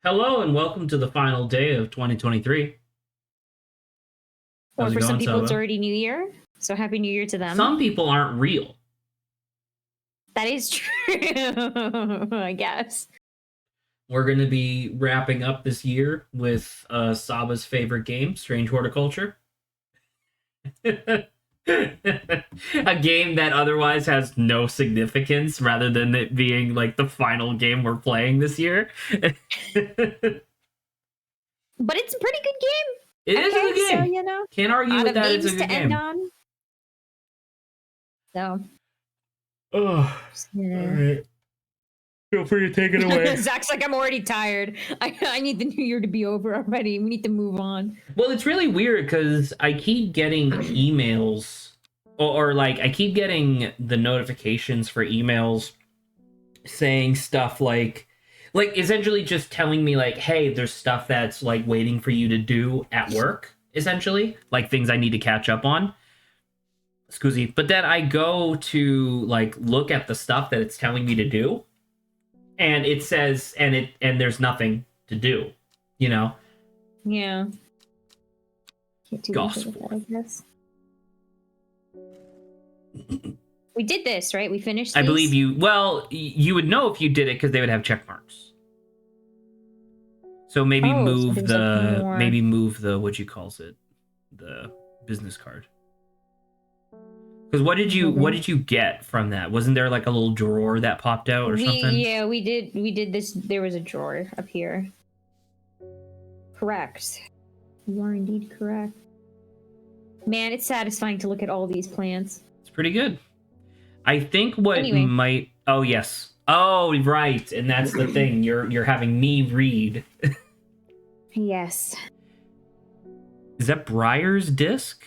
Hello and welcome to the final day of 2023. Or How's it for some going, people, it's Sova? already New Year. So Happy New Year to them. Some people aren't real. That is true, I guess. We're going to be wrapping up this year with Saba's favorite game, Strange Horticulture. A game that otherwise has no significance rather than it being like the final game we're playing this year. It But it's a pretty good game. is a good game. So, you know, Can't argue out with of that. It's a games good to end game. on. So, Oh, yeah. all right. Feel free to take it away. Zach's like, I'm already tired. I need the New Year to be over already. We need to move on. Well, it's really weird because I keep getting emails, or like I keep getting the notifications for emails saying stuff like essentially just telling me like, hey, there's stuff that's like waiting for you to do at work, essentially, like things I need to catch up on. Scusi. But then I go to like look at the stuff that it's telling me to do, and it says and there's nothing to do, you know? Yeah. Can't do Gosh. anything with that, I guess. We did this, right? We finished I these? believe you. Well, you would know if you did it because they would have check marks. So maybe move there's, the like, more. maybe move the what you calls it, the business card. Because what did you get from that? Wasn't there like a little drawer that popped out or something? Yeah, we did this. There was a drawer up here. Correct. You are indeed correct. Man, it's satisfying to look at all these plants. It's pretty good. I think what Anyway. might. Oh yes. Oh right, and that's the thing. You're having me read. Yes. Is that Breyer's disc?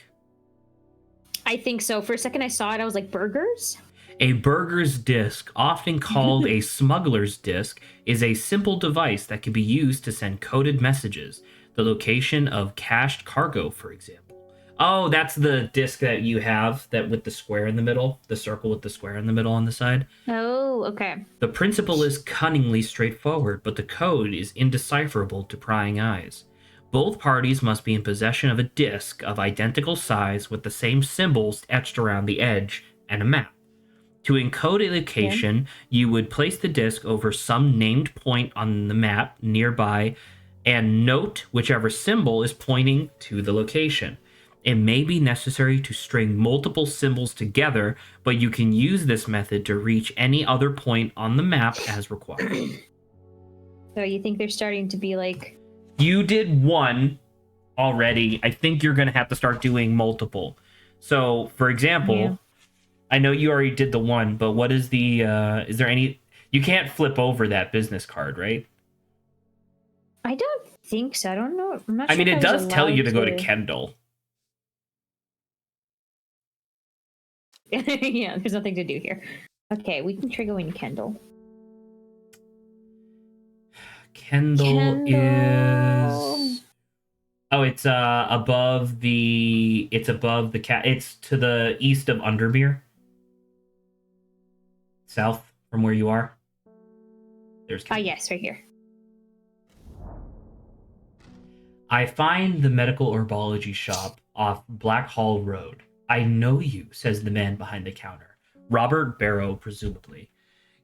I think so. For a second I saw it, I was like, burgers? A burger's disc, often called a smuggler's disc, is a simple device that can be used to send coded messages, the location of cached cargo, for example. Oh, that's the disc that you have, that with the square in the middle, the circle with the square in the middle on the side. Oh, okay. The principle is cunningly straightforward, but the code is indecipherable to prying eyes. Both parties must be in possession of a disc of identical size with the same symbols etched around the edge and a map. To encode a location, you would place the disc over some named point on the map nearby and note whichever symbol is pointing to the location. It may be necessary to string multiple symbols together, but you can use this method to reach any other point on the map as required. So you think they're starting to be like... You did one already. I think you're going to have to start doing multiple. So, for example... Yeah. I know you already did the one, but what is the, is there any, you can't flip over that business card, right? I don't think so. I don't know. I'm not I sure mean, if it I was does tell you to go to allowed Kendall. Yeah, there's nothing to do here. Okay, we can trigger in Kendall. Kendall is... Oh, it's above the... It's above the cat. It's to the east of Undermere. South from where you are. There's Kendall. Yes, right here. I find the medical herbology shop off Black Hall Road. I know you, says the man behind the counter. Robert Barrow, presumably.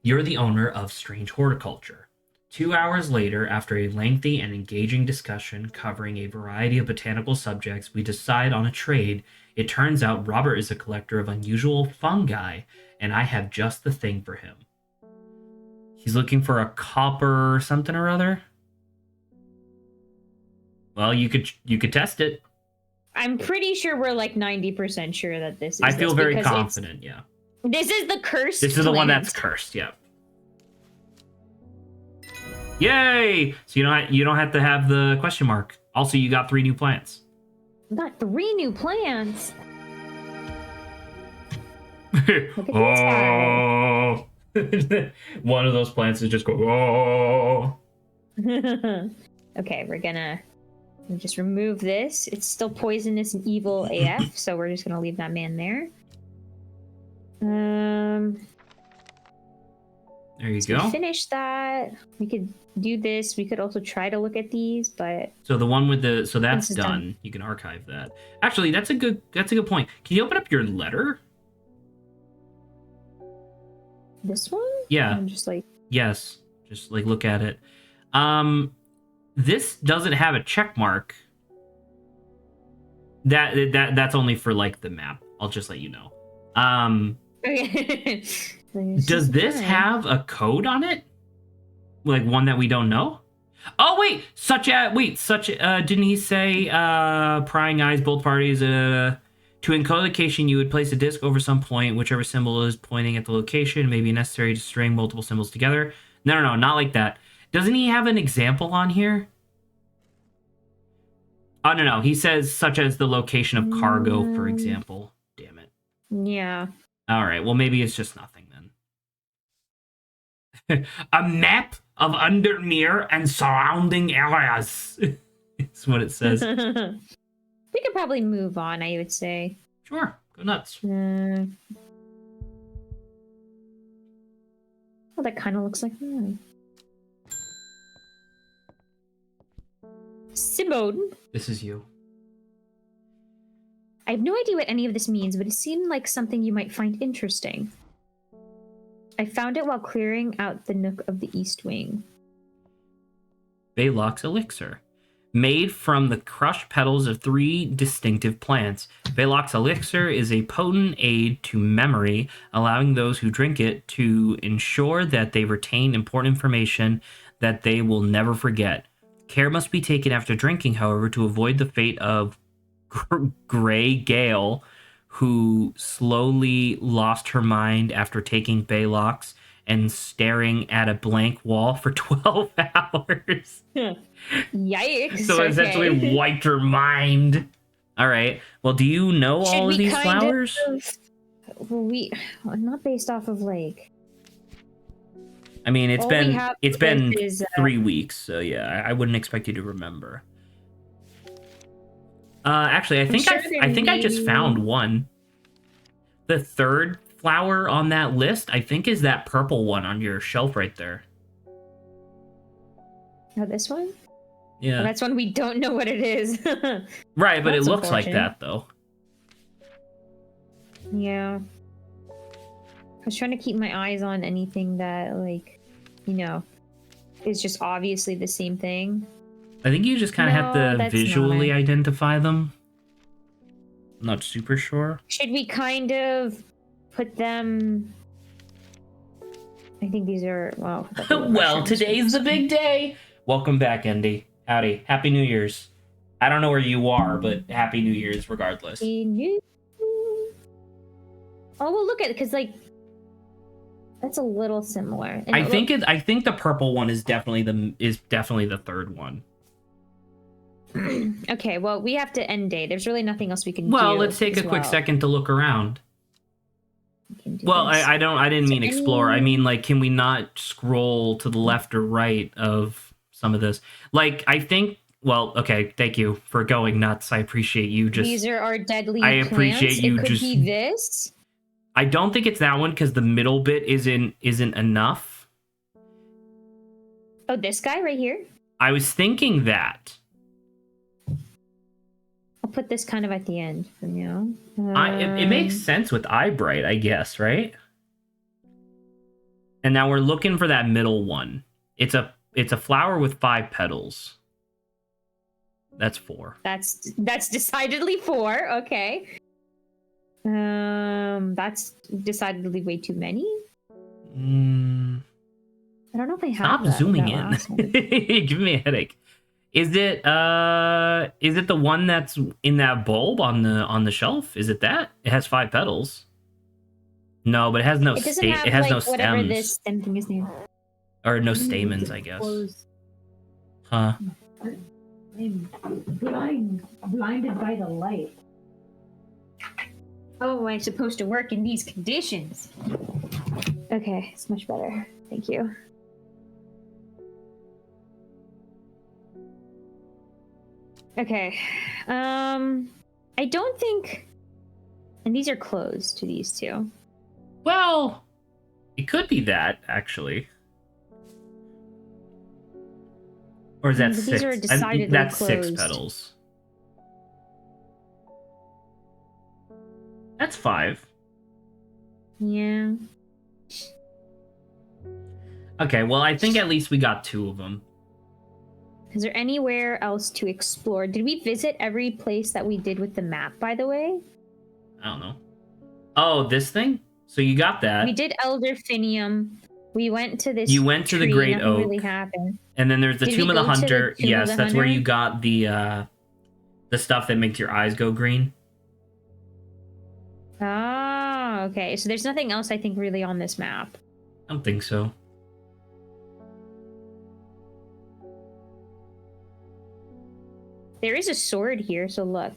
You're the owner of Strange Horticulture. 2 hours later, after a lengthy and engaging discussion covering a variety of botanical subjects, we decide on a trade. It turns out Robert is a collector of unusual fungi, and I have just the thing for him. He's looking for a copper something or other? Well, you could test it. I'm pretty sure we're like 90% sure that this is... I feel very confident, yeah. This is the cursed This is the one plant. that's cursed, yeah. Yay! So you don't have to have the question mark. Also, you got 3 new plants. Got 3 new plants. Look at this guy. One of those plants is just go. Oh. Okay, we're gonna just remove this. It's still poisonous and evil AF, so we're just gonna leave that man there. There you So go. we finished that. We could do this. We could also try to look at these, but So the one with the that's this is done. done. You can archive that. Actually, that's a good point. Can you open up your letter? This one? Yeah. I'm just like, Yes. Just like look at it. This doesn't have a check mark. That's only for like the map. I'll just let you know. okay. Does this have a code on it? Like one that we don't know? Oh wait, didn't he say prying eyes both parties to encode location you would place a disc over some point, whichever symbol is pointing at the location. It may be necessary to string multiple symbols together. No, not like that. Doesn't he have an example on here? Oh no, he says such as the location of cargo, for example. Damn it. Yeah. All right, well maybe it's just nothing then. A map of Undermere and surrounding areas. It's what it says. We could probably move on, I would say. Sure, go nuts. Well, that kind of looks like Simone. This is you. I have no idea what any of this means, but it seemed like something you might find interesting. I found it while clearing out the nook of the East Wing. Baylock's elixir. Made from the crushed petals of 3 distinctive plants, Baylock's elixir is a potent aid to memory, allowing those who drink it to ensure that they retain important information that they will never forget. Care must be taken after drinking, however, to avoid the fate of Grey Gale, who slowly lost her mind after taking Baylock's and staring at a blank wall for 12 hours. Yikes. So essentially wiped her mind. All right. Well, do you know all of these flowers? Not based off of like. I mean, it's been is, 3 weeks, so yeah, I wouldn't expect you to remember. Actually, I think I just found one. The third flower on that list, I think, is that purple one on your shelf right there. Oh, this one? Yeah. Well, that's one we don't know what it is. Right, but it looks like that, though. Yeah. I was trying to keep my eyes on anything that, like, is just obviously the same thing. I think you just kind of have to visually identify them. I'm not super sure. Should we kind of put them... I think these are... Well, well, today's the big day. Welcome back, Andy. Howdy. Happy New Year's. I don't know where you are, but Happy New Year's regardless. Happy New... Oh, well, look at it, because, like, that's a little similar. And I think the purple one is definitely the third one. Okay, well, we have to end day. There's really nothing else we can do. Well, let's take a quick second to look around. Well, I didn't mean explore. I mean, like, can we not scroll to the left or right of some of this? Like, I think. Well, okay. Thank you for going nuts. I appreciate you. These are our deadly. I appreciate plants. you. It could just be this. I don't think it's that one because the middle bit isn't enough. Oh, this guy right here. I was thinking that. I'll put this kind of at the end for now. It makes sense with Eyebright, I guess, right? And now we're looking for that middle one. It's a flower with 5 petals. That's 4. That's decidedly 4. Okay. That's decidedly way too many. I don't know if I have. Stop zooming in. Give me a headache. Is it the one that's in that bulb on the shelf? Is it that? It has 5 petals. No, but it has no it has no stems. Whatever this stem thing is named. Or no stamens, I guess. Huh. I'm blinded by the light. Oh, I'm supposed to work in these conditions. Okay, it's much better. Thank you. Okay. I don't think... And these are closed to these two. Well, it could be that, actually. Or is that But these are six? decidedly That's closed. 6 petals. That's 5. Yeah. Okay, well, I think at least we got 2 of them. Is there anywhere else to explore? Did we visit every place that we did with the map, by the way? I don't know. Oh, this thing? So you got that. We did Elderfinium. We went to this You went to the tree, Great nothing Oak. really happened. And then there's the Did Tomb we of the go to the Hunter. Tomb of Yes, the that's where Hunter? you got the stuff that makes your eyes go green. Ah, okay. So there's nothing else I think really on this map. I don't think so. There is a sword here, so look.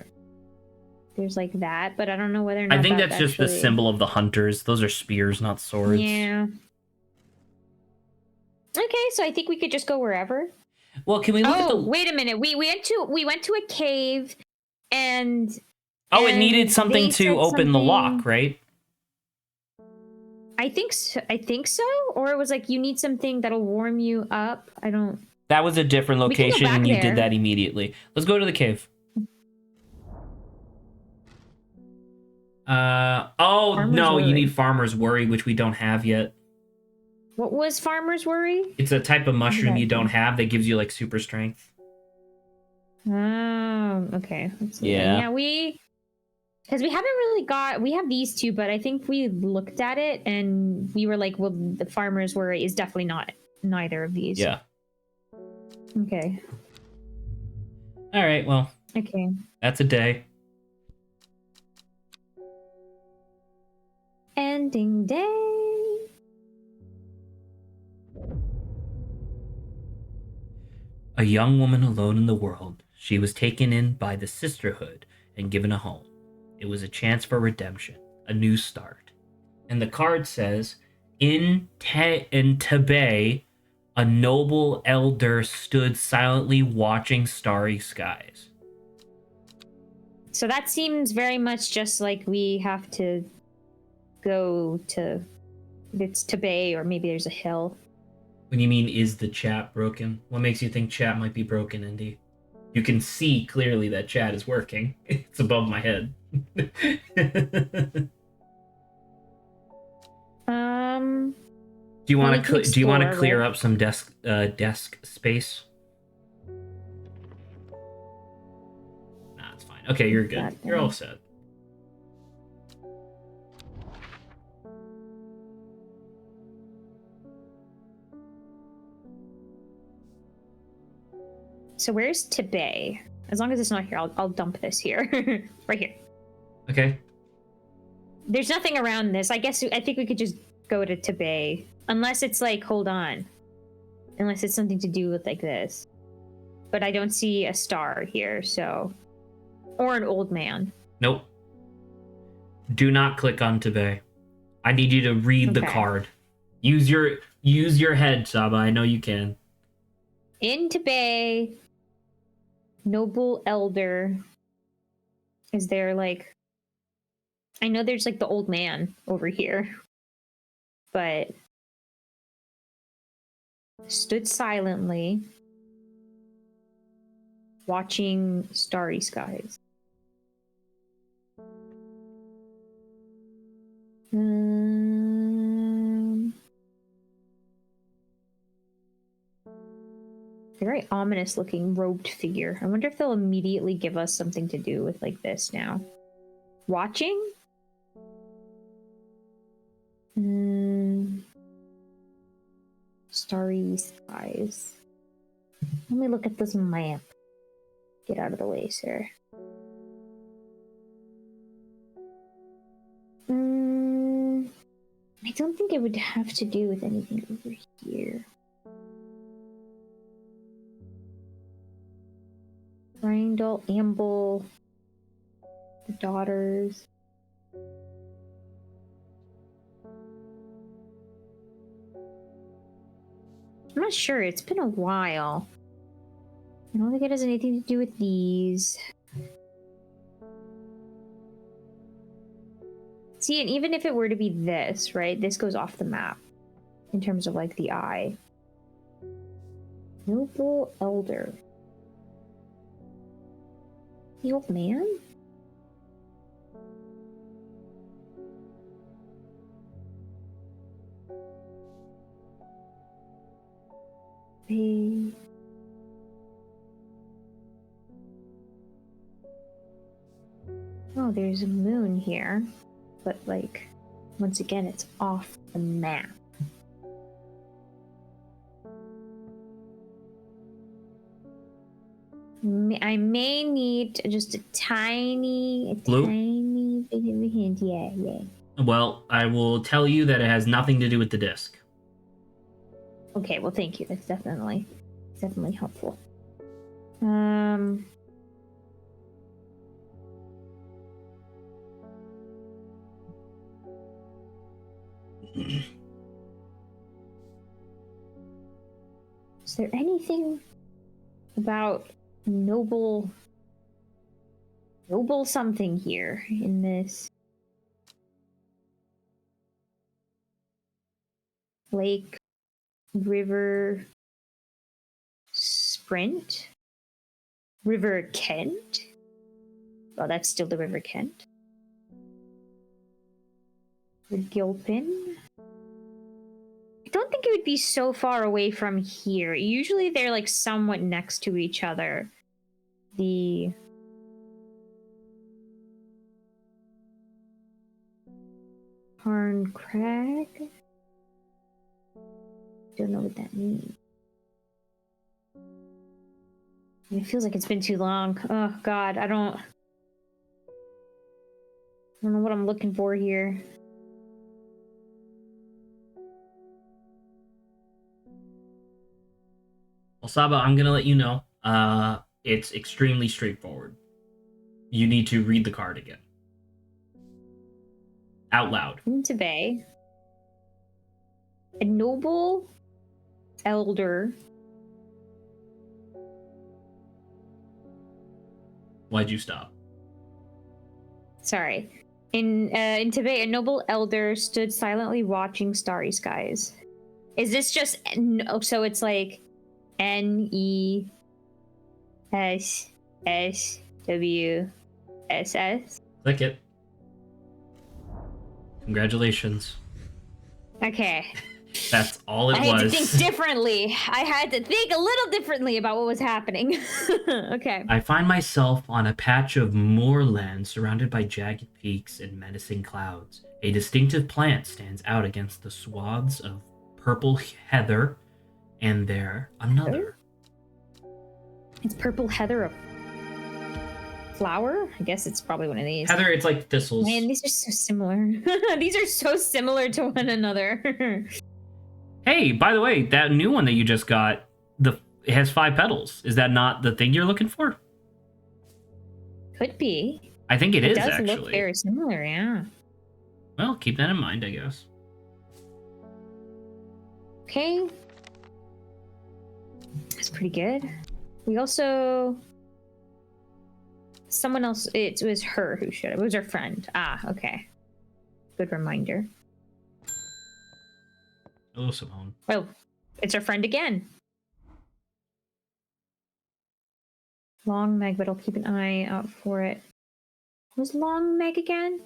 There's like that, but I don't know whether or not I think that's just the actually... symbol of the hunters. Those are spears, not swords. Yeah. Okay, so I think we could just go wherever. Well, can we look at the... wait a minute. We went to a cave and Oh, it needed and something they to said open the lock, something- right? I think so. Or it was like you need something that'll warm you up. I don't... That was a different We can go location, back and you there. did that immediately. Let's go to the cave. Oh, Farmer's no, you Worry. need Farmer's Worry, which we don't have yet. What was Farmer's Worry? It's a type of mushroom that you don't do? have that gives you, like, super strength. Oh, okay. Let's see. Yeah. Yeah, because we haven't really we have these two, but I think we looked at it and we were like, well, the Farmer's Worry is definitely not neither of these. Yeah. Okay. All right, well, Okay. that's a day. Ending day. A young woman alone in the world, she was taken in by the sisterhood and given a home. It was a chance for redemption, a new start. And the card says, in Tibet, a noble elder stood silently watching starry skies. So that seems very much just like we have to go to... It's Tibet, or maybe there's a hill. What do you mean, is the chat broken? What makes you think chat might be broken, Indy? You can see clearly that chat is working. It's above my head. Do you want to clear up some desk space? Nah, it's fine. Okay, you're good. You're all set. So where's Tibet? As long as it's not here, I'll dump this here. Right here. Okay. There's nothing around this. I think we could just go to Tibet. Unless it's like, hold on. Unless it's something to do with like this. But I don't see a star here, so... Or an old man. Nope. Do not click on Tibet. I need you to read the card. Use your head, Saba. I know you can. In Tibet, noble elder. Is there like... I know there's like the old man over here. But... Stood silently, watching starry skies. Very ominous looking robed figure. I wonder if they'll immediately give us something to do with like this now. Watching? Starry skies. Let me look at this map. Get out of the way, sir. I don't think it would have to do with anything over here. Rindle, Amble, the daughters. I'm not sure. It's been a while. I don't think it has anything to do with these. See, and even if it were to be this, right? This goes off the map in terms of like the eye. Noble elder. The old man? They... Oh, there's a moon here. But, like, once again, it's off the map. I may need just a tiny bit of a hint. Yeah. Well, I will tell you that it has nothing to do with the disc. Okay, well, thank you. That's definitely helpful. Is there anything about noble something here in this lake river sprint? River Kent? Well, that's still the River Kent. The Gilpin? I don't think it would be so far away from here. Usually they're like somewhat next to each other. The Harn Crag? Don't know what that means. It feels like it's been too long. Oh god, I don't know what I'm looking for here. Well, Saba, I'm gonna let you know. It's extremely straightforward. You need to read the card again. Out loud. Into Bay. A noble elder. Why'd you stop? Sorry. In Tibet, a noble elder stood silently watching starry skies. Is this just so it's like NESSWSS? Click it. Congratulations. Okay. That's all it I had was. to think differently. I had to think a little differently about what was happening. Okay. I find myself on a patch of moorland surrounded by jagged peaks and menacing clouds. A distinctive plant stands out against the swaths of purple heather, and there another. It's purple heather, a flower? I guess it's probably one of these. Heather, it's like thistles. Man, these are so similar. These are so similar to one another. Hey, by the way, that new one that you just got, it has 5 petals. Is that not the thing you're looking for? Could be. I think it is, does actually. look very similar, yeah. Well, keep that in mind, I guess. Okay. That's pretty good. We also... Someone else... It was her who should have. It was her friend. Ah, okay. Good reminder. Hello, Simone. Well, it's her friend again. Long Meg, but I'll keep an eye out for it. What was Long Meg again?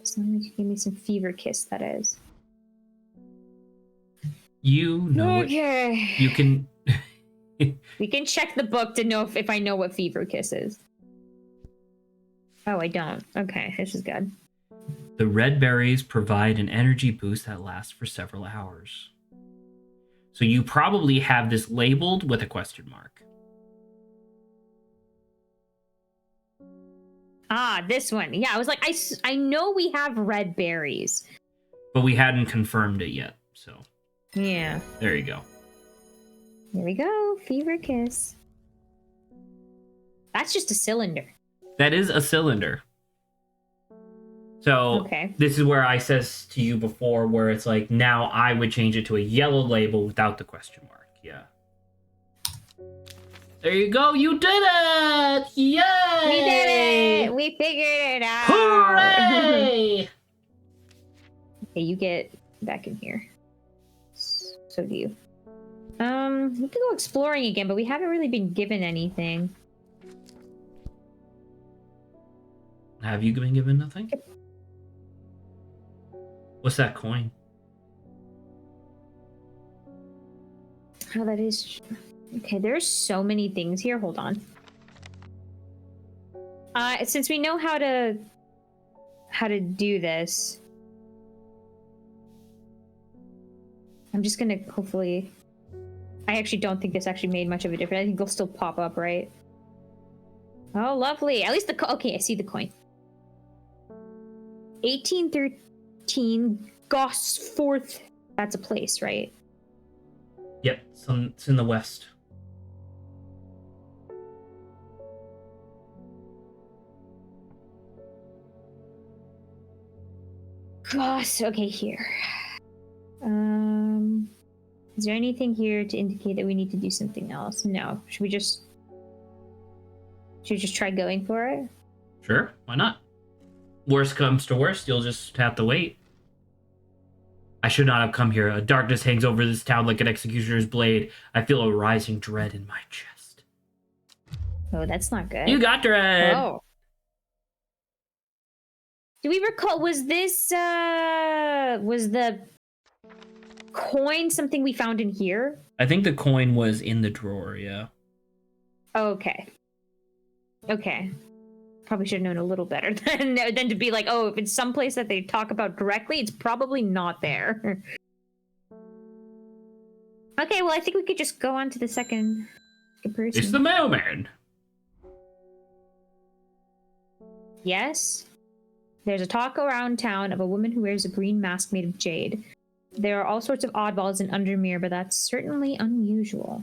Someone give me some fever kiss, that is. You know okay. it. You can... We can check the book to know if I know what fever kiss is. Oh, I don't. Okay, this is good. The red berries provide an energy boost that lasts for several hours. So you probably have this labeled with a question mark. Ah, this one. Yeah, I was like, I know we have red berries. But we hadn't confirmed it yet, so... Yeah. There you go. Here we go. Fever kiss. That's just a cylinder. That is a cylinder. So okay. This is where I says to you before, where it's like, now I would change it to a yellow label without the question mark. Yeah. There you go. You did it! Yay! We did it! We figured it out! Hooray! Okay, you get back in here. So do you. We could go exploring again, but we haven't really been given anything. Have you been given nothing? What's that coin? Oh, that is... Okay, there's so many things here. Hold on. Since we know how to do this, I'm just gonna hopefully... I actually don't think this actually made much of a difference. I think they'll still pop up, right? Oh, lovely. At least the... Okay, I see the coin. 1813 Gosforth. That's a place, right? Yep, it's in the west. Gosh, okay, here. Is there anything here to indicate that we need to do something else? No. Should we just try going for it? Sure, why not? Worst comes to worst, you'll just have to wait. I should not have come here. A darkness hangs over this town like an executioner's blade. I feel a rising dread in my chest. Oh, that's not good. You got dread! Oh. Do we recall, was this, was the coin something we found in here? I think the coin was in the drawer, yeah. Okay. Okay. Probably should have known a little better than to be like, oh, if it's someplace that they talk about directly, it's probably not there. Okay, well, I think we could just go on to the second person. It's the mailman! Yes. There's a talk around town of a woman who wears a green mask made of jade. There are all sorts of oddballs in Undermere, but that's certainly unusual.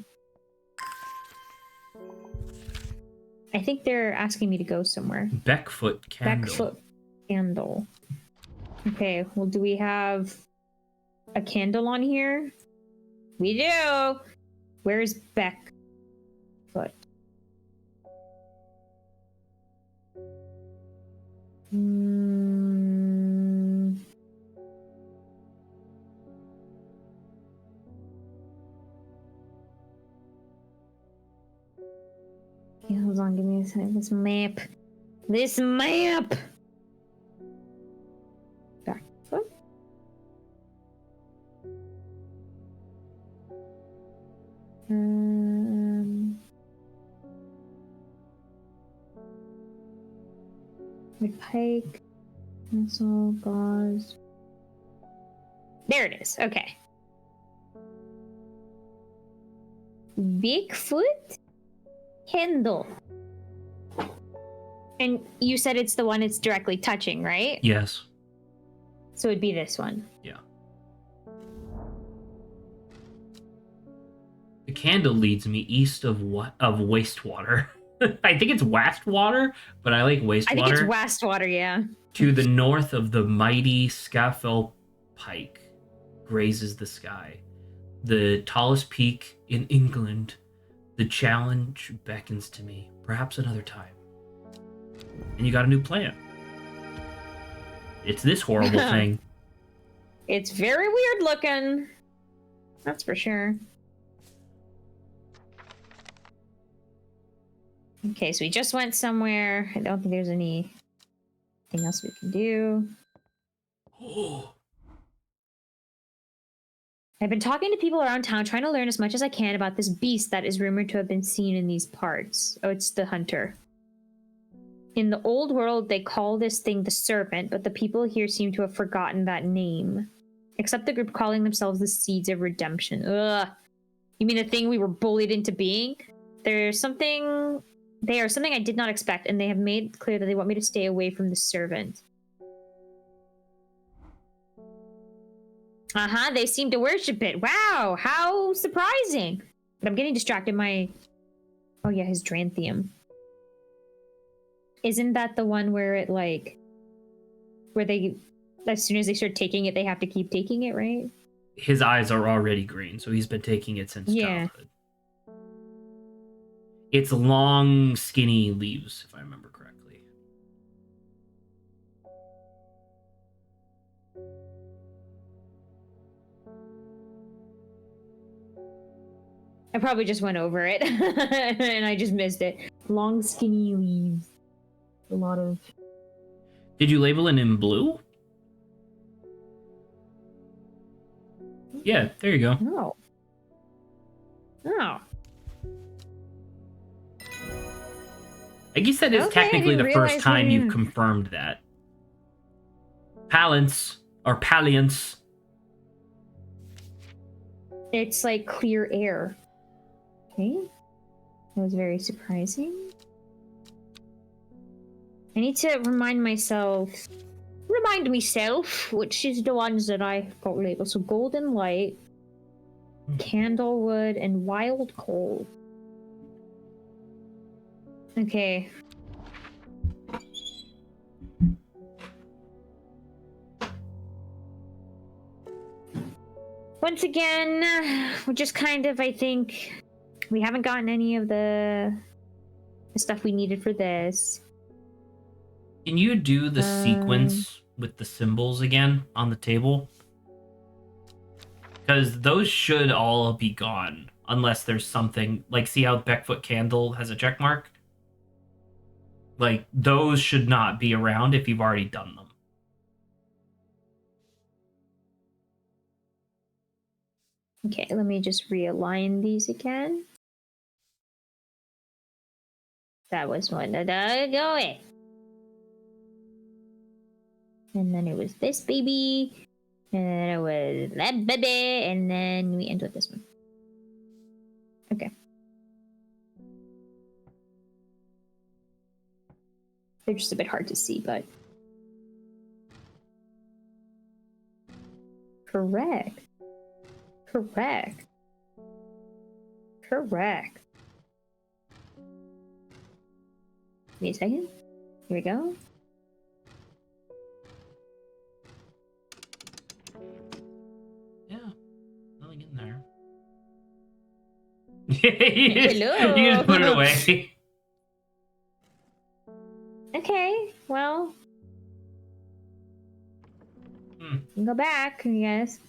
I think they're asking me to go somewhere. Beckfoot Candle. Beckfoot Candle. Okay, well, do we have a candle on here? We do! Where's Beckfoot? Okay, hold on, give me a second. This map. This map! Beckfoot? Red Pike. Pencil, gauze. There it is. Okay. Bigfoot Candle. And you said it's the one it's directly touching, right? Yes. So it'd be this one. Yeah. The candle leads me east of wastewater. I think it's wastewater, but I like wastewater. I think it's wastewater, yeah. To the north of the mighty Scafell Pike grazes the sky. The tallest peak in England. The challenge beckons to me. Perhaps another time. And you got a new plan. It's this horrible thing. It's very weird looking. That's for sure. Okay, so we just went somewhere. I don't think there's anything else we can do. Oh. I've been talking to people around town, trying to learn as much as I can about this beast that is rumored to have been seen in these parts. Oh, it's the hunter. In the old world, they call this thing the serpent, but the people here seem to have forgotten that name. Except the group calling themselves the Seeds of Redemption. Ugh. You mean a thing we were bullied into being? They are something I did not expect, and they have made clear that they want me to stay away from the servant. They seem to worship it. Wow, how surprising. But I'm getting distracted. Oh yeah, his Dranthium. Isn't that the one where it where they, as soon as they start taking it, they have to keep taking it, right? His eyes are already green, so he's been taking it since childhood. It's long, skinny leaves, if I remember correctly. I probably just went over it and I just missed it. Long, skinny leaves. A lot of. Did you label it in blue? Yeah, there you go. Oh. Oh. I guess that is Okay, I technically didn't the first realize time we- you've confirmed that. Palance, or Palliance. It's like clear air. Okay. That was very surprising. I need to remind myself, which is the ones that I got labeled. So golden light, candlewood, and wild coal. Okay. Once again, we're just kind of, I think, we haven't gotten any of the stuff we needed for this. Can you do the sequence with the symbols again on the table? Because those should all be gone, unless there's something, like, see how Beckfoot Candle has a check mark? Like, those should not be around if you've already done them. Okay, let me just realign these again. That was one that I going. And then it was this baby. And then it was that baby. And then we end with this one. Okay. They're just a bit hard to see, but. Correct. Correct. Correct. Wait a second. Here we go. Yeah, nothing in there. Hello. You just put it away. Okay, well. You can go back, I guess.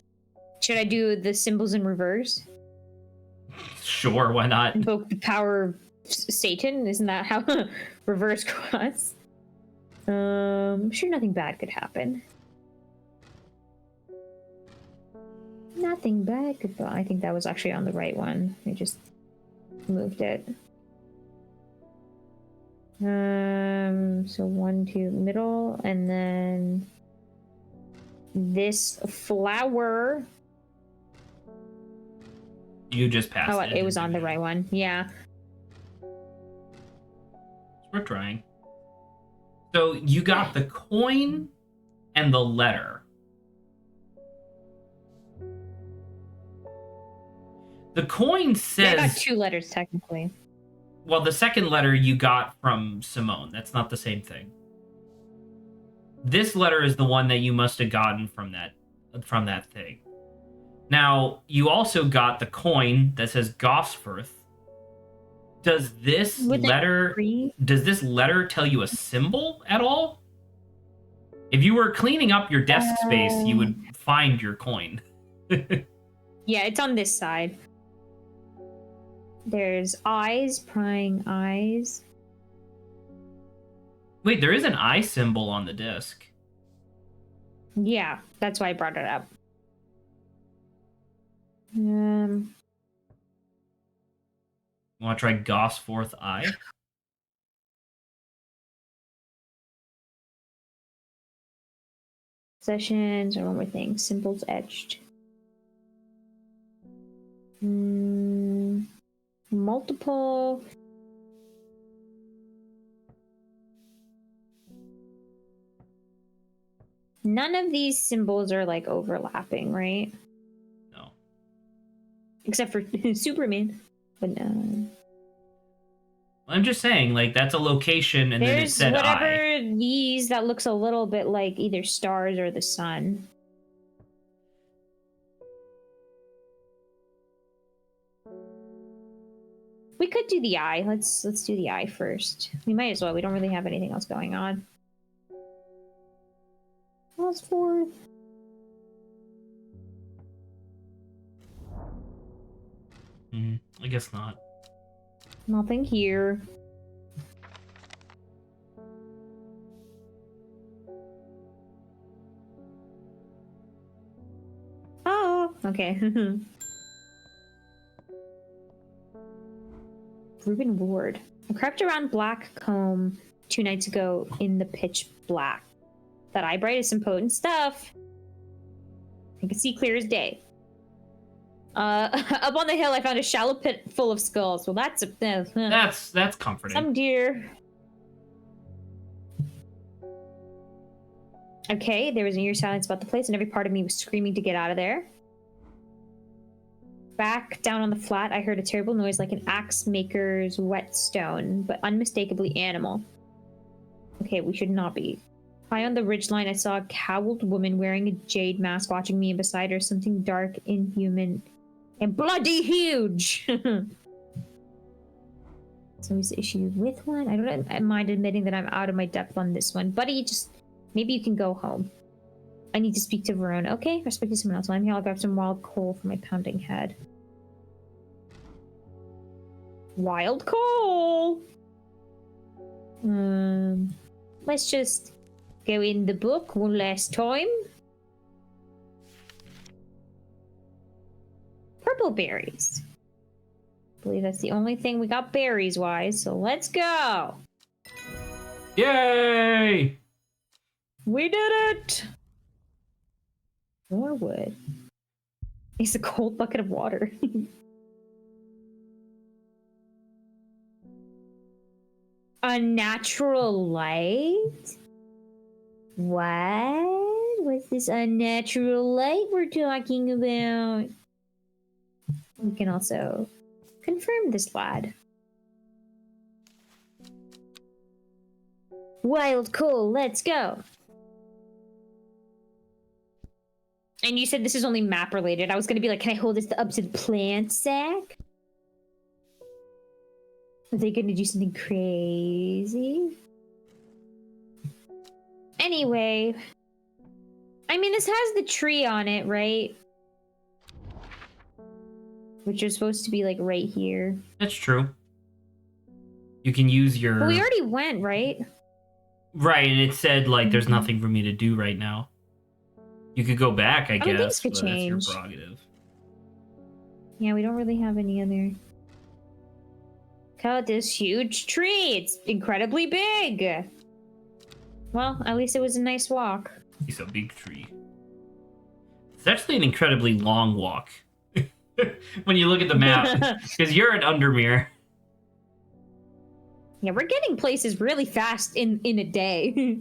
Should I do the symbols in reverse? Sure, why not? Invoke the power of Satan? Isn't that how reverse cross? I'm sure nothing bad could happen. Nothing bad could. I think that was actually on the right one. I just moved it. So 1, 2, middle, and then this flower. You just passed Oh, it. it was on the right one. Yeah. We're trying. So you got the coin and the letter. The coin says. Yeah, I got 2 letters technically. Well, the second letter you got from Simone. That's not the same thing. This letter is the one that you must have gotten from that thing. Now, you also got the coin that says Gosforth. Does this letter tell you a symbol at all? If you were cleaning up your desk space, you would find your coin. Yeah, it's on this side. There's eyes, prying eyes. Wait, there is an eye symbol on the disc. Yeah, that's why I brought it up. Want to try Gosforth eye? Sessions, or one more thing. Symbols etched. Multiple. None of these symbols are like overlapping, right? No. Except for Superman. But no. I'm just saying, like, that's a location and then it There's said whatever eye. these that looks a little bit like either stars or the sun. We could do the eye. Let's do the eye first. We might as well. We don't really have anything else going on. What's fourth? I guess not. Nothing here. Oh, okay. Reuben Ward. I crept around Black Comb 2 nights ago in the pitch black. That eye bright is some potent stuff. I can see clear as day. Up on the hill, I found a shallow pit full of skulls. Well, that's That's comforting. some deer. Okay, there was an eerie silence about the place, and every part of me was screaming to get out of there. Back down on the flat, I heard a terrible noise like an axe maker's whetstone, but unmistakably animal. Okay, we should not be. High on the ridgeline, I saw a cowled woman wearing a jade mask watching me, and beside her something dark, inhuman, and bloody huge. So is the issue with one? I don't mind admitting that I'm out of my depth on this one. Buddy, just maybe you can go home. I need to speak to Verona. Okay, I'll speak to someone else. I'm here. I'll grab some wild coal for my pounding head. Wild coal! Let's just go in the book one last time. Purple berries. I believe that's the only thing we got berries-wise, so let's go! Yay! We did it! More wood. It's a cold bucket of water. Unnatural light? What? What's this unnatural light we're talking about? We can also confirm this lad. Wild coal, let's go! And you said this is only map related. I was gonna be like, can I hold this up to the plant sack? Are they gonna do something crazy? Anyway. I mean, this has the tree on it, right? Which is supposed to be, like, right here. That's true. You can use your... But we already went, right? Right, and it said, like, there's nothing for me to do right now. You could go back, I don't guess, think but could that's your change. prerogative. Yeah, we don't really have any other... Look at this huge tree! It's incredibly big! Well, at least it was a nice walk. It's a big tree. It's actually an incredibly long walk. When you look at the map. Because you're at Undermere. Yeah, we're getting places really fast in a day.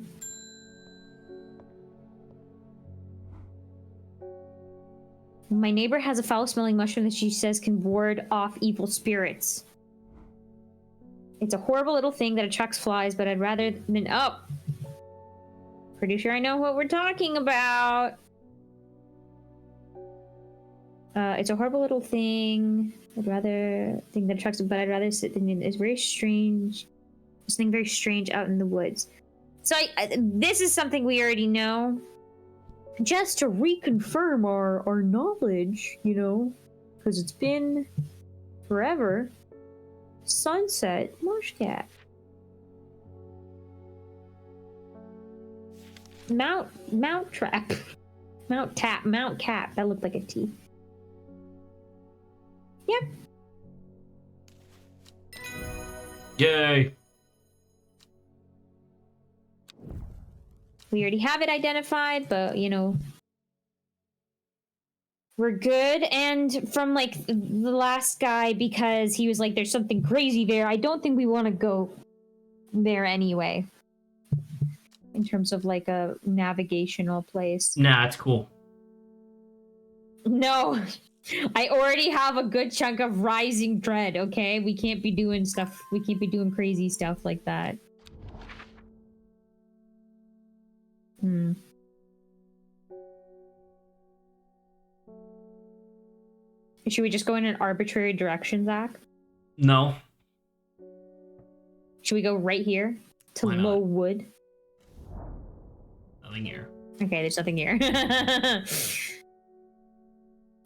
My neighbor has a foul-smelling mushroom that she says can ward off evil spirits. It's a horrible little thing that attracts flies, but I'd rather than... Oh! Pretty sure I know what we're talking about. It's a horrible little thing. Thing that attracts, but I'd rather sit in it. It's very strange. Something very strange out in the woods. So this is something we already know. Just to reconfirm our knowledge, you know, because it's been forever. Sunset Marshcat. Mount Trap. Mount Cap. That looked like a T. Yep. Yay! We already have it identified, but, you know, we're good. And from, like, the last guy, because he was like, there's something crazy there, I don't think we want to go there anyway. In terms of, like, a navigational place. Nah, it's cool. No. I already have a good chunk of rising dread, okay? We can't be doing stuff. We can't be doing crazy stuff like that. Should we just go in an arbitrary direction, Zach? No. Should we go right here? To Why not? Low Wood? Nothing here. Okay, there's nothing here.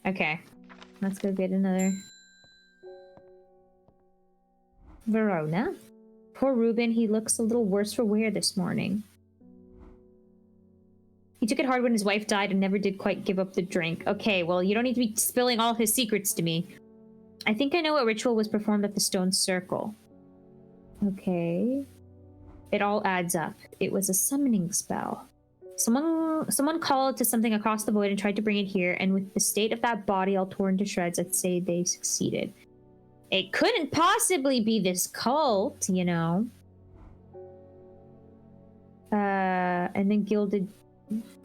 Okay. Let's go get another Verona? Poor Reuben, he looks a little worse for wear this morning. He took it hard when his wife died and never did quite give up the drink. Okay, well, you don't need to be spilling all his secrets to me. I think I know what ritual was performed at the stone circle. Okay. It all adds up. It was a summoning spell. Someone called to something across the void and tried to bring it here, and with the state of that body all torn to shreds, I'd say they succeeded. It couldn't possibly be this cult, you know. And then gilded...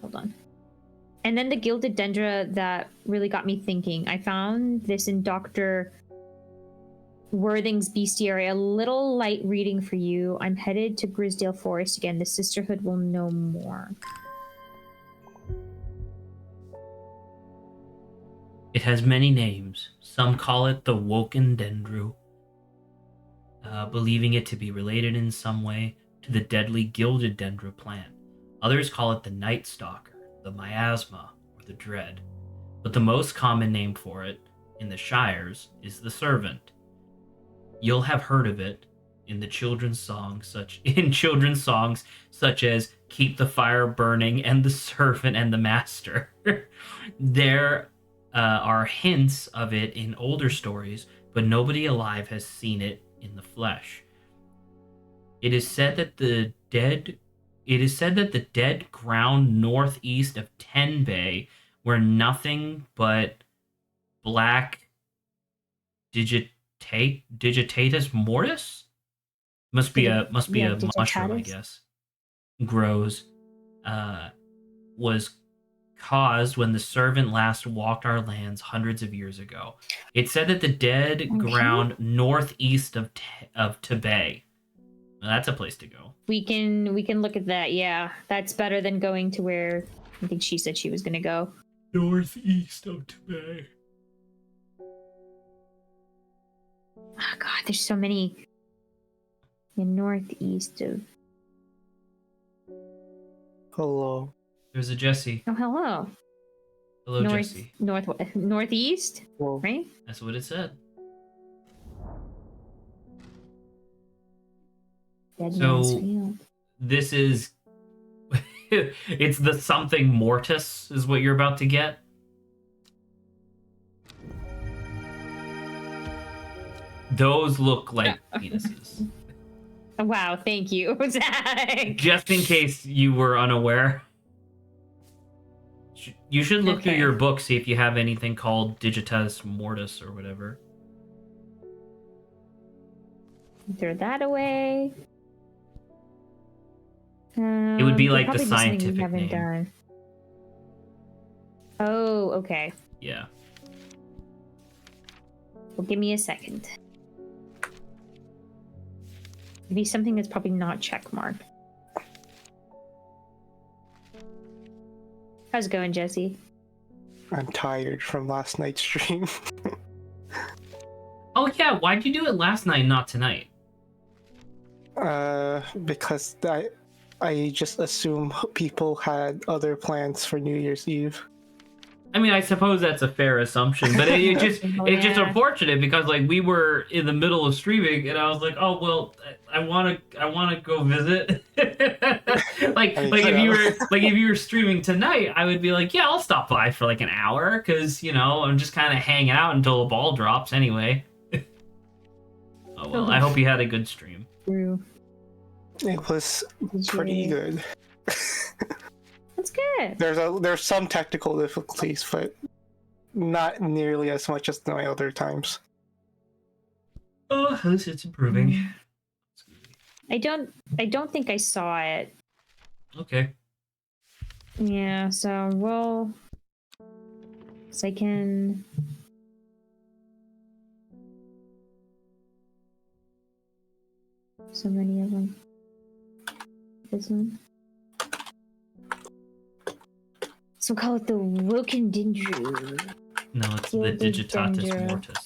Hold on. And then the gilded dendra that really got me thinking. I found this in Dr. Worthing's bestiary. A little light reading for you. I'm headed to Grisdale Forest again. The Sisterhood will know more. It has many names. Some call it the Woken Dendru, believing it to be related in some way to the deadly Gilded Dendra plant. Others call it the Night Stalker, the Miasma, or the Dread. But the most common name for it in the Shires is the Servant. You'll have heard of it in the children's songs such as Keep the Fire Burning and The Servant and the Master. There are hints of it in older stories, but nobody alive has seen it in the flesh. It is said that the dead ground northeast of Tenbay, where nothing but black digitatus mortis must be a mushroom, I guess, grows, was caused when the servant last walked our lands hundreds of years ago. It said that the dead ground northeast of Tebay. Well, that's a place to go. We can look at that. Yeah, that's better than going to where I think she said she was gonna go. Northeast of Tebay. Oh God, there's so many. Northeast of. Hello. There's a Jesse. Oh, hello. Hello, Jesse. Northeast, Well, right? That's what it said. Dead So- Man's Field. This is... it's the something mortis is what you're about to get. Those look like penises. Wow, thank you, Zach. Just in case you were unaware. You should look through Okay. your book, see if you have anything called Digitus Mortis or whatever. Throw that away. It would be there'll like the probably be something we scientific haven't name. done. Oh, okay. Yeah. Well, give me a second. It'd be something that's probably not checkmarked. How's it going, Jesse? I'm tired from last night's stream. Oh yeah, why'd you do it last night, not tonight? Because I just assume people had other plans for New Year's Eve. I mean, I suppose that's a fair assumption, but it's just Yeah. unfortunate because like we were in the middle of streaming and I was like, oh well, I want to go visit. like if you were streaming tonight, I would be like, yeah, I'll stop by for like an hour because I'm just kind of hanging out until the ball drops anyway. Oh well, I hope you had a good stream. True. It was pretty good. That's good. There's some technical difficulties, but not nearly as much as my other times. Oh, at least it's improving. I don't think I saw it. Okay. Yeah, so we'll... So I can... So many of them. This one. So call it the Woken Dendru. No, it's the Gilded Digitatus Dendra. Mortis.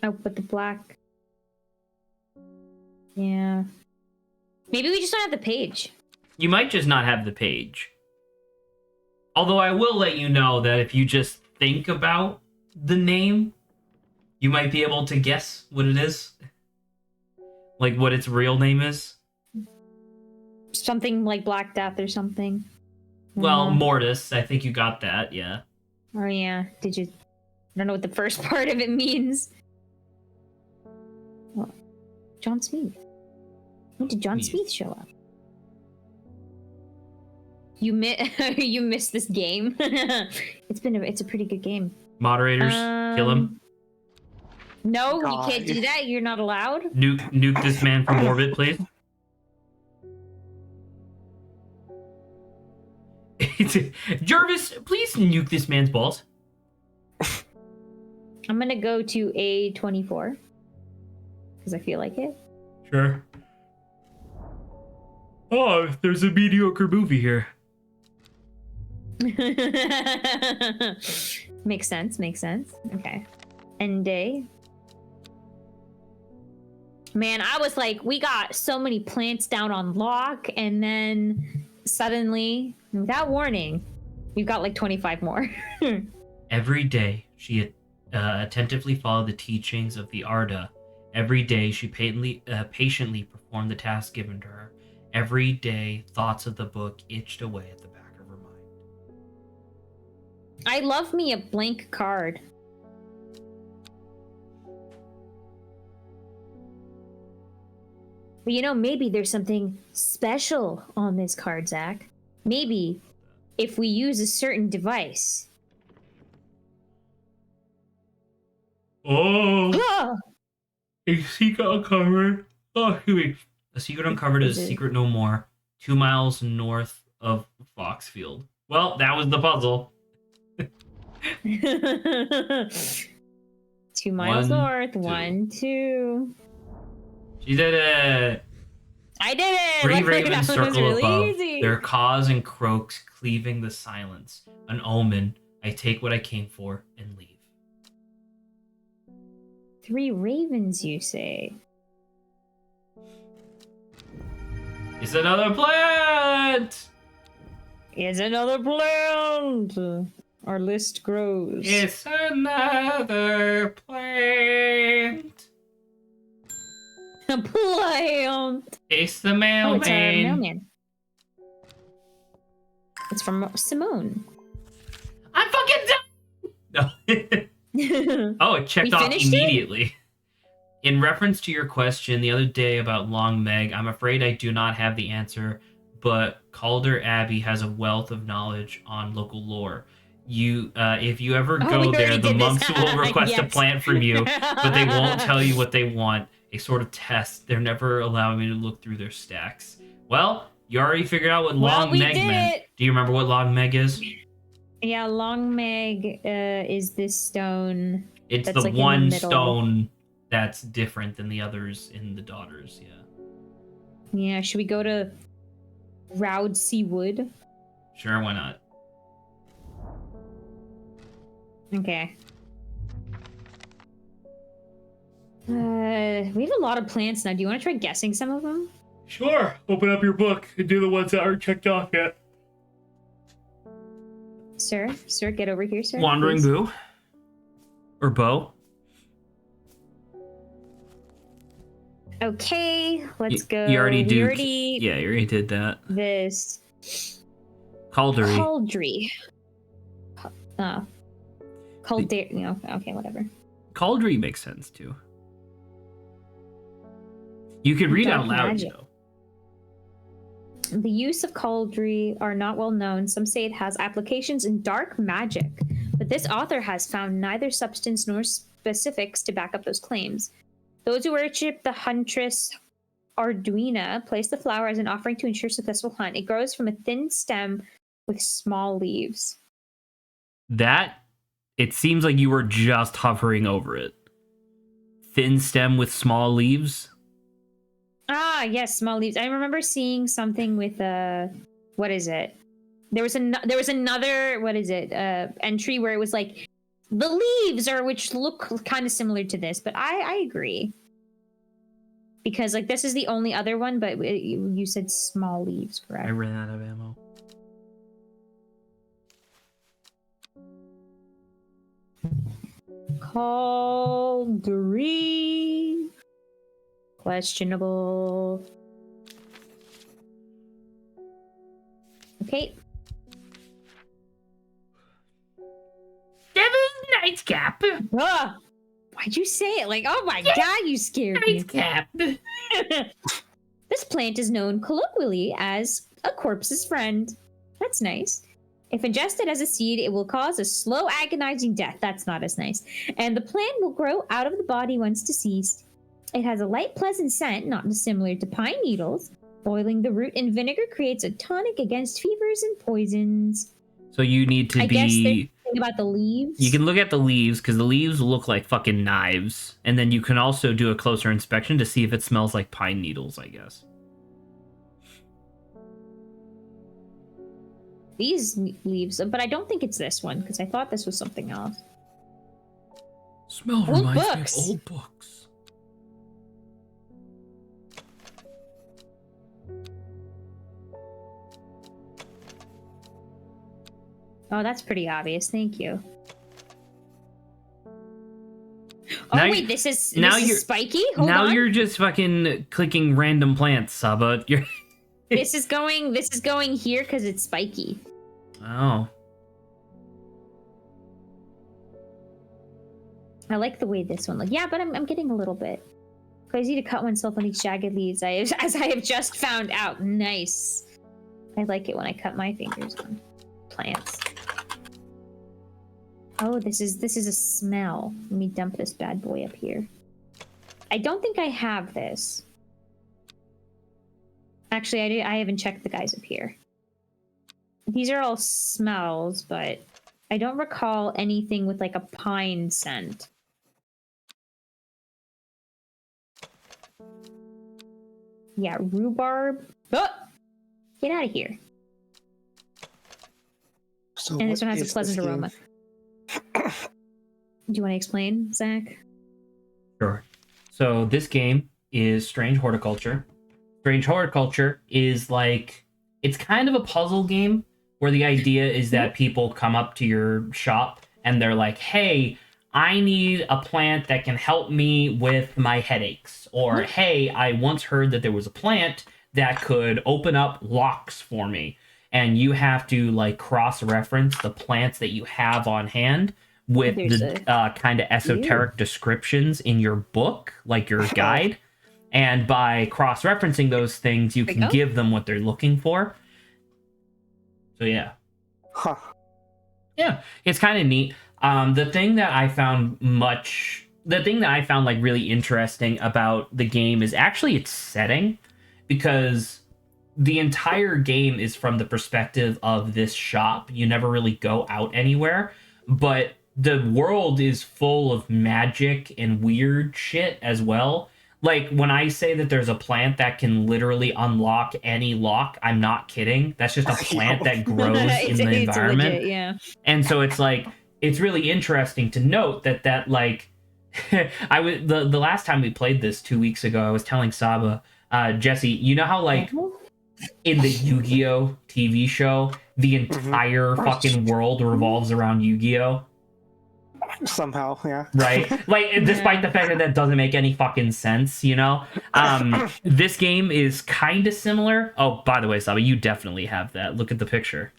Oh, but the black... Yeah. Maybe we just don't have the page. You might just not have the page. Although I will let you know that if you just think about the name, you might be able to guess what it is. Like what its real name is. Something like Black Death or something. Well, Mortis, I think you got that, yeah. Oh yeah, did you? I don't know what the first part of it means. Well, John Smith. When did John Smith show up? You missed this game. It's a pretty good game. Moderators, kill him. No, God. you can't do that. You're not allowed. Nuke this man from orbit, please. Jarvis, please nuke this man's balls. I'm gonna go to A24 because I feel like it. Sure. Oh, there's a mediocre movie here. Makes sense. Okay. End day. Man, I was like, we got so many plants down on lock, and then suddenly, without warning, we've got like 25 more. Every day, she attentively followed the teachings of the Arda. Every day, she patiently performed the task given to her. Every day, thoughts of the book itched away at the back of her mind. I love me a blank card. But you know, maybe there's something special on this card, Zach. Maybe if we use a certain device. Oh! Ah! A secret uncovered. Oh, wait. A secret uncovered is a secret no more. 2 miles north of Foxfield. Well, that was the puzzle. 2 miles 1, north. 2. 1, 2. She did it! I did it! 3 Look, ravens that was circle really above, easy. their caws and croaks cleaving the silence. An omen. I take what I came for and leave. 3 ravens, you say? It's another plant! It's another plant! Our list grows. It's another plant! A plant! It's the Oh, mailman! it's a mailman. It's from Simone. I'm fucking done! No. Oh, it checked We off finished it? immediately. In reference to your question the other day about Long Meg, I'm afraid I do not have the answer, but Calder Abbey has a wealth of knowledge on local lore. If you ever Oh, go we there, already the did this. monks will request a Yes. plant from you, but they won't tell you what they want. A sort of test. They're never allowing me to look through their stacks. Well, you already figured out what Well, Long we Meg did meant. it. Do you remember what Long Meg is? Yeah, Long Meg is this stone. It's That's the like in the one middle. stone that's different than the others in the Daughters, yeah. Yeah, should we go to Roudsea Wood? Sure, why not? Okay. We have a lot of plants now. Do you want to try guessing some of them? Sure. Open up your book and do the ones that aren't checked off yet. Sir, get over here, sir. Wandering please. Boo. Or Bo. Okay, let's go. You already We do. already Yeah, you already did that. this Caldery. Cauldry. Calder. No, okay, whatever. Cauldry makes sense too. You could read Dark out loud, magic. though. The use of Cauldry are not well known. Some say it has applications in dark magic, but this author has found neither substance nor specifics to back up those claims. Those who worship the huntress Arduina place the flower as an offering to ensure successful hunt. It grows from a thin stem with small leaves. That, it seems like you were just hovering over it. Thin stem with small leaves. Ah, yes, small leaves. I remember seeing something with what is it? There was another what is it? Entry where it was like the leaves are which look kind of similar to this, but I agree. Because like this is the only other one, but you said small leaves, correct? I ran out of ammo. Caldery. Questionable. Okay. Devil's Nightcap. Ah! Why'd you say it like, oh my god, you scared me. Nightcap. This plant is known colloquially as a corpse's friend. That's nice. If ingested as a seed, it will cause a slow, agonizing death. That's not as nice. And the plant will grow out of the body once deceased. It has a light, pleasant scent, not dissimilar to pine needles. Boiling the root in vinegar creates a tonic against fevers and poisons. So you need to I guess be. they're thinking about the leaves. You can look at the leaves because the leaves look like fucking knives, and then you can also do a closer inspection to see if it smells like pine needles. I guess. These leaves, but I don't think it's this one because I thought this was something else. Smell Old reminds me of books. old books. Oh, that's pretty obvious. Thank you. Now Oh you- wait, this is now you're- spiky. Hold Now on. you're just fucking clicking random plants, Saba. You're. This is going here because it's spiky. Oh. I like the way this one looks. Yeah, but I'm getting a little bit crazy to cut oneself on these jagged leaves. As I have just found out. Nice. I like it when I cut my fingers on plants. Oh, this is a smell. Let me dump this bad boy up here. I don't think I have this. Actually, I haven't checked the guys up here. These are all smells, but I don't recall anything with like a pine scent. Yeah, rhubarb. Oh! Get out of here. So And this what one has a is pleasant this game? aroma. Do you want to explain, Zach? Sure. So this game is Strange Horticulture. Strange Horticulture is like, it's kind of a puzzle game where the idea is that people come up to your shop and they're like, hey, I need a plant that can help me with my headaches. Or, hey, I once heard that there was a plant that could open up locks for me. And you have to like cross-reference the plants that you have on hand with There's the kind of esoteric descriptions in your book, like your guide. And by cross-referencing those things, you There can you go. give them what they're looking for. So yeah. Huh. Yeah, it's kind of neat. The thing that I found like really interesting about the game is actually its setting, because the entire game is from the perspective of this shop. You never really go out anywhere, but the world is full of magic and weird shit as well. Like, when I say that there's a plant that can literally unlock any lock, I'm not kidding. That's just a plant that grows in the environment. Legit, yeah. And so it's like, it's really interesting to note that like, I was the last time we played this 2 weeks ago, I was telling Saba, Jesse, you know how like in the Yu-Gi-Oh TV show, the entire fucking world revolves around Yu-Gi-Oh? Somehow, yeah. Right? Like, despite the fact that that doesn't make any fucking sense, you know? This game is kind of similar. Oh, by the way, Saba, you definitely have that. Look at the picture.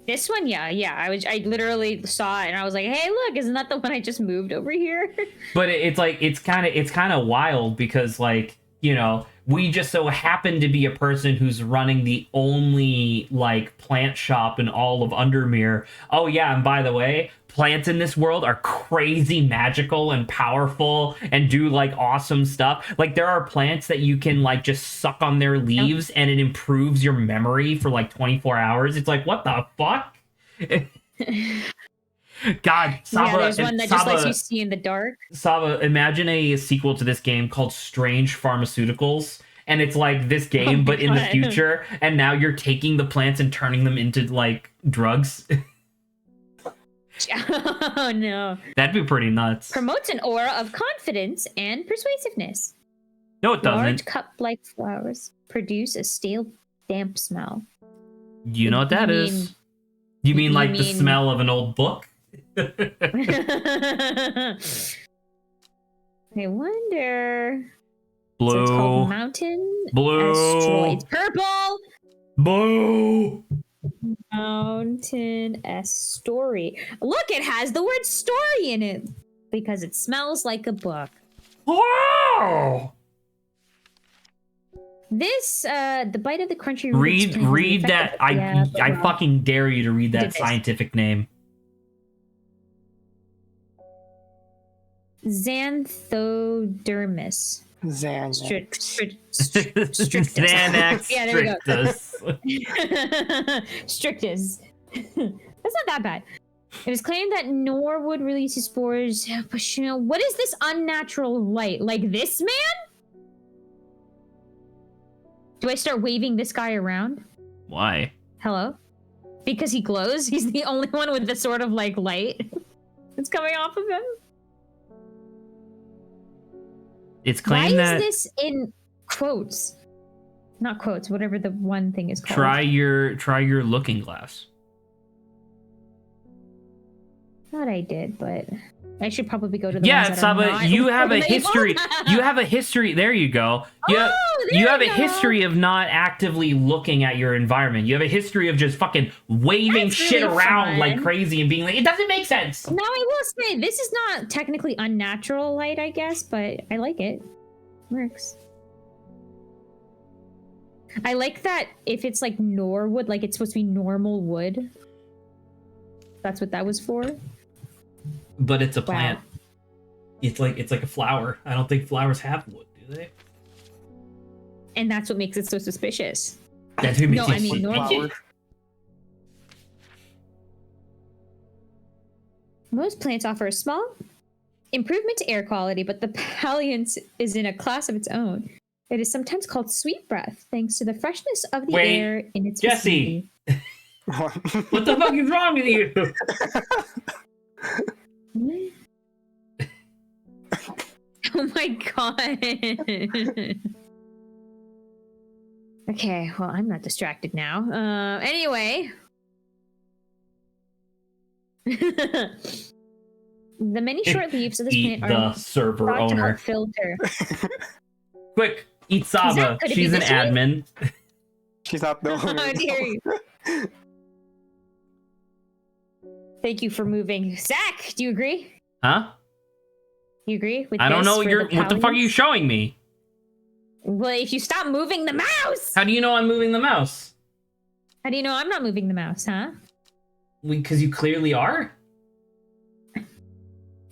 This one, yeah. I literally saw it and I was like, hey, look, isn't that the one I just moved over here? But it's like, it's kind of wild because, like, you know, we just so happen to be a person who's running the only like plant shop in all of Undermere. Oh yeah, and by the way, plants in this world are crazy magical and powerful and do like awesome stuff. Like, there are plants that you can like just suck on their leaves and it improves your memory for like 24 hours. It's like, what the fuck? God, Saba, yeah, there's one that just Saba, lets you see in the dark. Saba, imagine a sequel to this game called Strange Pharmaceuticals, and it's like this game, my but in the God. future, and now you're taking the plants and turning them into, like, drugs. Oh no. That'd be pretty nuts. Promotes an aura of confidence and persuasiveness. No, it Large doesn't. cup-like flowers produce a stale, damp smell. You know what that You is. mean- You mean you like the mean- smell of an old book? I wonder. So it's Blue. called Mountain Blue. Asteroids. Purple! Blue. Mountain Story. Look, it has the word story in it because it smells like a book. Wow. This, the bite of the crunchy root of Read that. I fucking dare you to read Did that this. scientific name. Xanthodermis. Xanax. Strictus. Xanax Yeah, there you go. strictus. Strictus. That's not that bad. It was claimed that Norwood releases spores. But you know, what is this unnatural light? Like this man? Do I start waving this guy around? Why? Hello? Because he glows? He's the only one with the sort of like light that's coming off of him? It's Why claimed that is this in quotes? Not quotes, whatever the one thing is called. try your looking glass. Thought I did, but I should probably go to the Yeah, ones that are Saba, not you have a labeled. history. You have a history. There you go. You have, Oh, there you have we a go. history of not actively looking at your environment. You have a history of just fucking waving That's shit really around fun. like crazy and being like, it doesn't make sense. Now I will say this is not technically unnatural light, I guess, but I like it. Works. I like that if it's like Norwood, like it's supposed to be normal wood. That's what that was for. But it's a Wow. plant. It's like a flower. I don't think flowers have wood, do they? And that's what makes it so suspicious. That's who makes No, it I mean sweet. normal. Flower. Most plants offer a small improvement to air quality, but the palliance is in a class of its own. It is sometimes called sweet breath, thanks to the freshness of the Wait, air in its Jesse. vicinity. What the fuck is wrong with you? Oh my god. Okay, well, I'm not distracted now. Anyway. The many short leaves of this Eat plant are the server thought to owner. help filter. Quick, eat Saba. could it be She's an this way? admin. She's not the owner. How dare you. Thank you for moving. Zach, do you agree? Huh? You agree with I don't this know. for What the fuck are palliance? you showing me? Well, if you stop moving the mouse! How do you know I'm moving the mouse? How do you know I'm not moving the mouse, huh? Because you clearly are.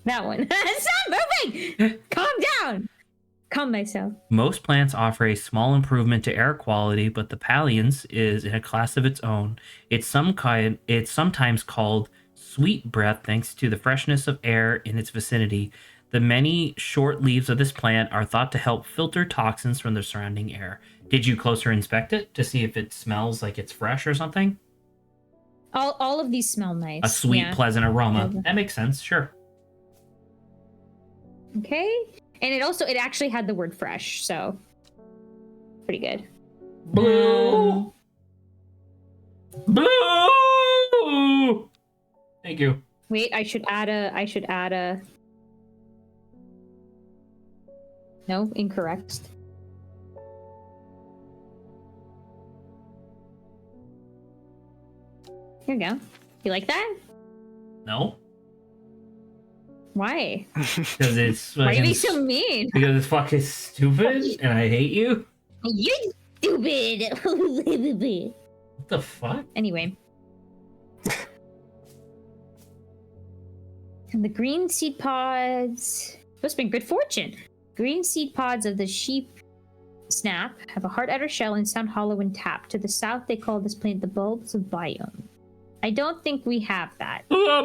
That one. Stop moving! Calm down! Calm myself. Most plants offer a small improvement to air quality, but the palliance is in a class of its own. It's sometimes called sweet breath thanks to the freshness of air in its vicinity. The many short leaves of this plant are thought to help filter toxins from the surrounding air. Did you closer inspect it to see if it smells like it's fresh or something? All of these smell nice. A sweet, yeah. pleasant aroma. That makes sense, sure. Okay. And it actually had the word fresh, so pretty good. Blue! Blue! Thank you. Wait, I should add a No, incorrect. Here we go. You like that? No? Why? Because it's Why are you fucking being so mean? because it's fucking stupid and I hate you? You stupid. What the fuck? Anyway. And the green seed pods supposed to bring good fortune. Green seed pods of the sheep snap have a hard outer shell and sound hollow when tapped. To the south, they call this plant the bulbs of biome. I don't think we have that. Well,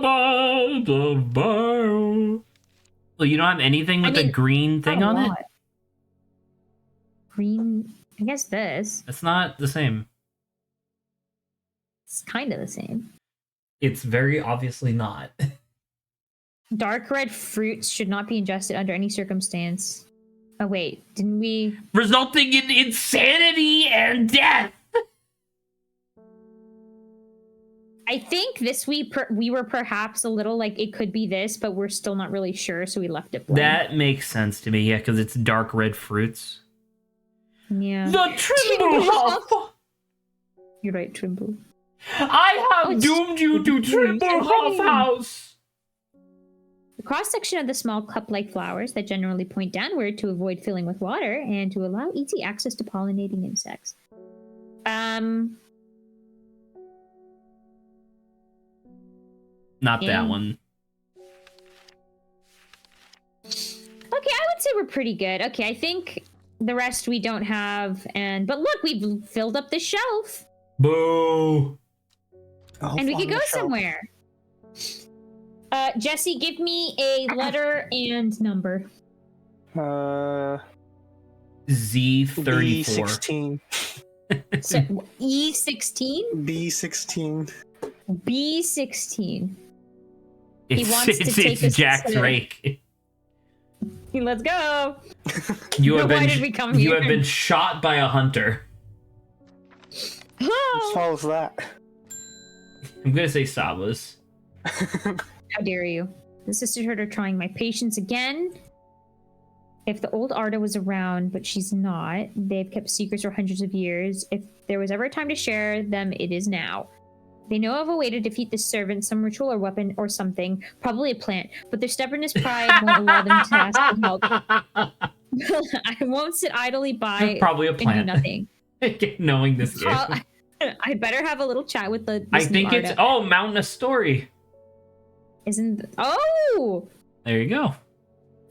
you don't have anything with a green thing Not a on it? lot. Green. I guess this. It's not the same. It's kind of the same. It's very obviously not. Dark red fruits should not be ingested under any circumstance. Oh wait, didn't we? Resulting in insanity and death! I think we were perhaps a little like it could be this, but we're still not really sure, so we left it blank. That makes sense to me, yeah, because it's dark red fruits. Yeah. The Trimblehuff! You're right, Trimble. I have doomed you to Trimblehuff House! The cross-section of the small cup-like flowers that generally point downward to avoid filling with water and to allow easy access to pollinating insects. Not that one. Okay, I would say we're pretty good. Okay, I think the rest we don't have, but look, we've filled up the shelf. Boo! And we could go somewhere. Jesse, give me a letter and number. Z34. B16. So, E16? B16. B16. He wants to It's take us Jack's to- rake. Let's go. You have Why did we come you here? have been shot by a hunter. Whose fault was that? I'm gonna say Saba's. How dare you? The sisterhood are trying my patience again. If the old Arda was around, but she's not, they've kept secrets for hundreds of years. If there was ever a time to share them, it is now. They know of a way to defeat this servant, some ritual or weapon or something, probably a plant, but their stubbornness pride won't allow them to ask for help. I won't sit idly by Probably a and do plant. nothing. Knowing this game. I better have a little chat with the. I think it's Mountain of Story. Isn't oh There you go.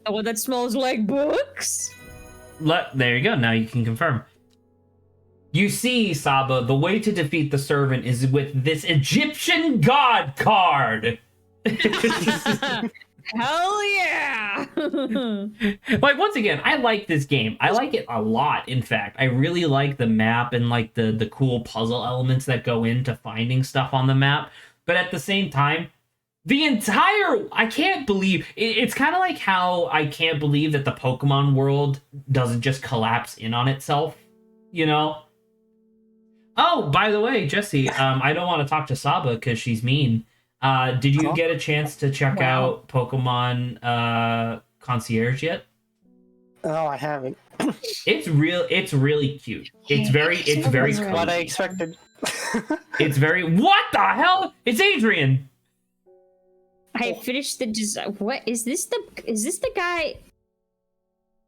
oh that smells like books. There you go. Now you can confirm. You see, Saba, the way to defeat the servant is with this Egyptian god card. Hell yeah! Like, once again, I like this game. I like it a lot, in fact. I really like the map and like the cool puzzle elements that go into finding stuff on the map. But at the same time, I can't believe it's kind of like how I can't believe that the Pokemon world doesn't just collapse in on itself, you know? Oh, by the way, Jesse, I don't want to talk to Saba because she's mean. Did you get a chance to check out Pokemon Concierge yet? No, I haven't. It's really cute. It's very cool. What I expected. It's very what the hell? It's Adrian. I finished the design. What is this? Is this the guy?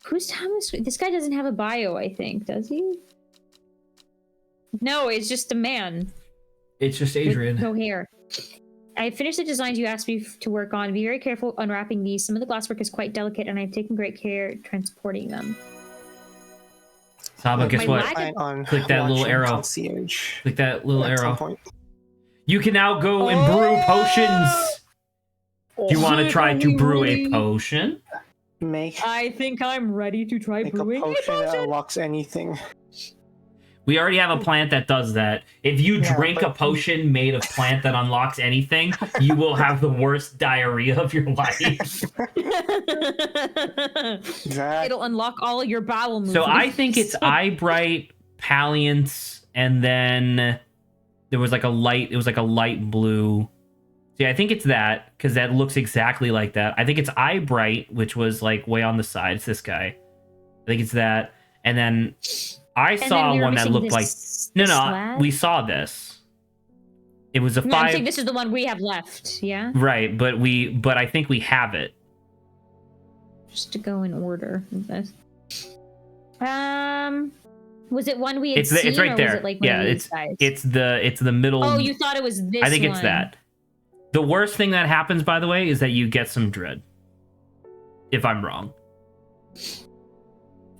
Who's Thomas? This guy doesn't have a bio, I think, does he? No, it's just a man. It's just Adrian. With no hair. I finished the designs you asked me to work on. Be very careful unwrapping these. Some of the glasswork is quite delicate, and I've taken great care transporting them. Saba, guess what? Click that little arrow. Concierge. Click that little At some arrow. point. You can now go and brew potions. Do you want to try to brew a potion? I think I'm ready to try Make brewing a potion that unlocks anything. We already have a plant that does that. If you drink a potion made of plant that unlocks anything, you will have the worst diarrhea of your life. It'll unlock all of your bowel movements. So I think it's Eyebright, Palliance, and then there was like a light blue. See, I think it's that, because that looks exactly like that. I think it's Eyebright, which was like way on the side. It's this guy. I think it's that. And then I saw one that looked like we saw this. It was a 5. I think this is the one we have left, yeah? Right, but I think we have it. Just to go in order of this. Was it one we had seen? It's right or there. Was it like one of these guys? it's the middle. Oh, you thought it was this I think one. it's that. The worst thing that happens, by the way, is that you get some dread. If I'm wrong.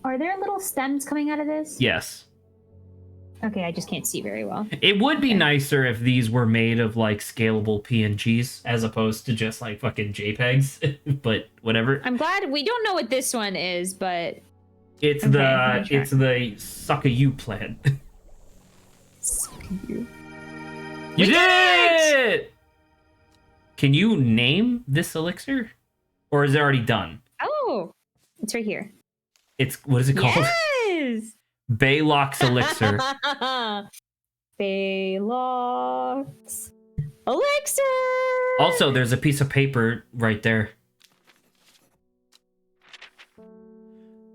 Are there little stems coming out of this? Yes. Okay, I just can't see very well. It would be nicer if these were made of like scalable PNGs as opposed to just like fucking JPEGs, but whatever. I'm glad we don't know what this one is, but it's the suck-a-you plant. Suck-a-you. You did it! Can you name this elixir? Or is it already done? Oh, it's right here. What is it called? Yes! Baylock's elixir. Baylock's Elixir! Also, there's a piece of paper right there.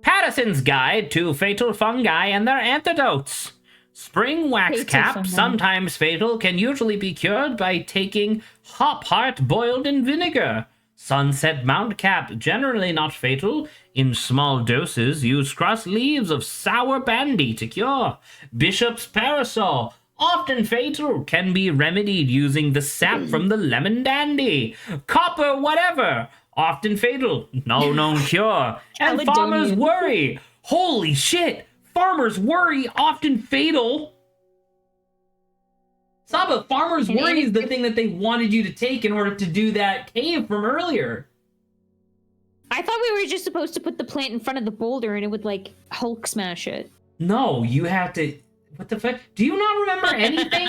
Patterson's Guide to Fatal Fungi and Their Antidotes. Spring wax Fatal cap, fungi. sometimes fatal, can usually be cured by taking hop heart boiled in vinegar. Sunset mount cap, generally not fatal. In small doses, use cross leaves of sour bandy to cure. Bishop's parasol, often fatal, can be remedied using the sap from the lemon dandy. Copper whatever, often fatal, no known cure. And farmers Caledonian. worry. Holy shit! Farmers worry, often fatal. Saba, farmers And worry is the it- thing that they wanted you to take in order to do that cave from earlier. I thought we were just supposed to put the plant in front of the boulder and it would, like, Hulk smash it. No, you have to. What the fuck? Do you not remember anything?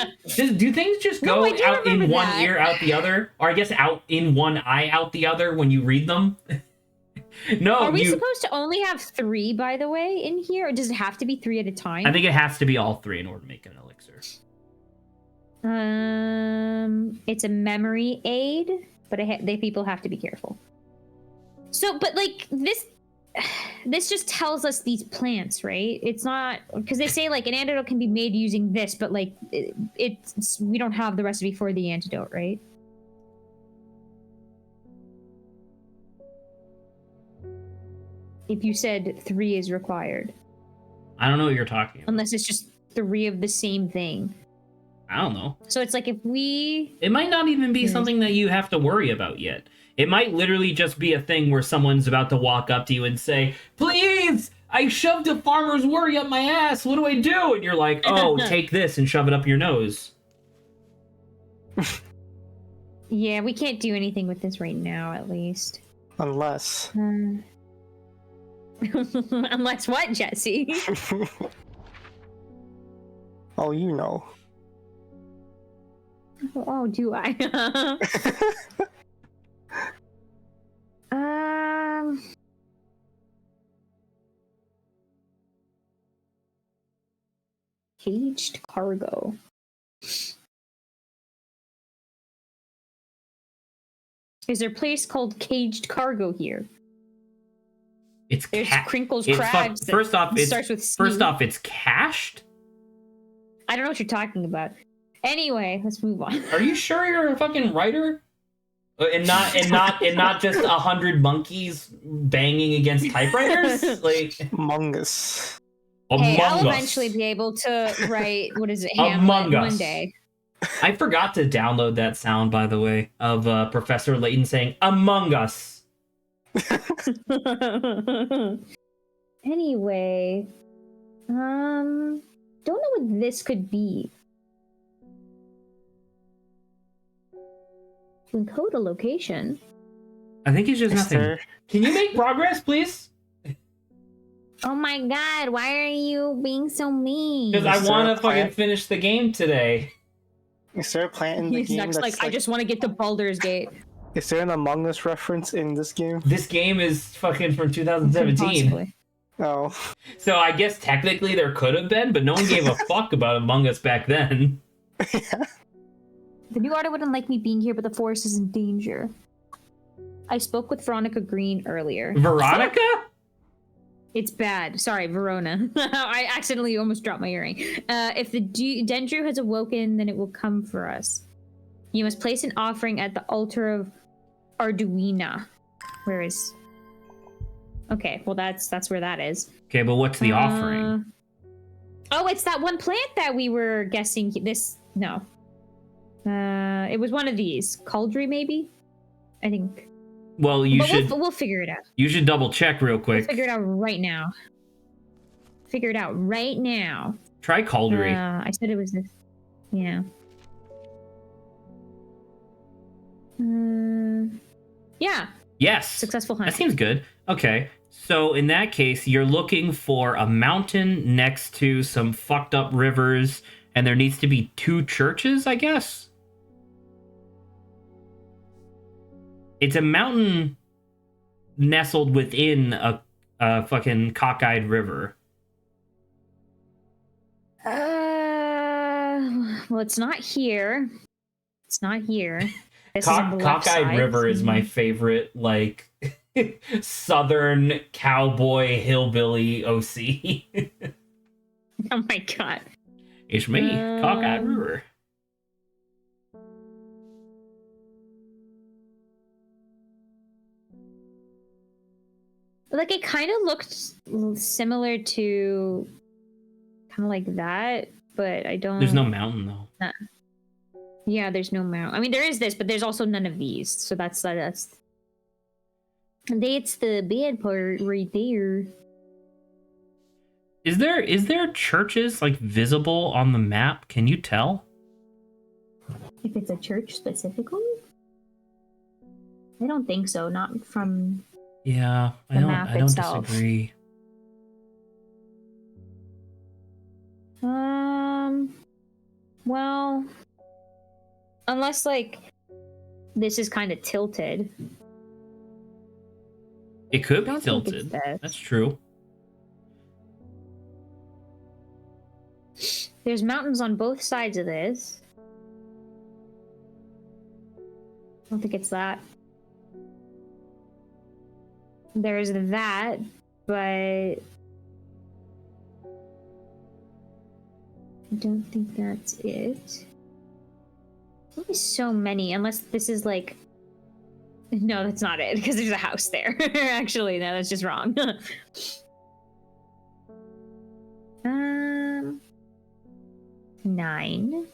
Do things just No, go I do out in remember one that. ear, out the other? Or I guess out in one eye, out the other when you read them? No, Are we supposed to only have 3, by the way, in here? Or does it have to be 3 at a time? I think it has to be all 3 in order to make an elixir. It's a memory aid, but they people have to be careful. So, but like this just tells us these plants, right? It's not because they say like an antidote can be made using this, but like it's we don't have the recipe for the antidote, right? If you said 3 is required, I don't know what you're talking about. unless it's just 3 of the same thing. I don't know. So it's like if we It might not even be something that you have to worry about yet. It might literally just be a thing where someone's about to walk up to you and say, "Please, I shoved a farmer's worry up my ass. What do I do?" And you're like, "Oh, take this and shove it up your nose." yeah, we can't do anything with this right now, at least. Unless. Unless what, Jesse? Oh, you know. Oh, do I? Caged cargo. Is there a place called Caged Cargo here? It's There's Crinkles it's Crabs. that first off, starts with C. it's cached. I don't know what you're talking about. Anyway, let's move on. Are you sure you're a fucking writer? And not just 100 monkeys banging against typewriters? Like Among Us. Hey, I'll Among Us. eventually be able to write, what is it, Among Hamlet Us. one day. I forgot to download that sound, by the way, of Professor Layton saying "Among Us." Anyway, don't know what this could be. To encode a location. I think it's just Is nothing. there- Can you make progress, please? Oh my god, why are you being so mean? Because I Is there want a to fucking plant? finish the game today. Is there a plant in the He's game next, that's like, I just want to get to Baldur's Gate. Is there an Among Us reference in this game? This game is fucking from 2017. Possibly. Oh. So I guess technically there could have been, but no one gave a fuck about Among Us back then. The new auto wouldn't like me being here, but the forest is in danger. I spoke with Veronica Green earlier. Veronica? It's bad. Sorry, Verona. I accidentally almost dropped my earring. If the Dendru has awoken, then it will come for us. You must place an offering at the altar of Arduina. Where is... Okay, well that's where that is. Okay, but what's the offering? Oh, it's that one plant that we were guessing. No. It was one of these. Cauldry, maybe? I think. Well, you But should we'll figure it out. you should double check real We'll quick. figure it out right now. Figure it out right now. Try Caldery. I said it was this. Yeah. Yeah. Yes. Successful That hunt. seems good. Okay. So in that case, you're looking for a mountain next to some fucked up rivers, and there needs to be 2 churches, I guess. It's a mountain nestled within a fucking cockeyed river. Well, it's not here. It's not here. This is on the left Cockeyed side. River is my favorite, like, southern cowboy hillbilly OC. Oh my god. It's me, Cockeyed River. Like, it kind of looked similar to kind of like that, but I don't... There's no mountain, though. Yeah, there's no mountain. I mean, there is this, but there's also none of these. So that's the bad part right there. Is there churches, like, visible on the map? Can you tell? If it's a church specifically? I don't think so. Not from... Yeah, I don't itself. disagree. Well, unless like this is kind of tilted. It could be I don't think it's tilted. this. That's true. There's mountains on both sides of this. I don't think it's that. There's that, but I don't think that's it. There's only so many, unless this is like... No, that's not it, because there's a house there. Actually, no, that's just wrong. 9.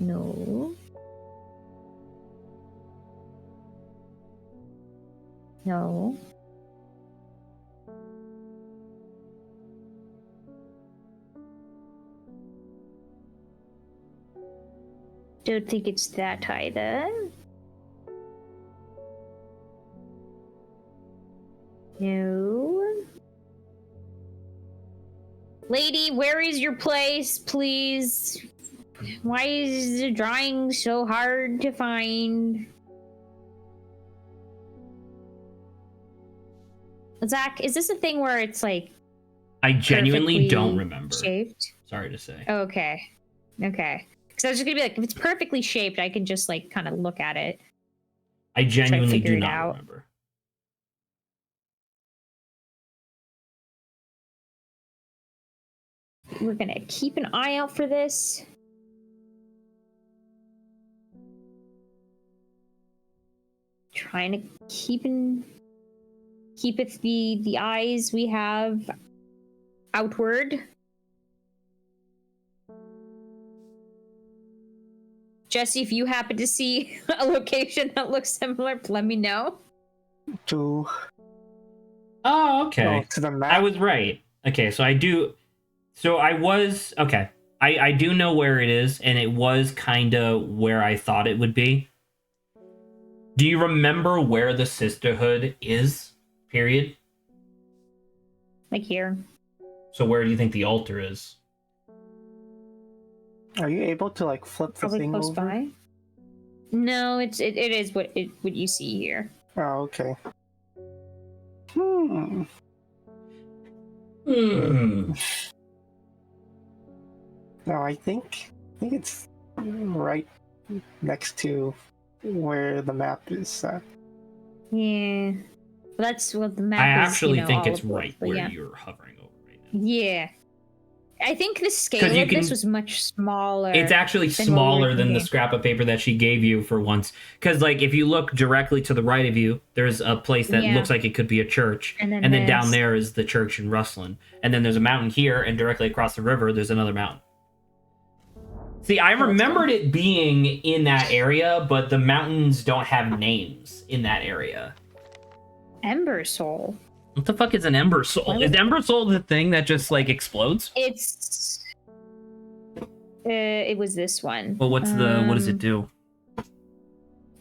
No. No. Don't think it's that either. No. Lady, where is your place, please? Why is the drawing so hard to find? Zach, is this a thing where it's like I genuinely perfectly don't remember. shaped? Sorry to say. Okay. Okay. Because I was just gonna be like, if it's perfectly shaped, I can just like kind of look at it. I genuinely figure do it not out. remember. We're gonna keep an eye out for this. Trying to keep it the eyes we have outward. Jesse, if you happen to see a location that looks similar, let me know. To Oh, okay. to the map. I was right. Okay, so I do. So I was okay. I do know where it is, and it was kind of where I thought it would be. Do you remember where the sisterhood is? Period. Like here. So where do you think the altar is? Are you able to like flip the Probably thing close over? by. No, it is what you see here. Oh, okay. Hmm. Hmm. No, I think it's right next to where the map is. Yeah. Well, that's what the map I is. actually think all it's of it, right but where yeah. you're hovering over right now. Yeah. I think the scale 'Cause you of this can- was much smaller. It's actually than what we were smaller than the thinking. scrap of paper that she gave you for once. Because, like, if you look directly to the right of you, there's a place that Yeah. looks like it could be a church. And then down this. there is the church in Rustlin. And then there's a mountain here, and directly across the river, there's another mountain. See, I remembered it being in that area, but the mountains don't have names in that area. Ember Soul. What the fuck is an Ember Soul? What? Is Ember Soul the thing that just, like, explodes? It's. It was this one. Well, what does it do?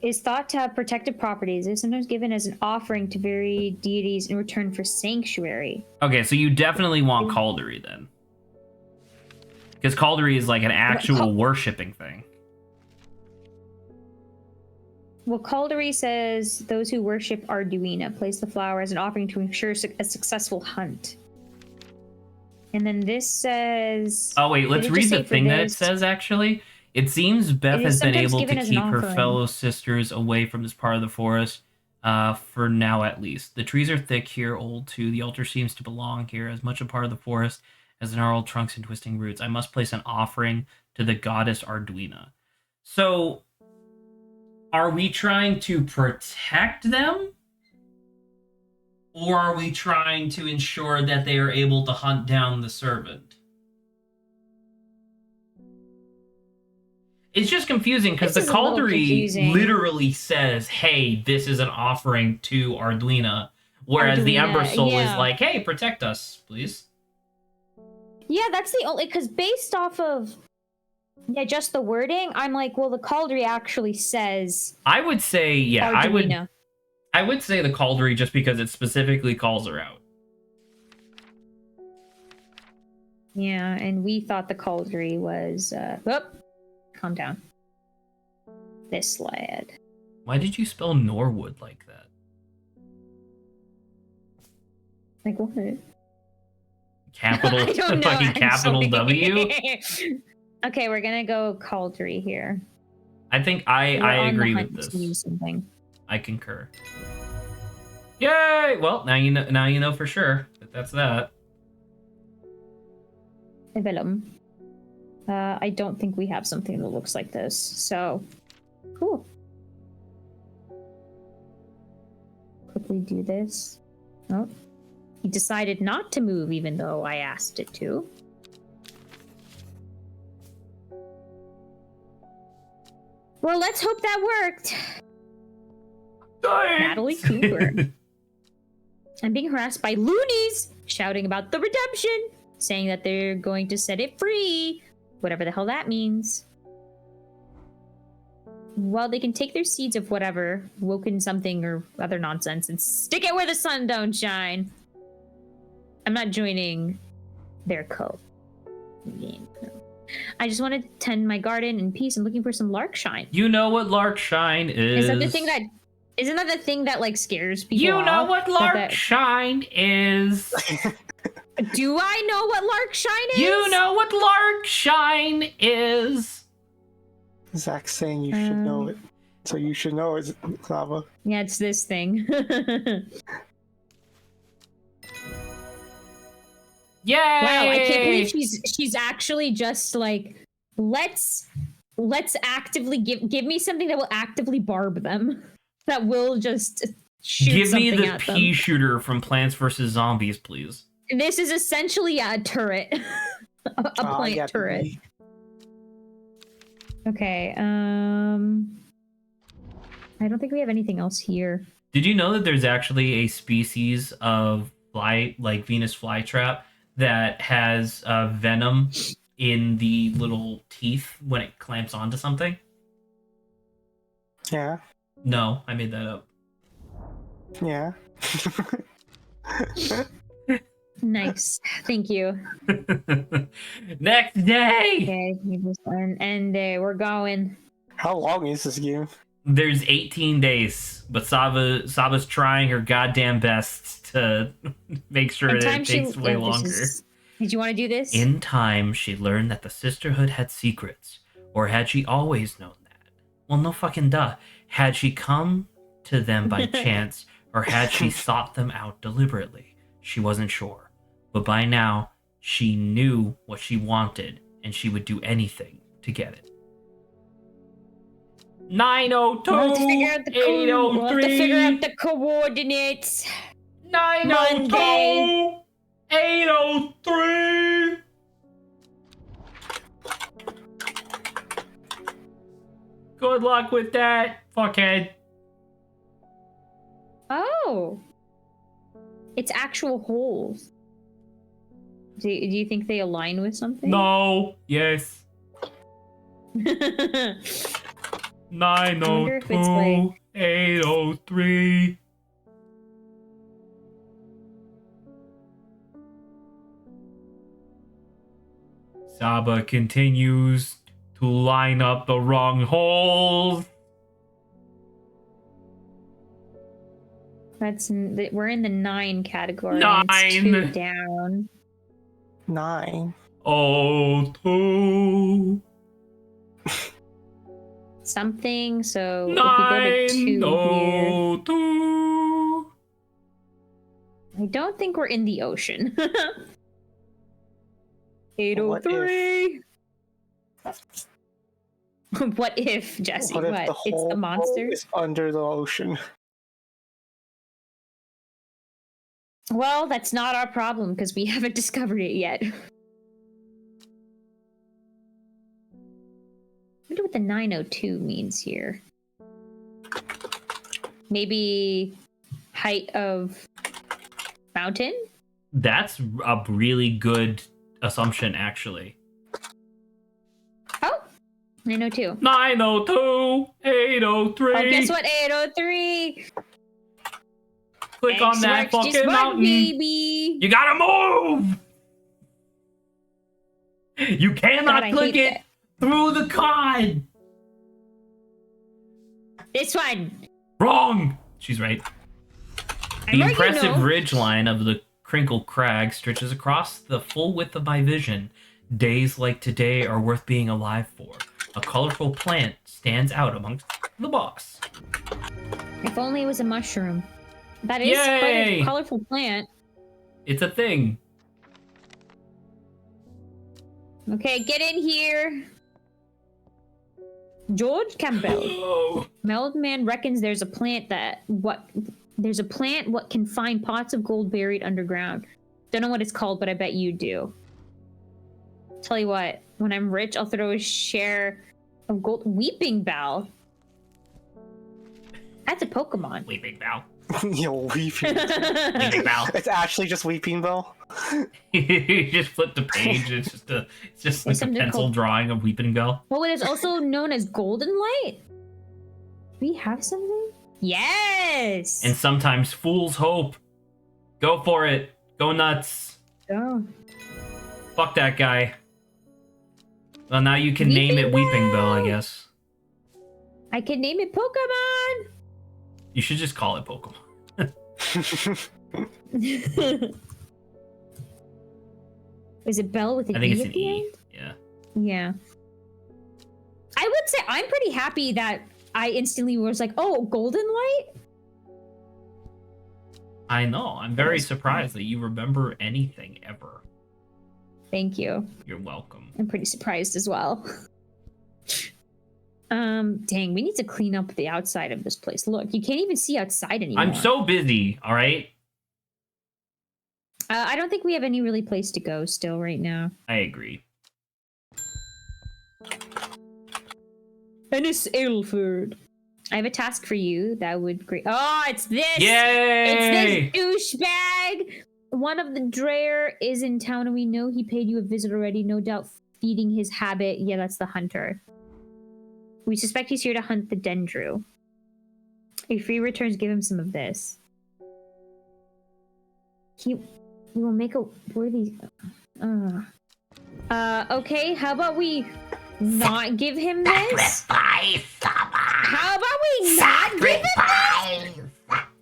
Is thought to have protective properties. It is sometimes given as an offering to varied deities in return for sanctuary. Okay, so you definitely want Caldery then. Because Caldery is like an actual worshipping thing. Well, Caldery says those who worship Arduina place the flower as an offering to ensure a successful hunt. And then this says... Oh wait, let's Did it read just the say for thing that it this? says actually. It seems Beth It has is been sometimes able to given as an keep her offering. fellow sisters away from this part of the forest, for now at least. The trees are thick here, old too. The altar seems to belong here, as much a part of the forest as the gnarled trunks and twisting roots. I must place an offering to the goddess Arduina. So, are we trying to protect them? Or are we trying to ensure that they are able to hunt down the servant? It's just confusing because the This is a little Caldari confusing. literally says, hey, this is an offering to Arduina. Whereas the Arduina, Ember Soul is yeah. like, hey, protect us, please. Yeah, that's the only, because based off of just the wording, I'm like, well, the Caldry actually says I would say, yeah, Arduina. I would say the Caldari just because it specifically calls her out. Yeah, and we thought the Caldry was calm down. This lad. Why did you spell Norwood like that? Like what? Capital, I don't know. fucking I'm capital sorry. W? Okay, we're gonna go Caldry here. I think We're I on the agree hunt with this. to use something. I concur. Yay! Well, now you know for sure that that's that. Vellum. I don't think we have something that looks like this. So, cool. Quickly do this. Oh, he decided not to move even though I asked it to. Well, let's hope that worked. Natalie Cooper. I'm being harassed by loonies shouting about the redemption, saying that they're going to set it free. Whatever the hell that means. Well, they can take their seeds of whatever, woken something or other nonsense, and stick it where the sun don't shine. I'm not joining their cult. I just want to tend my garden in peace and looking for some larkshine. You know what larkshine is. Is that the thing that isn't that the thing that like scares people? You know off? what larkshine is. Do I know what larkshine is? You know what larkshine is. Zach's saying you should know it. So you should know it, Lava. Yeah, it's this thing. Yay! Wow, I can't believe she's actually just like, let's actively give me something that will actively barb them. That will just shoot Give me something the at pea them. shooter from Plants vs. Zombies, please. This is essentially a turret. a plant turret. Okay, I don't think we have anything else here. Did you know that there's actually a species of fly, like Venus flytrap, that has venom in the little teeth when it clamps onto something? Yeah. No, I made that up. Yeah. Nice. Thank you. Next day! Okay, and we're going. How long is this game? There's 18 days, but Saba's trying her goddamn best to make sure that it takes way longer. Did you want to do this? In time, she learned that the sisterhood had secrets. Or had she always known that? Well, no fucking duh. Had she come to them by chance, or had she sought them out deliberately? She wasn't sure. But by now, she knew what she wanted, and she would do anything to get it. 902 We'll have to figure out 803 we'll have to figure out the coordinates. 902 803. Good luck with that, fuckhead. Oh. It's actual holes. Do you think they align with something? No. Yes. 902 803. Saba continues to line up the wrong holes. We're in the 9 category. 9. It's 2 down. 9. Oh, 2. something. So if we go to 2 here, 902. I don't think we're in the ocean. 803. What if, Jesse? What if the It's whole the monster? world is under the ocean? Well, that's not our problem because we haven't discovered it yet. I wonder what the 902 means here. Maybe height of mountain? That's a really good assumption, actually. Oh, 902. 902, 803. Oh, guess what? 803. Click on that X-Works just fucking won, mountain. baby. You gotta move. You cannot God, I click hate it through the cod. This one. Wrong. She's right. I The know you impressive know. ridgeline of the crinkled crag stretches across the full width of my vision. Days like today are worth being alive for. A colorful plant stands out amongst the boss. If only it was a mushroom. That is Yay! quite a colorful plant. It's a thing. Okay, get in here. George Campbell. Oh. Meldman reckons there's a plant what can find pots of gold buried underground. Don't know what it's called, but I bet you do. Tell you what, when I'm rich, I'll throw a share of gold. Weeping Bell. That's a Pokemon. Weeping Bell. Yo, Weeping. Weeping Bell. It's actually just Weeping Bell. You just flip the page. It's just like a something pencil called- drawing of Weeping Bell. Oh, it is also known as Golden Light. Do we have something? Yes. And sometimes fools hope. Go for it. Go nuts. Oh. Fuck that guy. Well, now you can name it Weeping Bell, I guess. I can name it Pokemon. You should just call it Pokemon. Is it Bell with an I think E it's at an the E. end? Yeah. Yeah. I would say I'm pretty happy that I instantly was like, oh, Golden Light? I know. I'm very surprised that you remember anything ever. Thank you. You're welcome. I'm pretty surprised as well. Dang, we need to clean up the outside of this place. Look, you can't even see outside anymore. I'm so busy, all right? I don't think we have any really place to go still right now. I agree. Ennis Aylford. I have a task for you that would great. Oh, it's this! Yay! It's this douchebag! One of the Dreyer is in town and we know he paid you a visit already, no doubt feeding his habit. Yeah, that's the hunter. We suspect he's here to hunt the Dendru. If he returns, give him some of this. He will make a worthy... okay, how about we not give him this? How about we not give him this?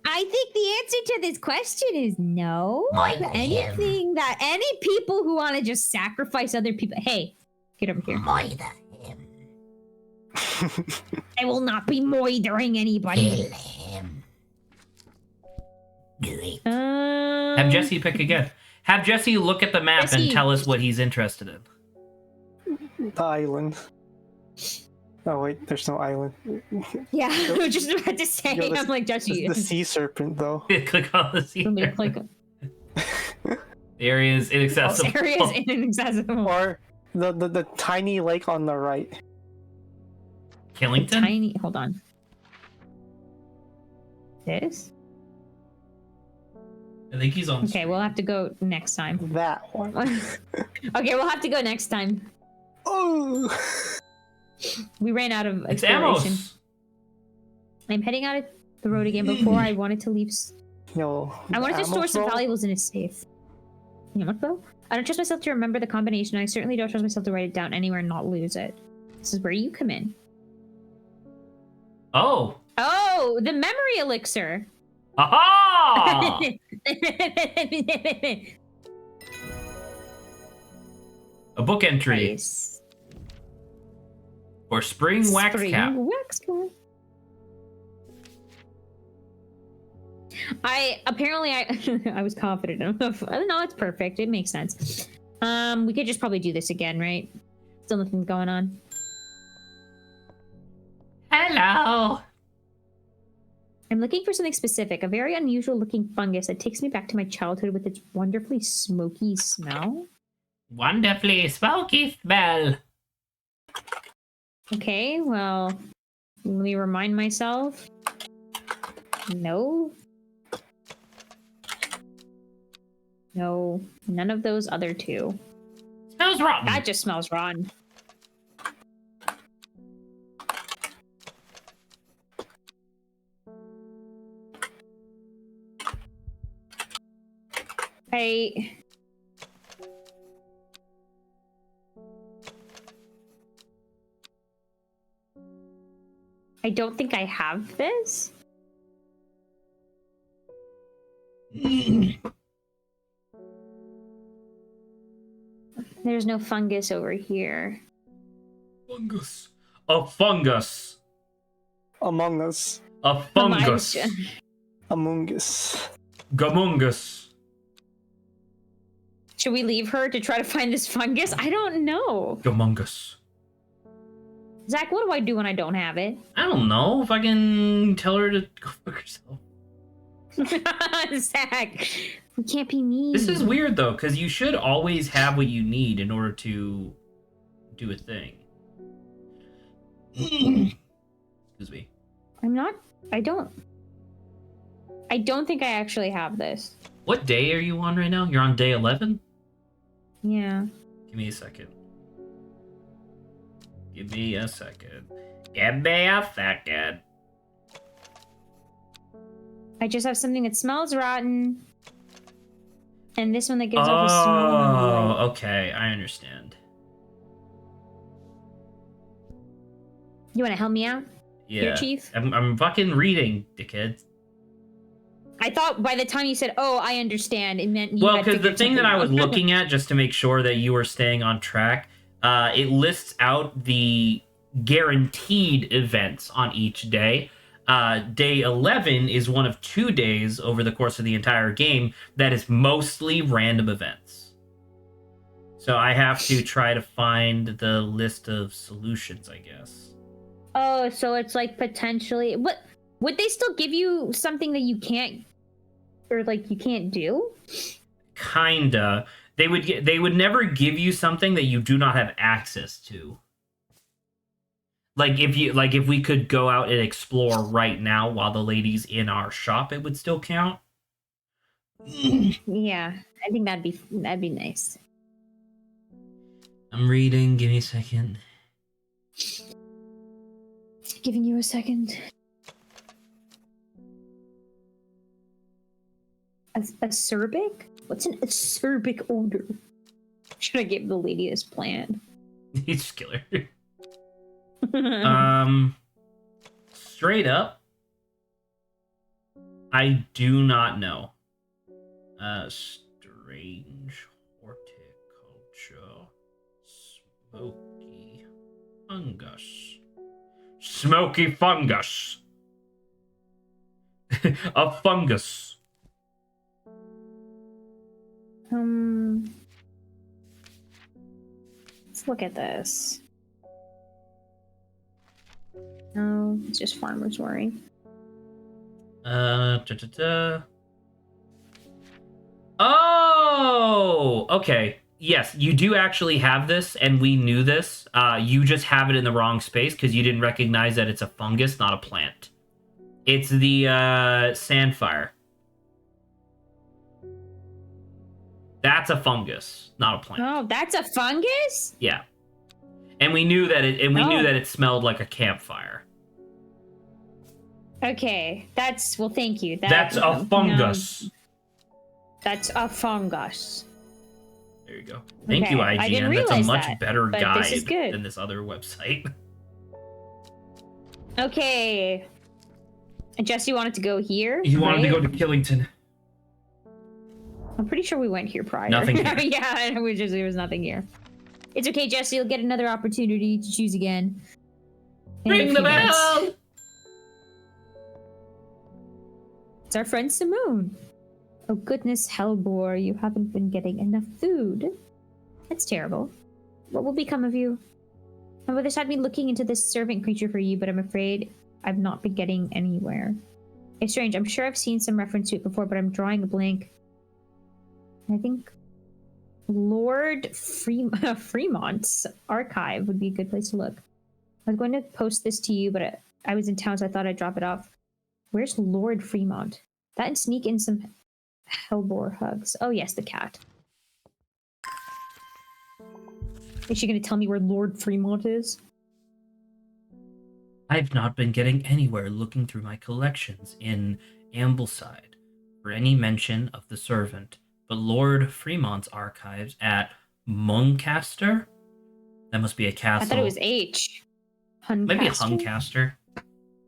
I think the answer to this question is no. Anything that any people who want to just sacrifice other people. Hey, get over here. I will not be moithering anybody. Have Jesse pick again. Have Jesse look at the map and Jesse. tell us what he's interested in. The island. Oh wait, there's no island. Yeah, I was just about to say. Yo, I'm like, Jesse. The sea serpent, though. Click on the sea. Want me to click? The area is This inaccessible. area is inaccessible. Or the tiny lake on the right. Killington? Tiny. Hold on. This? I think he's on. Okay, we'll have to go next time. That one. Okay, we'll have to go next time. Oh! We ran out of It's exploration. Amos. I'm heading out of the road again. Before I wanted to leave. Yo, I wanted to store Amos some roll? valuables in a safe. You know what though? I don't trust myself to remember the combination. I certainly don't trust myself to write it down anywhere and not lose it. This is where you come in. Oh. Oh, the memory elixir. Aha! A book entry. Nice. For spring wax cap. Wax cap. I was confident enough. No, it's perfect. It makes sense. We could just probably do this again, right? Still nothing going on. Hello. I'm looking for something specific. A very unusual looking fungus that takes me back to my childhood with its wonderfully smoky smell. Wonderfully smoky smell. Okay, well, let me remind myself. No. No, none of those other two. Smells rotten. That just smells rotten. I don't think I have this. There's no fungus over here. Fungus. A fungus. Among Us. A fungus. Among Us. Gamungus. Should we leave her to try to find this fungus? I don't know. Gamungus. Zach, what do I do when I don't have it? I don't know if I can tell her to go fuck herself. Zach, we can't be mean. This is weird though, because you should always have what you need in order to do a thing. Excuse me. I don't think I actually have this. What day are you on right now? You're on day 11? Yeah. Give me a second. Give me a second. Give me a second. I just have something that smells rotten. And this one that gives off a smell. Oh, okay. I understand. You want to help me out? Yeah. Here, Chief? I'm fucking reading, dickhead. I thought by the time you said, "Oh, I understand," it meant you Well, had because the figured thing that something I was out. looking at, just to make sure that you were staying on track, it lists out the guaranteed events on each day. Day 11 is one of 2 days over the course of the entire game that is mostly random events. So I have to try to find the list of solutions, I guess. Oh, so it's like potentially. What would they still give you something that you can't, or like you can't do? Kinda. They would never give you something that you do not have access to. If we could go out and explore right now while the lady's in our shop, it would still count. Yeah, I think that'd be nice. I'm reading. Give me a second. Giving you a second. Acerbic? What's an acerbic odor? Should I give the lady this plant? You just kill her. Straight up, I do not know. Strange horticulture. Smoky fungus. Smoky fungus. A fungus. Let's look at this. No, it's just farmer's worry. Oh, okay. Yes, you do actually have this, and we knew this. You just have it in the wrong space because you didn't recognize that it's a fungus, not a plant. It's the sandfire. That's a fungus, not a plant. Oh, that's a fungus? Yeah. And we knew that it smelled like a campfire. Okay, well, thank you. That's a fungus. That's a fungus. There you go. Thank you, I didn't IGN. That's a realize much that, better but guide this is good. than this other website. Okay. Jesse wanted to go here. You wanted to right? go to Killington. I'm pretty sure we went here prior. Nothing here. Yeah, there was nothing here. It's okay, Jesse. You'll get another opportunity to choose again. In a Ring the few minutes. bell! It's our friend Simone. Oh goodness, Hellbore, you haven't been getting enough food. That's terrible. What will become of you? My mother's had me looking into this servant creature for you, but I'm afraid I've not been getting anywhere. It's strange. I'm sure I've seen some reference to it before, but I'm drawing a blank. I think Lord Fremont's archive would be a good place to look. I was going to post this to you, but I was in town, so I thought I'd drop it off. Where's Lord Fremont? That and sneak in some Hellbore hugs. Oh yes, the cat. Is she going to tell me where Lord Fremont is? I've not been getting anywhere looking through my collections in Ambleside for any mention of the servant, but Lord Fremont's archives at Muncaster? That must be a castle. I thought it was H. Maybe Huncaster?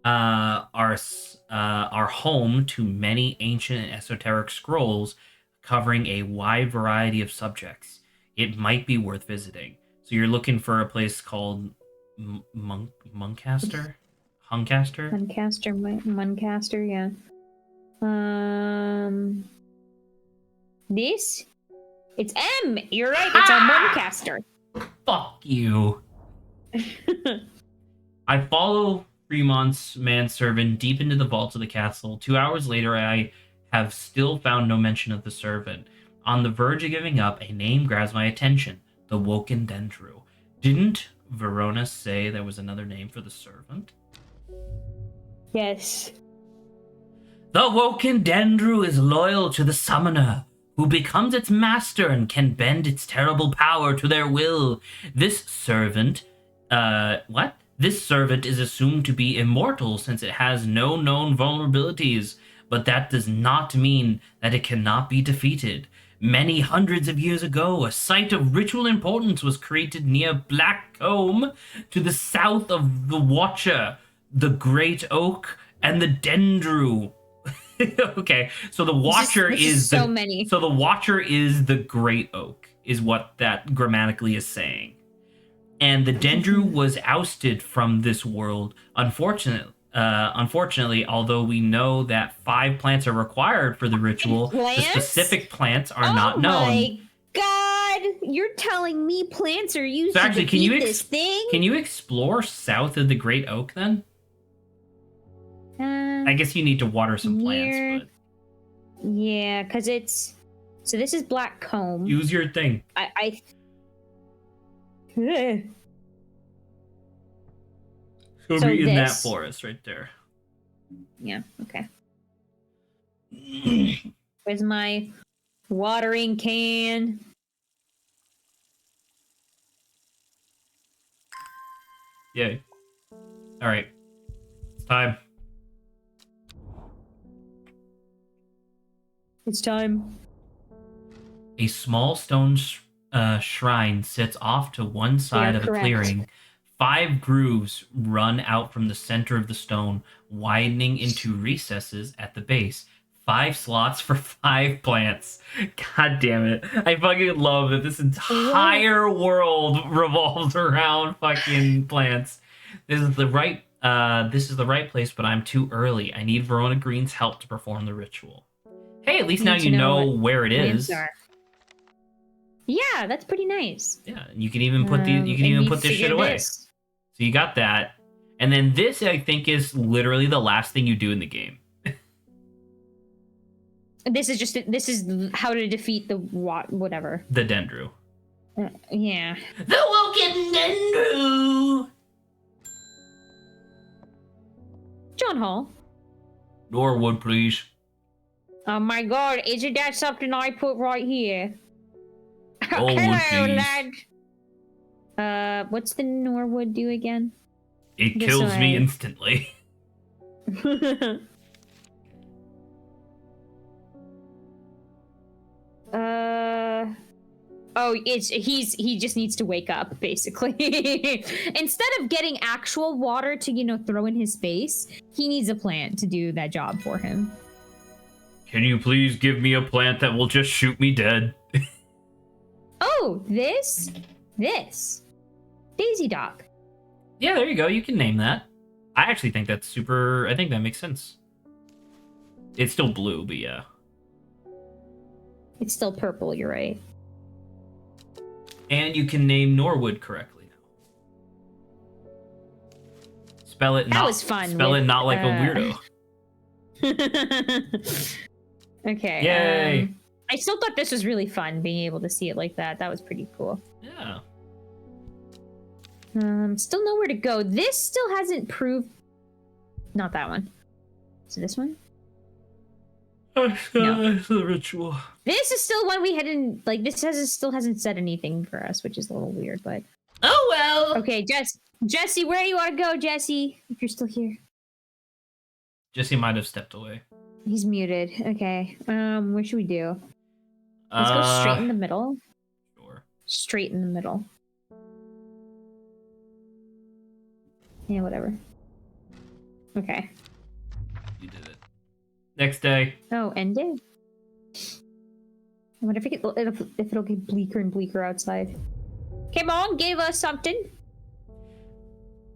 Huncaster. Are home to many ancient and esoteric scrolls covering a wide variety of subjects. It might be worth visiting. So you're looking for a place called Muncaster? Huncaster? Muncaster, yeah. This? It's M! You're right, it's our Muncaster. Fuck you. I follow Fremont's manservant deep into the vaults of the castle. 2 hours later, I have still found no mention of the servant. On the verge of giving up, a name grabs my attention. The Woken Dendru. Didn't Verona say there was another name for the servant? Yes. The Woken Dendru is loyal to the summoner, who becomes its master and can bend its terrible power to their will. This servant... This servant is assumed to be immortal since it has no known vulnerabilities, but that does not mean that it cannot be defeated. Many hundreds of years ago, a site of ritual importance was created near Blackcomb, to the south of the Watcher, the Great Oak, and the Dendru. Okay, so the Watcher is so many. So the Watcher is the Great Oak, is what that grammatically is saying. And the Dendru was ousted from this world. Unfortunately, although we know that 5 plants are required for the ritual, the specific plants are not known. Oh my god! You're telling me plants are used So actually, to defeat this thing? Can you explore south of the Great Oak then? I guess you need to water some plants, but... Yeah, because it's... So this is Black Comb. Use your thing. Ugh. Go So be in that this- forest right there. Yeah, okay. Where's my watering can? Yay. Alright. It's time. It's time. A small stone shrine sits off to one side of a correct. clearing. 5 grooves run out from the center of the stone, widening into recesses at the base. 5 slots for 5 plants. God damn it. I fucking love that this entire world revolves around fucking plants. This is the right place, but I'm too early. I need Verona Green's help to perform the ritual. Hey, at least now you know where it is. Yeah, that's pretty nice. Yeah, and you can even put this shit away. This. So you got that. And then this, I think, is literally the last thing you do in the game. This is how to defeat the whatever. The Dendru. Yeah. The Woken Dendru! John Hall. Norwood, please. Oh my god, isn't that something I put right here? Norwood, Hello, please. lad. What's the Norwood do again? It This kills me way. instantly. Oh, he just needs to wake up, basically. Instead of getting actual water to, throw in his face, he needs a plant to do that job for him. Can you please give me a plant that will just shoot me dead? Oh, this? Daisy Dock. Yeah, there you go. You can name that. I actually think that's super. I think that makes sense. It's still blue, but yeah. It's still purple, you're right. And you can name Norwood correctly now. Spell it. That was fun. Spell with, it not like a weirdo. Okay. Yay! I still thought this was really fun, being able to see it like that. That was pretty cool. Yeah. Still nowhere to go. This still hasn't proved. Not that one. So this one? No. That's the ritual. This is still one we hadn't like. Still hasn't said anything for us, which is a little weird. But Oh well. okay, Jesse, where do you want to go, Jesse? If you're still here, Jesse might have stepped away. he's muted. Okay. What should we do? Let's go straight in the middle. Sure. Straight in the middle. Yeah, whatever. Okay. You did it. Next day. Oh, end it. I wonder if it'll get bleaker and bleaker outside. Come on, give us something.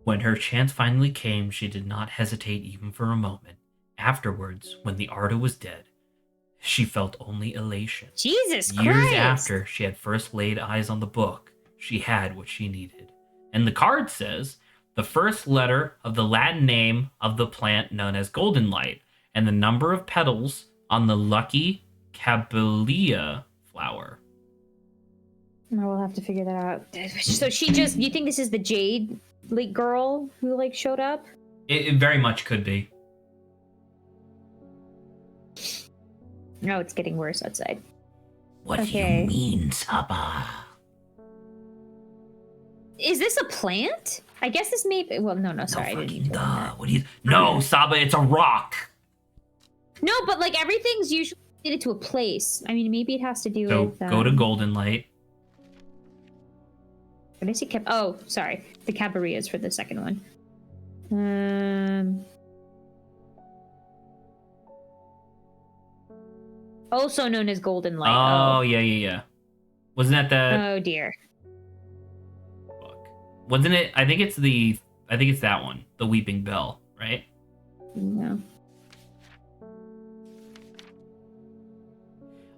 When her chance finally came, she did not hesitate even for a moment. Afterwards, when the Arda was dead, she felt only elation. Jesus Christ! Years after she had first laid eyes on the book, she had what she needed. And the card says, the first letter of the Latin name of the plant known as golden light, and the number of petals on the lucky Camellia flower. No, we'll have to figure that out. So you think this is the Jade like girl who like showed up? It very much could be. No, it's getting worse outside. What do Okay. you mean, Saba? Is this a plant? I guess this may be... Well, no, sorry, I didn't need to learn that. What do you... No, Saba, it's a rock. No, but like everything's usually related to a place. I mean, maybe it has to do So with... go to golden light. Did I see Oh, sorry. The Cabiria is for the second one. Also known as golden light. Oh, yeah. Wasn't that the... Oh dear. Fuck. Wasn't it... I think it's that one. The Weeping Bell, right? No.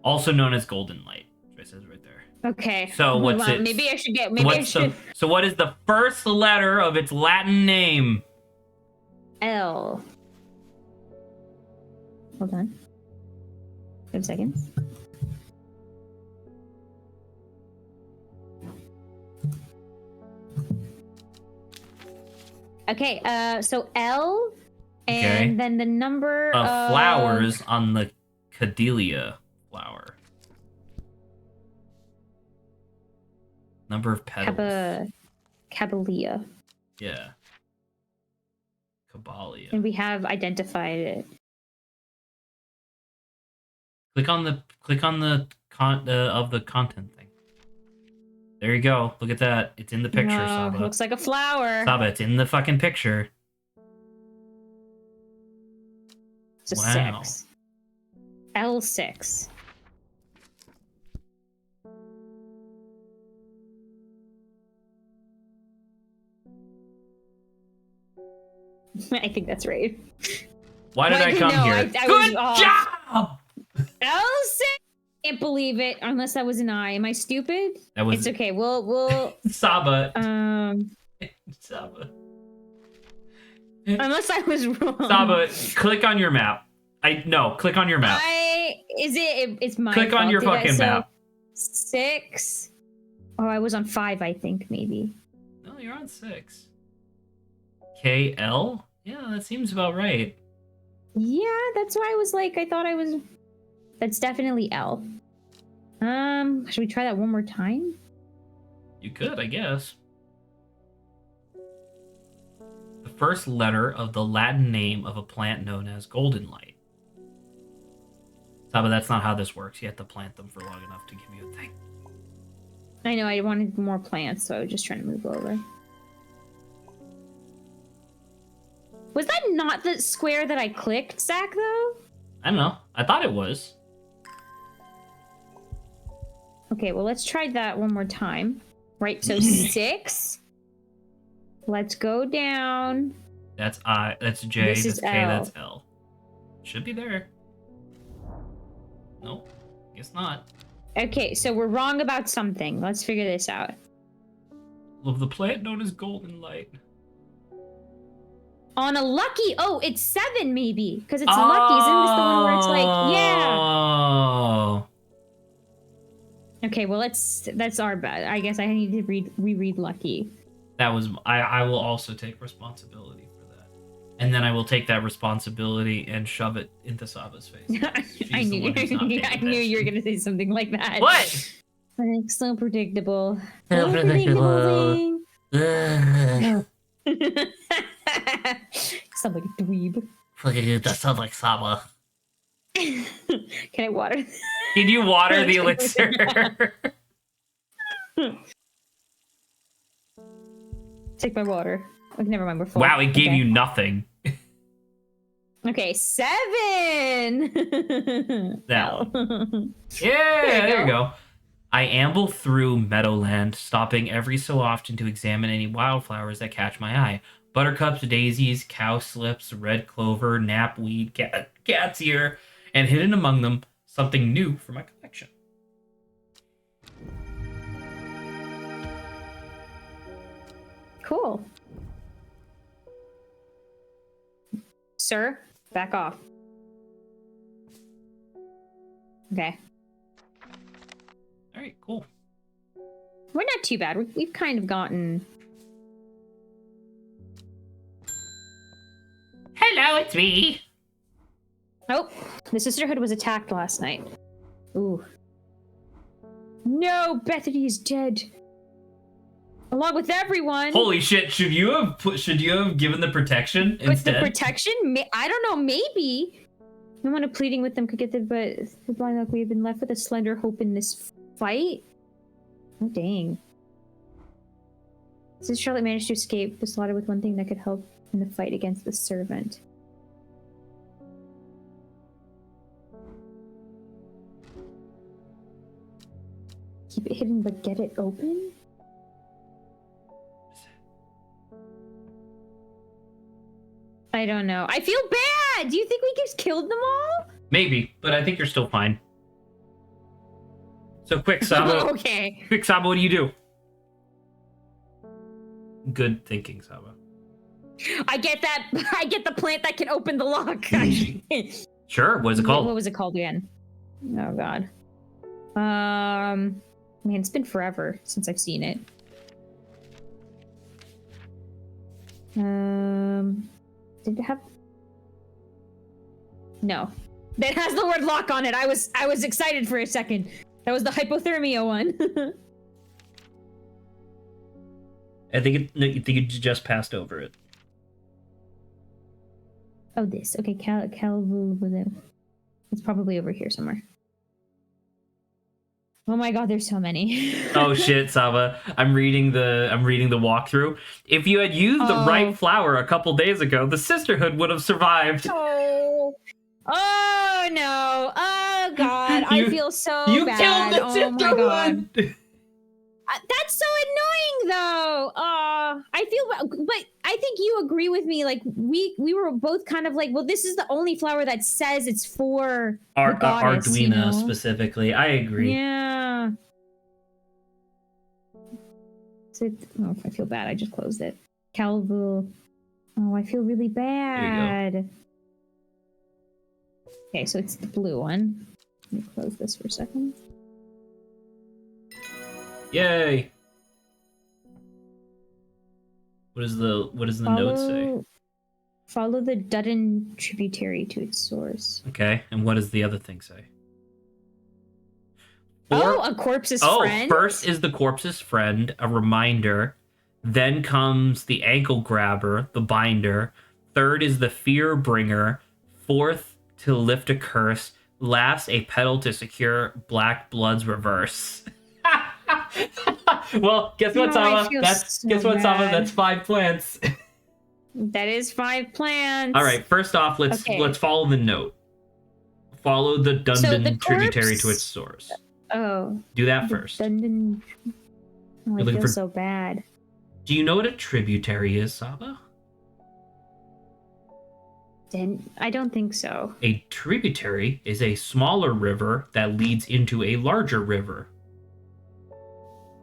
Also known as golden light. It says right there. Okay. So what's Well, it? maybe I should get... Maybe I should... So what is the first letter of its Latin name? L. Hold on. 5 seconds. Okay, so L, and Okay. then the number Of of flowers on the Camellia flower. Number of petals. Camellia, Yeah. Caballia. and we have identified it. Click on the of the content thing. There you go. Look at that. It's in the picture, Wow, Saba. looks like a flower. Saba, it's in the fucking picture. It's a Wow. 6. L6. I think that's right. Why did Well, I come no, here? I Good was off. job! L6. Can't believe it. Unless that was an I. Am I stupid? That was It's okay. We'll Saba. Saba. unless I was wrong. Saba, click on your map. Click on your map. It's my Click on fault. your Did I- fucking so, map. 6. Oh, I was on 5, I think, maybe. No, you're on 6. KL? Yeah, that seems about right. Yeah, that's why I was like, I thought I was. That's definitely L. Should we try that one more time? You could, I guess. The first letter of the Latin name of a plant known as golden light. Saba, that's not how this works. You have to plant them for long enough to give you a thing. I know, I wanted more plants, so I was just trying to move over. Was that not the square that I clicked, Zach, though? I don't know. I thought it was. Okay, well, let's try that one more time. Right, so 6. Let's go down. That's I. That's J. This That's is K. L. That's L. Should be there. Nope. Guess not. Okay, so we're wrong about something. Let's figure this out. Of the plant known as golden light. On a lucky, it's 7 maybe, because it's lucky. Isn't this the one where it's like, yeah? Oh. Okay, well that's our bad. I guess I need to reread lucky. That was I will also take responsibility for that. And then I will take that responsibility and shove it into Saba's face. I She's the knew one who's not paying I knew you were attention. gonna say something like that. What? Like, so predictable. So predictable. Predictable. Sound like a dweeb. That sounds like Saba. Can I water? Did you water the elixir? Take my water. Okay, never mind. We're full. Wow, it gave Okay. you nothing. Okay, 7. That one. Yeah, There you there you go. I amble through meadowland, stopping every so often to examine any wildflowers that catch my eye. Buttercups, daisies, cowslips, red clover, knapweed, cat's ear, and hidden among them, something new for my collection. Cool. Sir, back off. Okay. All right, cool. We're not too bad. We've kind of gotten... Hello, it's me. Oh, the Sisterhood was attacked last night. Ooh. No, Bethany is dead. Along with everyone. Holy shit! Should you have given the protection But instead? the protection? I don't know, maybe. No one pleading with them could get the blind luck. We have been left with a slender hope in this fight. Oh, dang. Since Charlotte managed to escape, was slaughtered with one thing that could help in the fight against the servant. Keep it hidden, but get it open? I don't know. I feel bad! Do you think we just killed them all? Maybe, but I think you're still fine. So quick, Saba. Okay. Quick, Saba, what do you do? Good thinking, Saba. I get that. I get the plant that can open the lock. Sure. What is it called? What was it called again? Oh God. Man, it's been forever since I've seen it. Did it have? No. That has the word lock on it. I was excited for a second. That was the hypothermia one. I think it just passed over it. Oh, this. Okay, it's probably over here somewhere. Oh my God, there's so many. Oh shit, Saba. I'm reading the walkthrough. If you had used the right flower a couple days ago, the Sisterhood would have survived. Oh no! Oh God! I feel so You bad. killed the Oh my God! Sisterhood! That's so annoying, though. I feel, but I think you agree with me. Like we were both kind of like, well, this is the only flower that says it's for the goddess, Arduina you know? specifically. I agree. Yeah. So I feel bad. I just closed it. Calvul. Oh, I feel really bad. Okay, so it's the blue one. Let me close this for a second. Yay! What does the note say? Follow the Dudden tributary to its source. Okay, and what does the other thing say? A corpse's friend? First is the corpse's friend, a reminder. Then comes the ankle grabber, the binder. Third is the fear bringer. Fourth, to lift a curse. Last, a petal to secure Black Blood's reverse. Well, guess what, Saba? Saba? That's 5 plants. That is 5 plants. All right. First off, let's follow the note. Follow the Dundon tributary to its source. Oh. Do that first. Dundon. Oh, I feel so bad. Do you know what a tributary is, Saba? I don't think so. A tributary is a smaller river that leads into a larger river.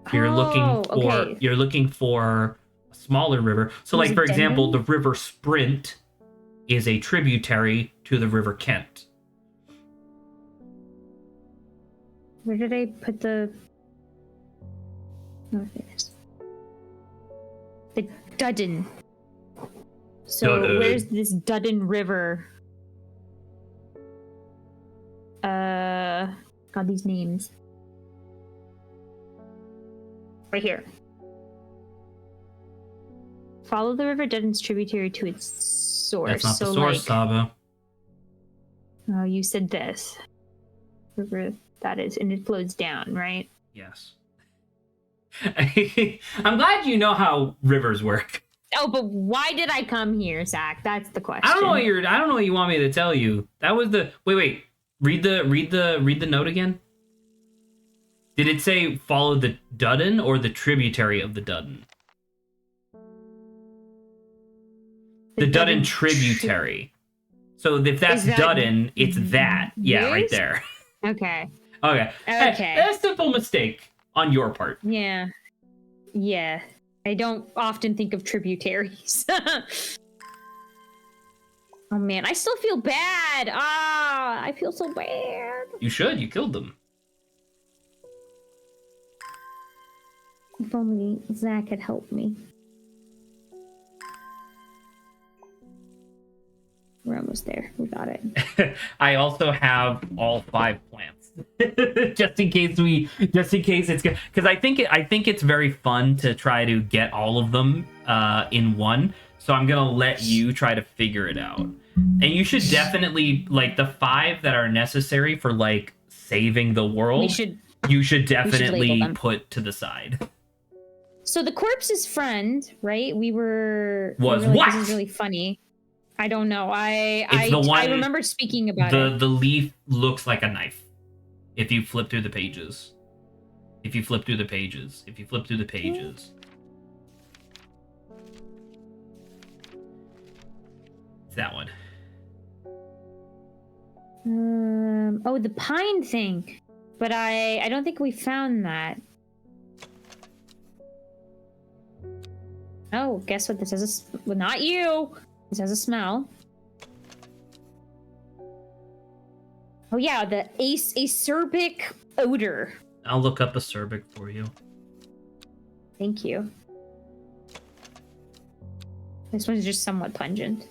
Okay. You're looking for a smaller river. So, Was like it for example, the Denman? River Sprint is a tributary to the River Kent. Where did I put the? Oh, there it is. The Duddon. So Duddon. where's this Duddon River? God, these names. Right here. Follow the River Duddon's tributary to its source. That's not the So, source, like, Saba. oh, you said this. River, that is, and it flows down, right? Yes. I'm glad you know how rivers work. Oh, but why did I come here, Zach? That's the question. I don't know what you want me to tell you. That was the wait. Read the note again. Did it say follow the Duddon or the tributary of the Duddon? The Duddon tributary. So if that's that Duddon, it's that. Yeah, right this? there. Okay. Okay. Okay. A simple mistake on your part. Yeah. Yeah. I don't often think of tributaries. Oh man, I still feel bad. I feel so bad. You should. You killed them. If only Zach had helped me. We're almost there. We got it. I also have all 5 plants, just in case it's good. Because I think it's very fun to try to get all of them in one. So I'm gonna let you try to figure it out. And you should definitely like the 5 that are necessary for like saving the world. You should definitely put to the side. So the corpse's friend, right? We were Was like, what? This is really funny. I don't know. I remember speaking about it. The leaf looks like a knife. If you flip through the pages. If you flip through the pages. It's that one. Oh, the pine thing. But I don't think we found that. Oh, guess what? This has well, not you. This has a smell. Oh yeah, the acerbic odor. I'll look up acerbic for you. Thank you. This one's just somewhat pungent.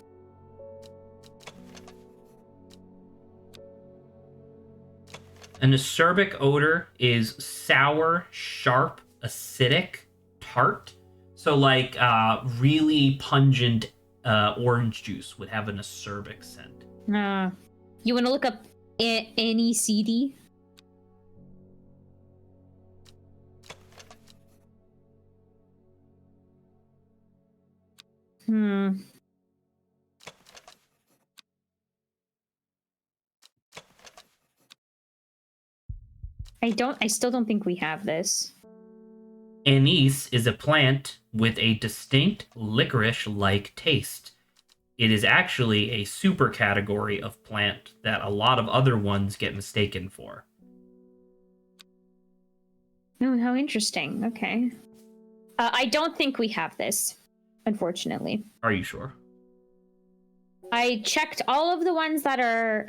An acerbic odor is sour, sharp, acidic, tart. So like really pungent orange juice would have an acerbic scent. You want to look up NECD? I still don't think we have this. Anise is a plant with a distinct licorice-like taste. It is actually a super category of plant that a lot of other ones get mistaken for. Oh, how interesting. Okay. I don't think we have this, unfortunately. Are you sure? I checked all of the ones that are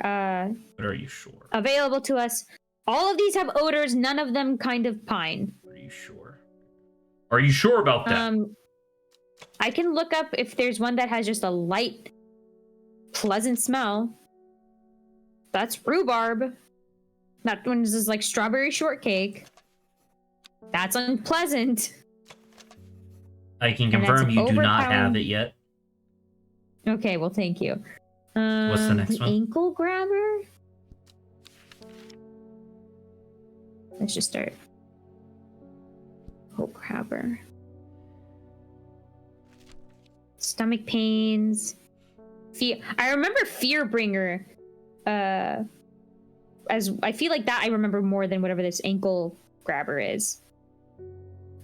But are you sure? available to us. All of these have odors, none of them kind of pine. Are you sure? Are you sure about that? I can look up if there's one that has just a light, pleasant smell. That's rhubarb. That one is like strawberry shortcake. That's unpleasant. I can confirm you do not have it yet. Okay, well, thank you. What's the next one? Ankle grabber? Let's just start. Ankle grabber. Stomach pains. Fear. I remember fear bringer. As I feel like that I remember more than whatever this ankle grabber is.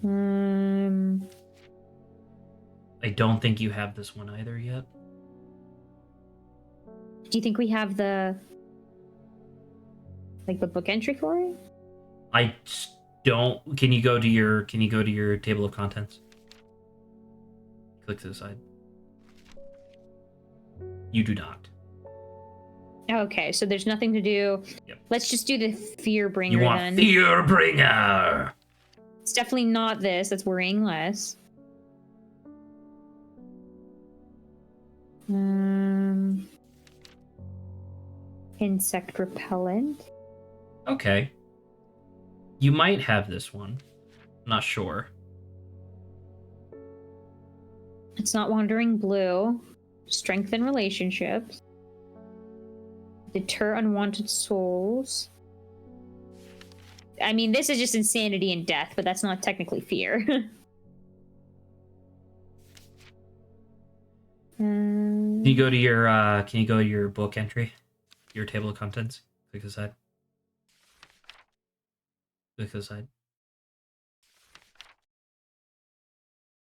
I don't think you have this one either yet. Do you think we have the book entry for it? I just don't. Can you go to your table of contents? Click to the side. You do not. Okay, so there's nothing to do. Yep. Let's just do the fear bringer You want then. fear bringer. It's definitely not this. That's worrying less. Insect repellent. Okay. You might have this one. I'm not sure. It's not wandering blue. Strengthen relationships. Deter unwanted souls. I mean, this is just insanity and death, but that's not technically fear. Can you go to your book entry? Your table of contents? Click the side. Click the side.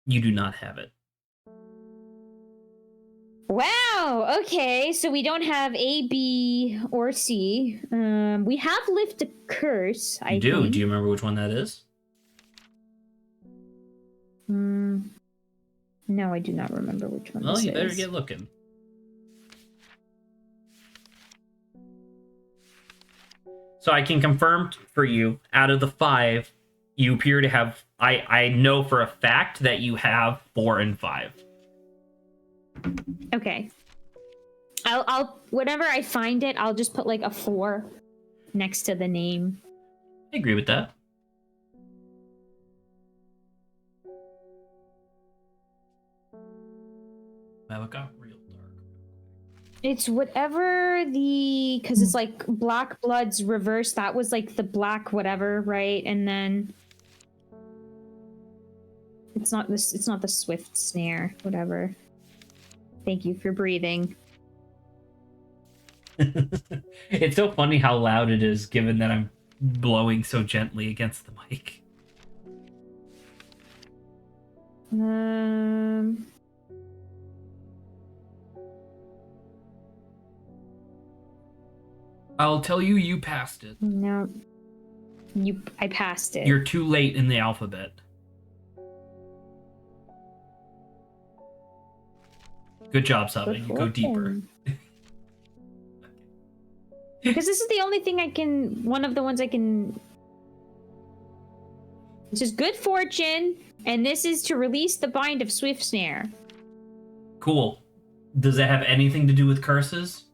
You do not have it. Wow. Okay, so we don't have A, B, or C. We have lift a curse. You do. think. Do you remember which one that is? No, I do not remember which one. Well, this you better is. get looking. So I can confirm for you, out of the 5, you appear to have. I know for a fact that you have 4 and 5. Okay. I'll whenever I find it, I'll just put like a 4 next to the name. I agree with that. I look out real dark. It's whatever because it's like Black Blood's reverse. That was like the black whatever, right? And then it's not this. It's not the swift snare. Whatever. Thank you for breathing. It's so funny how loud it is, given that I'm blowing so gently against the mic. I'll tell you, you passed it. No. I passed it. You're too late in the alphabet. Good job, Sabe. You go deeper. Because this is the only thing one of the ones I can. This is good fortune, and this is to release the bind of Swift Snare. Cool. Does that have anything to do with curses?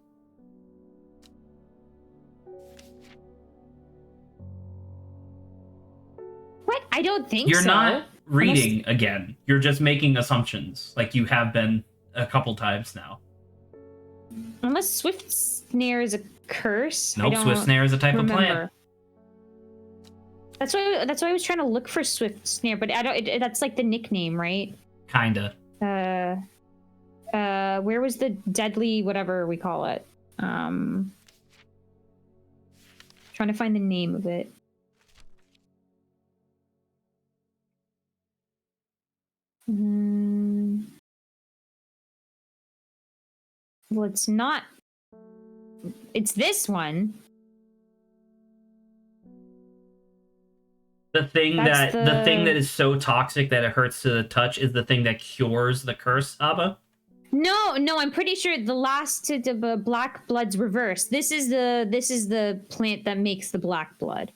What? I don't think You're so. not reading again. You're just making assumptions, like you have been a couple times now. Unless Swift Snare is a curse. Nope, Swift Snare is a type of plant. That's why I was trying to look for Swift Snare, but I don't. That's like the nickname, right? Kinda. Where was the deadly whatever we call it? Trying to find the name of it. Well, it's not. It's this one. The thing the thing that is so toxic that it hurts to the touch is the thing that cures the curse, Abba? No, I'm pretty sure the last of the black blood's reverse. This is the plant that makes the black blood.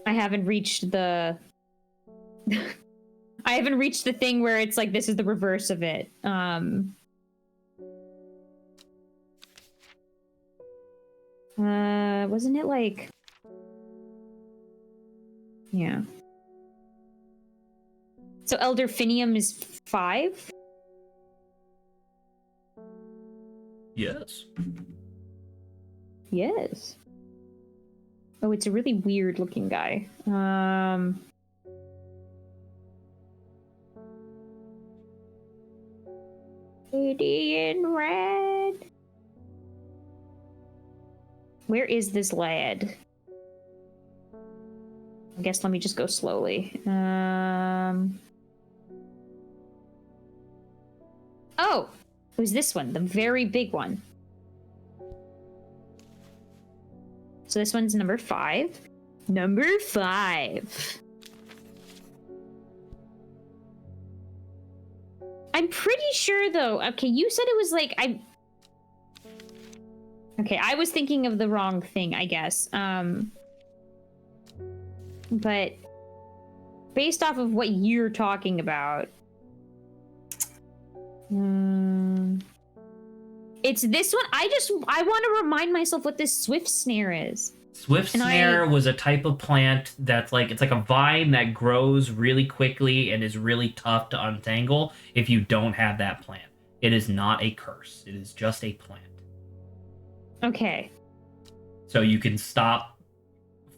I haven't reached the I haven't reached the thing where it's like this is the reverse of it. Wasn't it like yeah. So Elderfinium is 5? Yes. Yes. Oh, it's a really weird looking guy. Indian red. Where is this lad? I guess let me just go slowly. Oh, It was this one, the very big one. So this one's number 5. Number 5. I'm pretty sure though. Okay, you said it was like Okay, I was thinking of the wrong thing, I guess. But based off of what you're talking about, it's this one. I want to remind myself what this swift snare is. Swift snare was a type of plant that's like, it's like a vine that grows really quickly and is really tough to untangle if you don't have that plant. It is not a curse. It is just a plant. Okay. So you can stop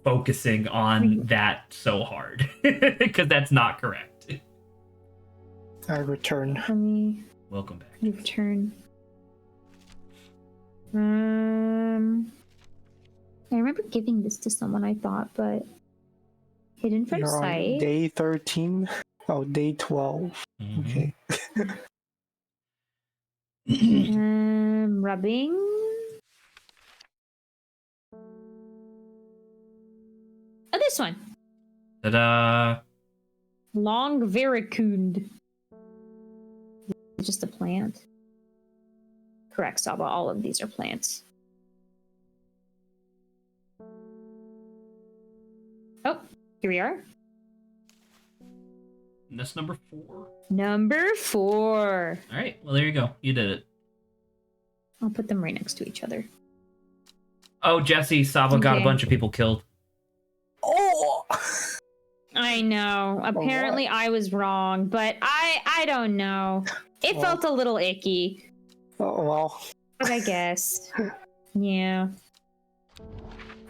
focusing on that so hard because that's not correct. I return. Let me Welcome back. return. I remember giving this to someone, I thought, but hidden from You're on sight. day 13. Oh, day 12. Mhm. Okay. Rubbing. Oh, this one. Ta-da! Long vericund. Just a plant. Correct, Saba. All of these are plants. Oh, here we are. And that's number 4. Number 4. All right. Well, there you go. You did it. I'll put them right next to each other. Oh, Jesse, Saba got a Okay. bunch of people killed. Oh! I know. Apparently I was wrong, but I don't know. It Well. felt a little icky, Oh, well. but I guess. Yeah.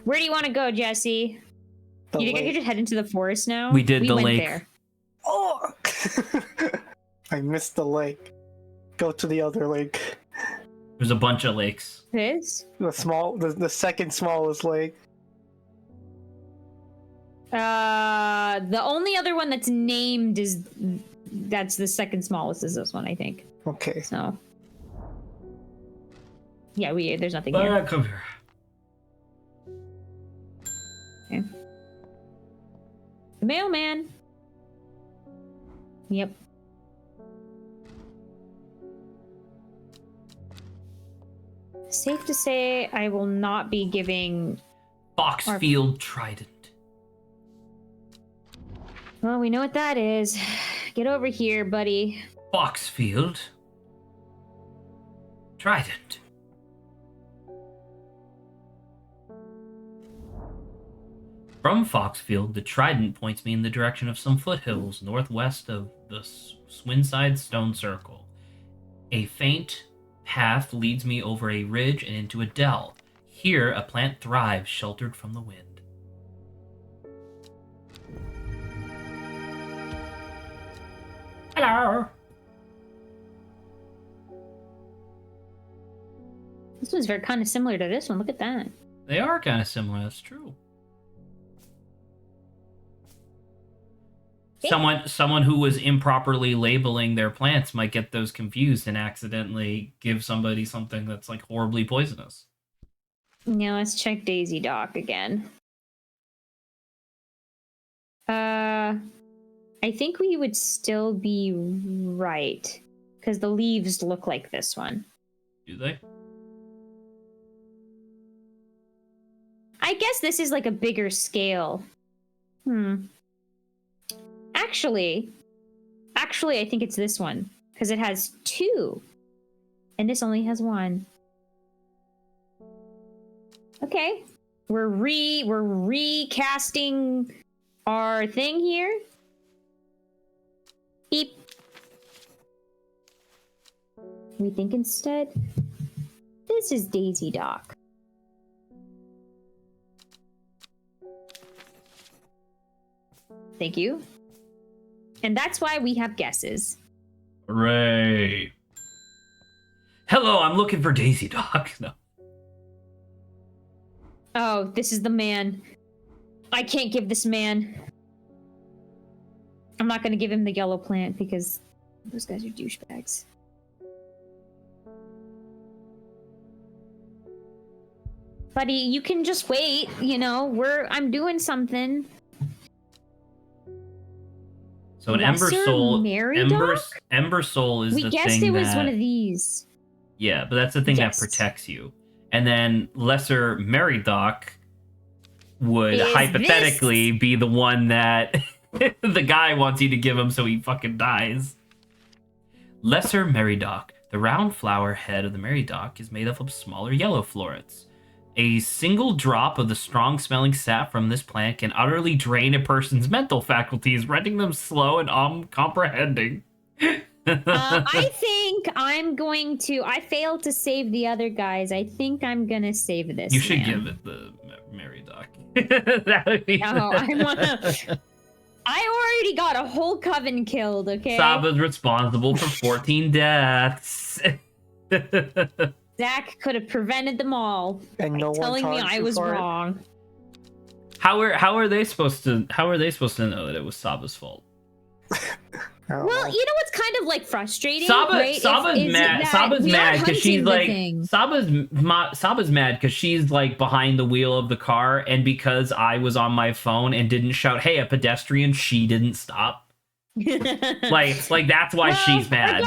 Where do you want to go, Jesse? The You think I could lake. just head into the forest now? We did the went lake. there. Oh! I missed the lake. Go to the other lake. There's a bunch of lakes. This? The second smallest lake. The only other one that's named that's the second smallest is this one, I think. Okay. So. Yeah, there's nothing here. Come here. Okay. Mailman. Yep. Safe to say, I will not be giving. Foxfield Trident. Well, we know what that is. Get over here, buddy. Foxfield Trident. From Foxfield, the trident points me in the direction of some foothills northwest of the Swinside Stone Circle. A faint path leads me over a ridge and into a dell. Here, a plant thrives, sheltered from the wind. Hello. This one's very kind of similar to this one. Look at that. They are kind of similar. That's true. Someone who was improperly labeling their plants might get those confused and accidentally give somebody something that's like horribly poisonous. Now let's check Daisy Dock again. I think we would still be right because the leaves look like this one. Do they? I guess this is like a bigger scale. Actually, I think it's this one because it has 2, and this only has 1. Okay, we're recasting our thing here. Beep. We think instead this is Daisy Dock. Thank you. And that's why we have guesses. Hooray. Hello, I'm looking for Daisy Dock. No. Oh, this is the man. I can't give this man. I'm not going to give him the yellow plant because those guys are douchebags. Buddy, you can just wait, you know, I'm doing something. So an Ember Lesser Soul, Meridoc? Ember Soul is We the guessed thing it was that, one of these. yeah, but that's the thing Yes. that protects you. And then Lesser Meridoc would Is hypothetically be the one that the guy wants you to give him so he fucking dies. Lesser Meridoc. The round flower head of the Meridoc is made up of smaller yellow florets. A single drop of the strong-smelling sap from this plant can utterly drain a person's mental faculties, rendering them slow and uncomprehending. I think I'm going to. I failed to save the other guys. I think I'm gonna save this. You should man. give it the Meridoc. That would be No, I wanna. I already got a whole coven killed. Okay. Saba's responsible for 14 deaths. Zach could have prevented them all And by no one telling me charged I you was for it? wrong. How are they supposed to know that it was Saba's fault? Oh, Well, you know what's kind of like frustrating, Saba's right? mad. that Saba's we are mad because she's hunting the like thing. Saba's mad because she's like behind the wheel of the car, and because I was on my phone and didn't shout, "Hey, a pedestrian!" she didn't stop. Like that's why Well, she's mad.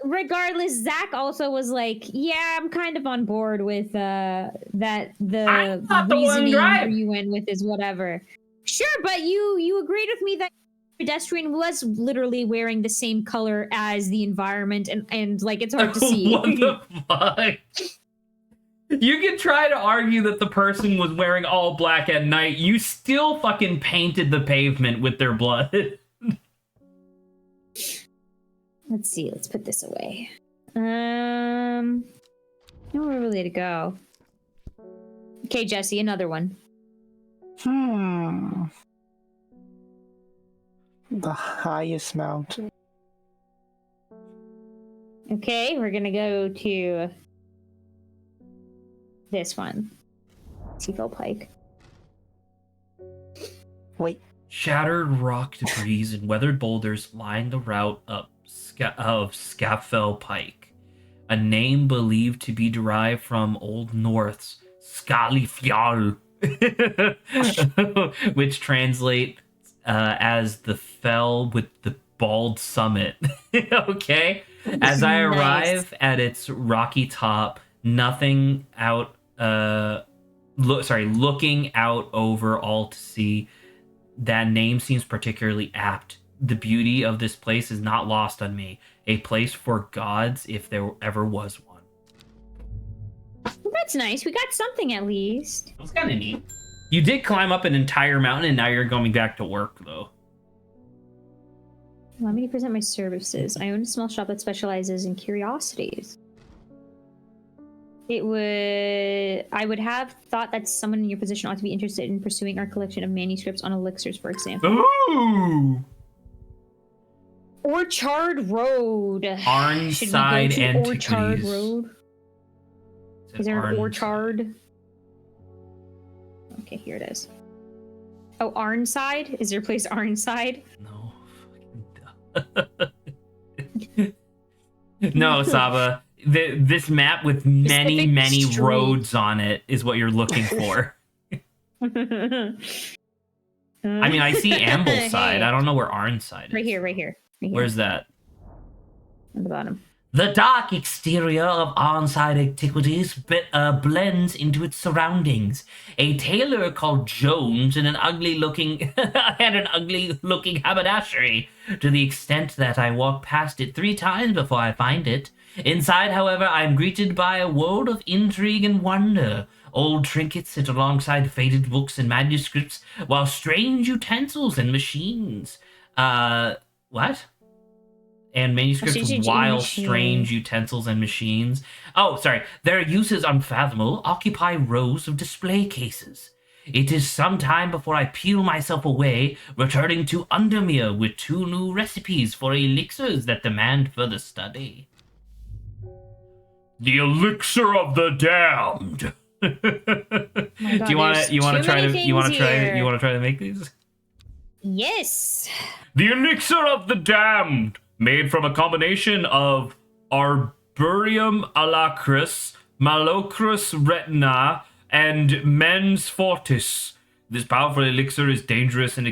Regardless, Zach also was like, "Yeah, I'm kind of on board with that. I'm The not the one reasoning driving." you went with is whatever." Sure, but you agreed with me that pedestrian was literally wearing the same color as the environment, and like it's hard to see. What the fuck? You can try to argue that the person was wearing all black at night. You still fucking painted the pavement with their blood. Let's see. Let's put this away. Nowhere really to go. Okay, Jesse, another one. The highest mountain. Okay, we're gonna go to this one. Seagull Pike. Wait, Shattered rock debris and weathered boulders line the route up of Scafell Pike, a name believed to be derived from Old North's Skalifjall, which translate as the fell with the bald summit. Okay, as I Nice. arrive at its rocky top, looking out over all to see, that name seems particularly apt. The beauty of this place is not lost on me. A place for gods, if there ever was one. Well, that's nice. We got something at least. That's kind of neat. You did climb up an entire mountain, and now you're going back to work, though. Allow me to present my services. I own a small shop that specializes in curiosities. I would have thought that someone in your position ought to be interested in pursuing our collection of manuscripts on elixirs, for example. Ooh! Orchard Road. Arnside Should we go to Antiquities. Orchard Road? Is there an orchard? Okay, here it is. Oh, Arnside? Is there a place Arnside? No. No, Saba. This map with many, Specific many street. roads on it is what you're looking for. I mean, I see Ambleside. Hey. I don't know where Arnside is. Right here, right here. Right here. Where's that? At the bottom. The dark exterior of Arnside Antiquities blends into its surroundings. A tailor called Jones and an ugly-looking haberdashery, to the extent that I walk past it 3 times before I find it. Inside, however, I am greeted by a world of intrigue and wonder. Old trinkets sit alongside faded books and manuscripts, while strange utensils and machines. What? And manuscripts while strange utensils and machines. Oh, sorry. Their uses unfathomable occupy rows of display cases. It is some time before I peel myself away, returning to Undermere with 2 new recipes for elixirs that demand further study. The elixir of the damned. Oh my God, Do you want there's to try too to many you want to things try here. you want to try to make these? Yes. The elixir of the damned, made from a combination of Arborium alacris, Malocris retina, and Mens Fortis. This powerful elixir is dangerous and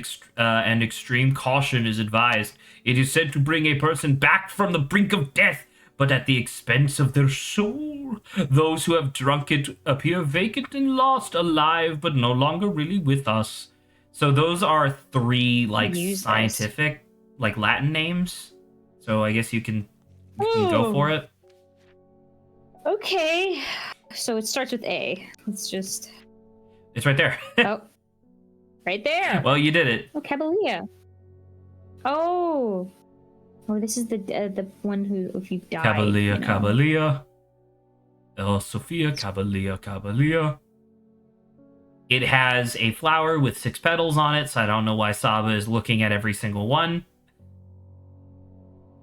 extreme caution is advised. It is said to bring a person back from the brink of death, but at the expense of their soul. Those who have drunk it appear vacant and lost, alive, but no longer really with us. So those are 3 like scientific, like Latin names. So I guess you can go for it. Okay. So it starts with A. Let's just. It's right there. Oh. Right there. Well, you did it. Oh, Caballia. Oh. Oh, this is the one who, if you die. Caballia, Caballia. El Sophia, Caballia, Caballia. It has a flower with 6 petals on it, so I don't know why Saba is looking at every single one.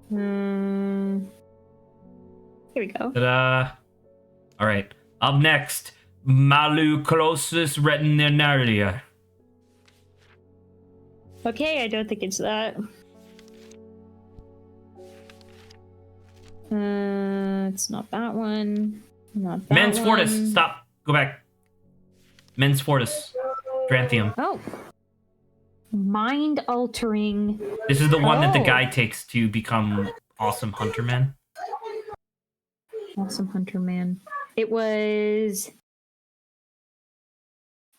Here we go. Ta-da. All right. Up next, Maluclosis retinaria. Okay, I don't think it's that. It's not that one. Not that Mens one. Fortis. Stop. Go back. Mens Fortis. Dranthium. Oh. Mind altering. This is the one that the Oh. guy takes to become awesome hunter man. Awesome hunter man. It was.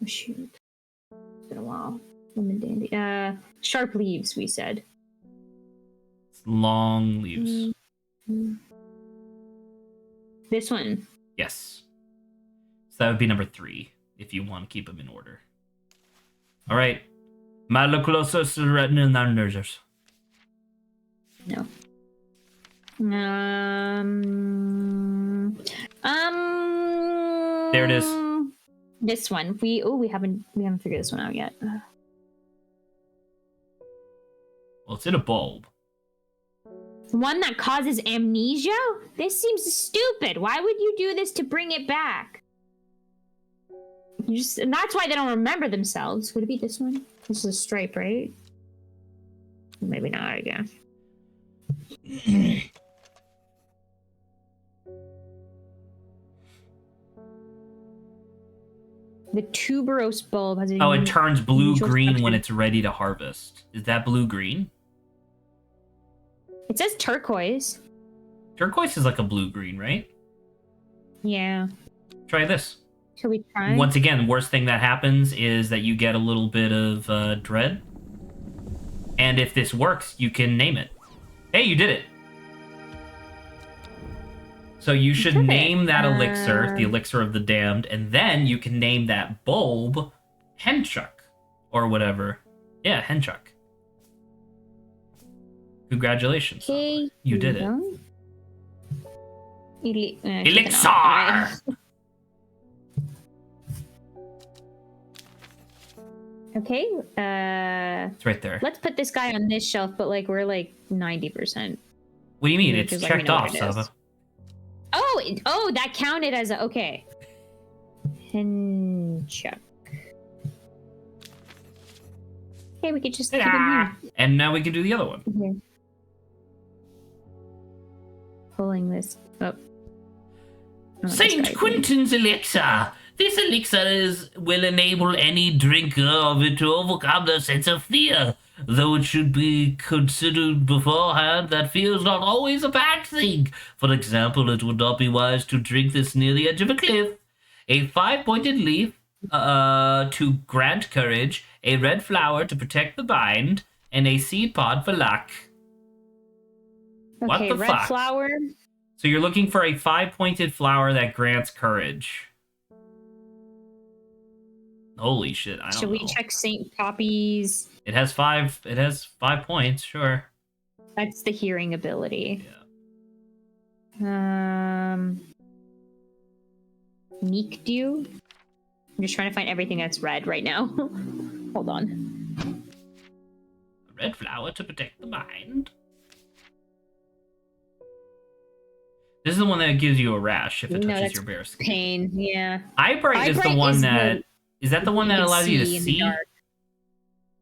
Oh shoot. It's been a while. Lemon dandy. Sharp leaves, we said. It's long leaves. This one. Yes. So that would be number 3 if you want to keep them in order. All right. Maluclosis retinaria. No. There it is. This one. We haven't figured this one out yet. Well, it's in a bulb. One that causes amnesia? This seems stupid. Why would you do this to bring it back? And that's why they don't remember themselves. Would it be this one? This is a stripe, right? Maybe not, I guess. The tuberose bulb has a Oh, it turns blue-green when structure. it's ready to harvest. Is that blue-green? It says turquoise. Turquoise is like a blue-green, right? Yeah. Try this. Shall we try? Once again, worst thing that happens is that you get a little bit of dread. And if this works, you can name it. Hey, you did it! So you should Okay. name that elixir, the elixir of the damned, and then you can name that bulb Henchuk. Or whatever. Yeah, Henchuk. Congratulations. Okay, You did it. Elixir! Okay, It's right there. let's put this guy on this shelf, but like we're like 90%. What do you mean? Yeah, It's just let me checked know off, what it is. Saba. Oh, that counted as a, okay. Henchuk. Okay, we could just keep him here. And now we can do the other one. Okay. Pulling this up. Oh, Saint Quentin's elixir. This elixir will enable any drinker of it to overcome their sense of fear. Though it should be considered beforehand that fear is not always a bad thing. For example, it would not be wise to drink this near the edge of a cliff. A 5-pointed leaf to grant courage, a red flower to protect the mind, and a seed pod for luck. What Okay, the red fuck? flower. So you're looking for a 5-pointed flower that grants courage. Holy shit, I don't Should we know. check St. Poppy's? It has 5 points, sure. That's the hearing ability. Yeah. Neek Dew? I'm just trying to find everything that's red right now. Hold on. A red flower to protect the mind. This is the one that gives you a rash if it No, touches that's your bare skin. Pain, yeah. Eyebright is the Eyebright one is that... Is that the one that can allows you to see in the see? dark.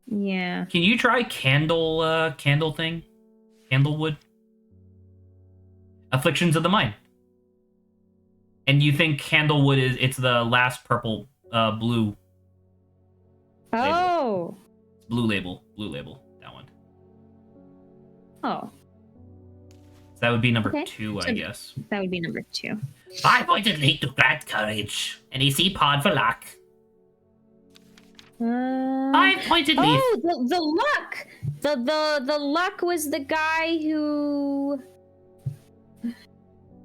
Yeah. Can you try candle thing? Candlewood? Afflictions of the mind. And you think Candlewood it's the last purple, blue. Oh. Blue label. That one. Oh. So that would be number Okay. 2, So I guess. that would be number 2. 5-pointed leap to grant courage. NEC pod for luck. 5-pointed leap. Oh, the luck. The luck was the guy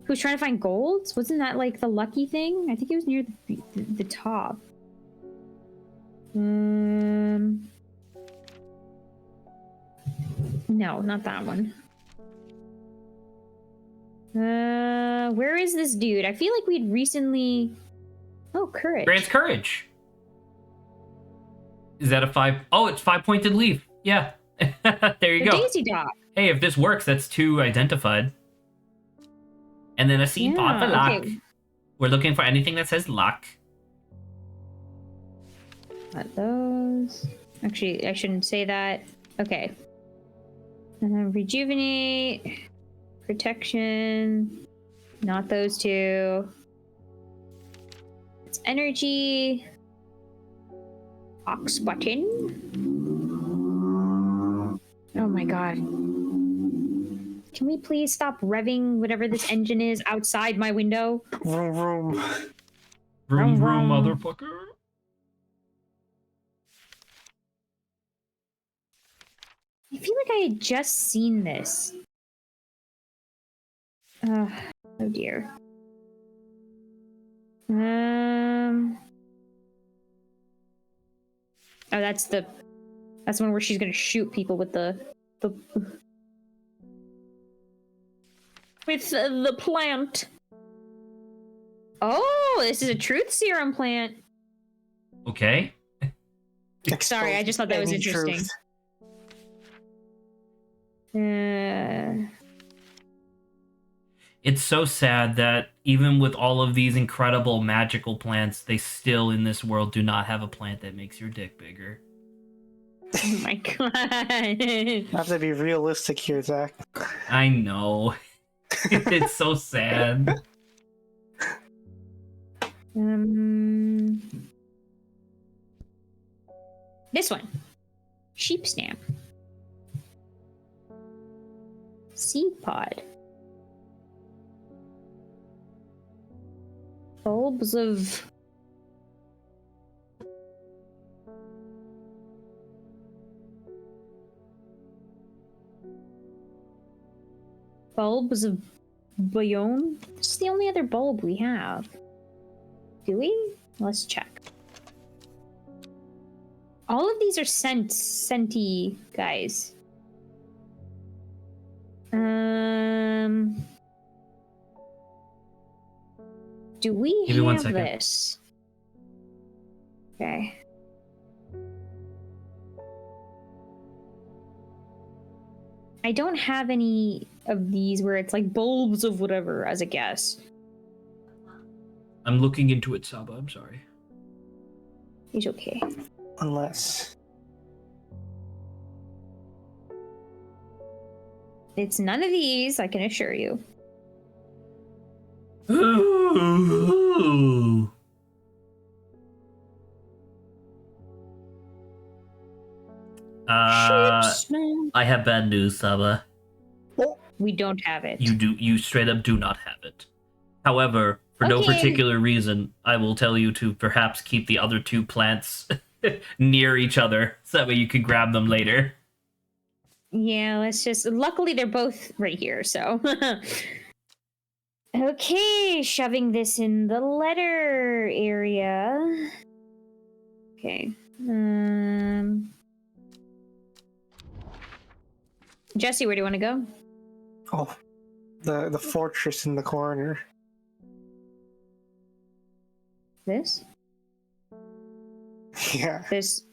who's trying to find gold. Wasn't that like the lucky thing? I think he was near the top. No, not that one. Where is this dude? I feel like we'd recently. Oh, courage. Grants courage. Is that a 5? Oh, it's 5-pointed leaf. Yeah. There you The go. Daisy Dog. Hey, if this works, that's 2 identified. And then a seed pod for luck. Okay. We're looking for anything that says luck. Not those. Actually, I shouldn't say that. Okay. Rejuvenate. Protection. Not those 2. It's energy. Ox button. Oh my god. Can we please stop revving whatever this engine is outside my window? Vroom, vroom. Vroom, vroom, vroom. motherfucker. I feel like I had just seen this. Oh dear. Oh, that's one where she's gonna shoot people with the plant. Oh, this is a truth serum plant. Okay. Sorry, I just thought that was Any interesting. truth. It's so sad that even with all of these incredible magical plants, they still in this world do not have a plant that makes your dick bigger. Oh my god. I have to be realistic here, Zach. I know. It's so sad. This one. Sheep stamp. Seed pod. Bulbs of Bayonne. This is the only other bulb we have. Do we? Let's check. All of these are scenty guys. Do we Give me 1 have second. this? Okay. I don't have any of these where it's like bulbs of whatever as a guess. I'm looking into it, Saba. I'm sorry. He's okay. Unless. It's none of these, I can assure you. Ooh. I have bad news, Saba. We don't have it. You straight up do not have it. However, for no Okay. particular reason, I will tell you to perhaps keep the other 2 plants near each other, so that way you can grab them later. Yeah, let's just. Luckily, they're both right here, so. Okay, shoving this in the letter area. Okay. Jesse, where do you want to go? Oh, the fortress in the corner. This? Yeah. This.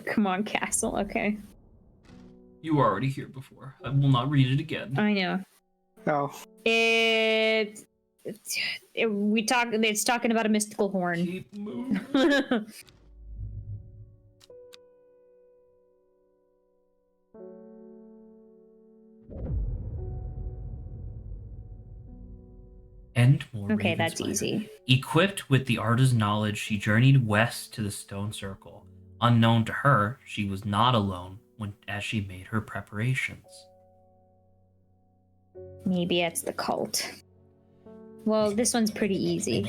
Come on, castle. Okay. You were already here before. I will not read it again. I know. Oh. It's talking about a mystical horn. Keep moving. Endmore. Okay, Raven that's Spider. easy. Equipped with the artist's knowledge, she journeyed west to the stone circle. Unknown to her, she was not alone as she made her preparations. Maybe it's the cult. Well, this one's pretty easy.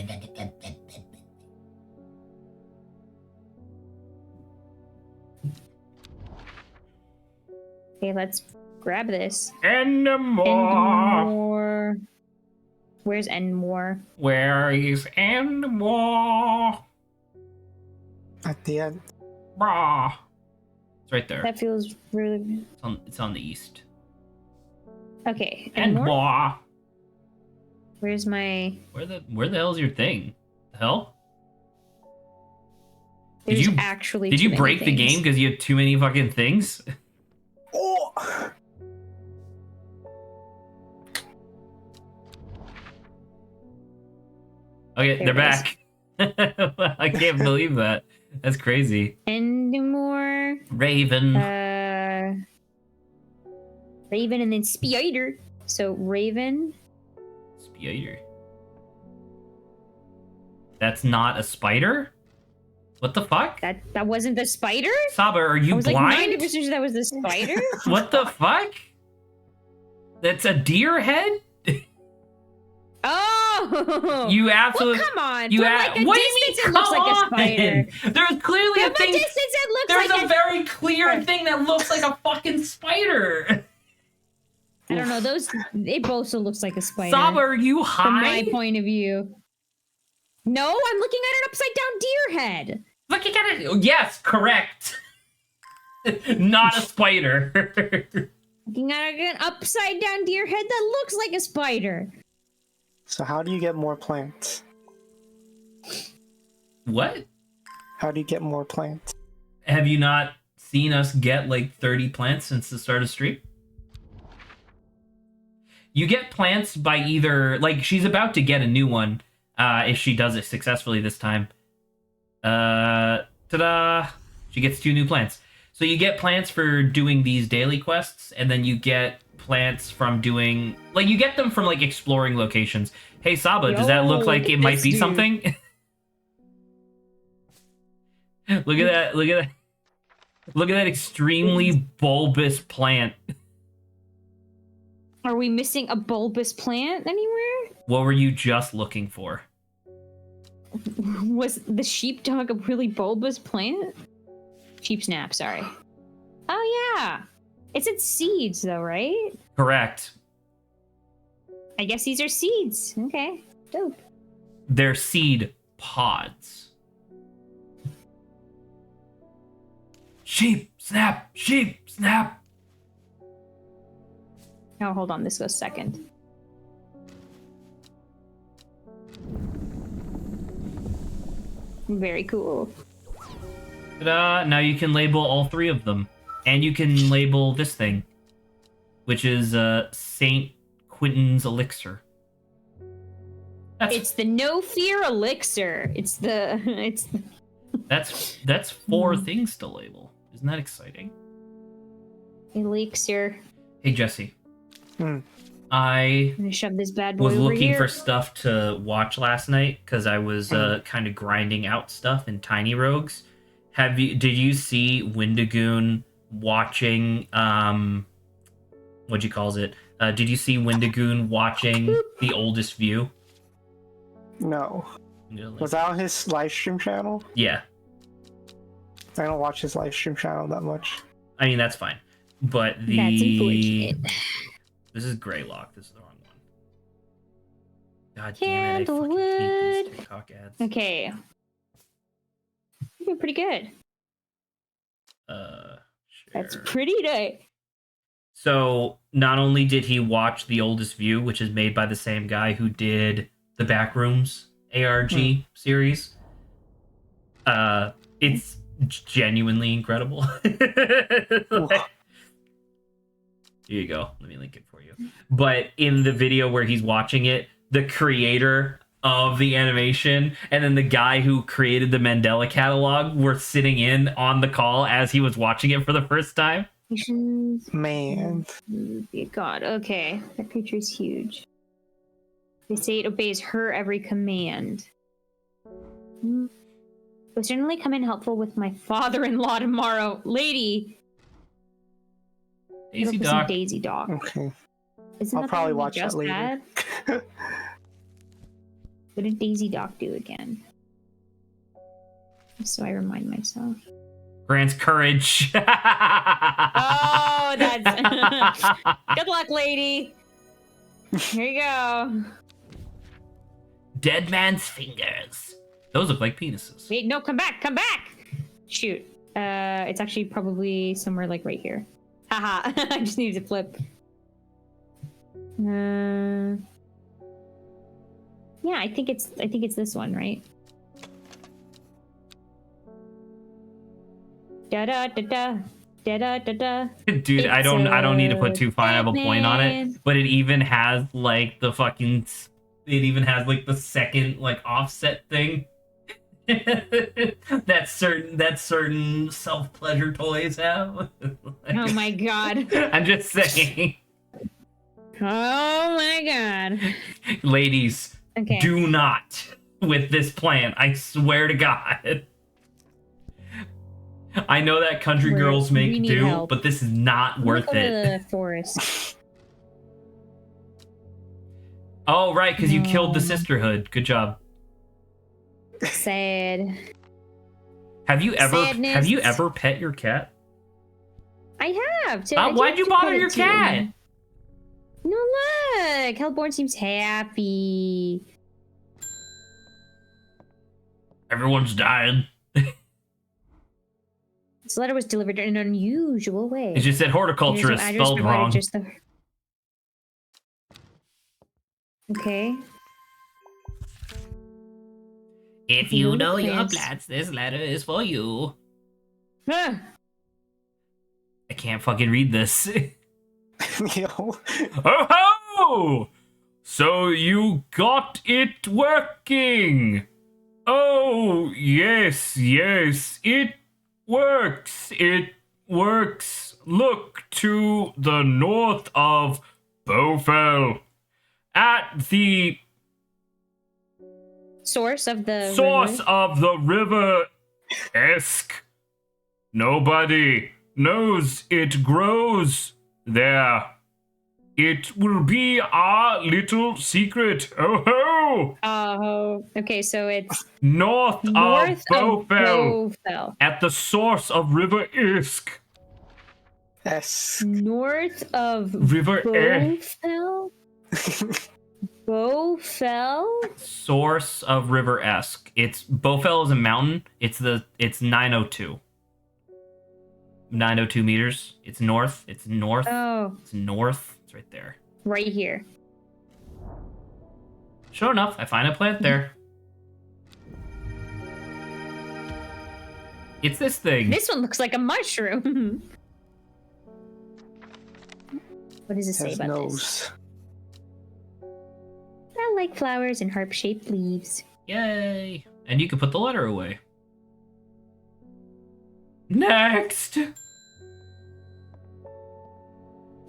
Okay, let's grab this. Endmore! Endmore. Where's Endmore? Where is Endmore? At the end. Brah. It's right there. That feels really... It's on the east. Okay, Endmore? Endmore! Where's my... Where the hell is your thing? The hell? There's you- actually Did too you many break the things. game because you had too many fucking things? Oh! Okay, There they're it is. back. I can't believe that. That's crazy. Endmore, Raven. Raven, and then Spider. So Raven. Spider. That's not a spider? What the fuck? That wasn't the spider? Saba, are you I was like blind? 90% sure that was the spider. What the fuck? That's a deer head? Oh! You absolutely. Well, come on. You From a- like a what do you distance, mean? it looks like a Come spider. on! There's clearly From a a thing. distance, it looks There's like a very clear thing that looks like a fucking spider. I don't know. Those it also looks like a spider. Saba, are you from my high? point of view. No, I'm looking at an upside down deer head. Looking at it. Yes, correct. Not a spider. Looking at an upside down deer head that looks like a spider. So how do you get more plants? What? How do you get more plants? Have you not seen us get like 30 plants since the start of stream? You get plants by either, like, she's about to get a new one, if she does it successfully this time. Ta-da! She gets 2 new plants. So you get plants for doing these daily quests, and then you get plants from doing, like, you get them from, like, exploring locations. Hey, Saba, does that look Yo, like look it at might this be dude. something? Look at that, look at that. Look at that extremely bulbous plant. Are we missing a bulbous plant anywhere? What were you just looking for? Was the sheepdog a really bulbous plant? Sheep snap, sorry. Oh yeah. It said seeds though, right? Correct. I guess these are seeds. Okay. Dope. They're seed pods. Sheep, snap, sheep, snap. Oh, hold on. This goes second. Very cool. Ta-da! Now you can label all 3 of them. And you can label this thing, which is St. Quentin's Elixir. It's the no fear elixir. That's 4 things to label. Isn't that exciting? Elixir. Hey, Jesse. Hmm. I I'm gonna shove this bad boy was over looking here. for stuff to watch last night because I was kind of grinding out stuff in Tiny Rogues. Did you see Windigoon watching what'd you calls it? Did you see Windigoon watching The Oldest View? No. Was that on his live stream channel? Yeah. I don't watch his live stream channel that much. I mean that's fine. But That's unfortunate. This is Greylock. This is the wrong one. God damn it! I fucking hate Candlewood. these cock ads. Okay. You're doing pretty good. That's Sure. pretty good. So not only did he watch The Oldest View, which is made by the same guy who did the Backrooms ARG series, it's genuinely incredible. Here you go. Let me link it for you. But in the video where he's watching it, the creator of the animation and then the guy who created the Mandela catalog were sitting in on the call as he was watching it for the first time. Man. Dear God. Okay. That creature is huge. They say it obeys her every command. It will certainly come in helpful with my father-in-law tomorrow. Lady! Daisy It'll be some Doc. Daisy Doc. Okay. Isn't I'll that probably the one we watch that just later. had? What did Daisy Doc do again? So I remind myself. Grants courage. Oh, that's... Good luck, lady! Here you go. Dead man's fingers. Those look like penises. Wait, no, come back, come back! Shoot. It's actually probably somewhere like right here. Haha, I just needed to flip. Yeah, I think it's this one, right? Da da da da da da da da. Dude, I don't need to put too fine of a point on it, but it even has like the fucking, it even has like the second like offset thing. that certain self-pleasure toys have. Oh my god. I'm just saying. Oh my god. Ladies, Okay. do not with this plan. I swear to God. I know that country girls we make need do, help. but this is not worth Go to it. the forest. Oh, right, because you killed the No. sisterhood. Good job. Sad. Have you Sadness. ever pet your cat? I have. I Why'd did you to bother pet it your too. cat? No, look. Hellborn seems happy. Everyone's dying. This letter was delivered in an unusual way. It just said horticulture is Here's no address spelled provided, wrong. just the... Okay. If you you know know the your plans- plans, this letter is for you. Ah, I can't fucking read this. Yo. Oh ho! So you got it working. Oh, yes, it works. It works. Look to the north of Bowfell. At the source of the source river. of the river Esk. Nobody knows it grows there. It will be our little secret. Oh ho! Oh, okay, so it's North north of of Bowfell. Bowfell. At the source of River Isk. S. North of River Bowfell? Bowfell? Source of River Esk. It's Bowfell is a mountain. It's 902. 902 meters. It's north. It's north. Oh, It's north. It's right there. right here. Sure enough, I find a plant there. It's this thing. This one looks like a mushroom. What does it say Has about this? nose. I like flowers and harp-shaped leaves. Yay! And you can put the letter away. Next!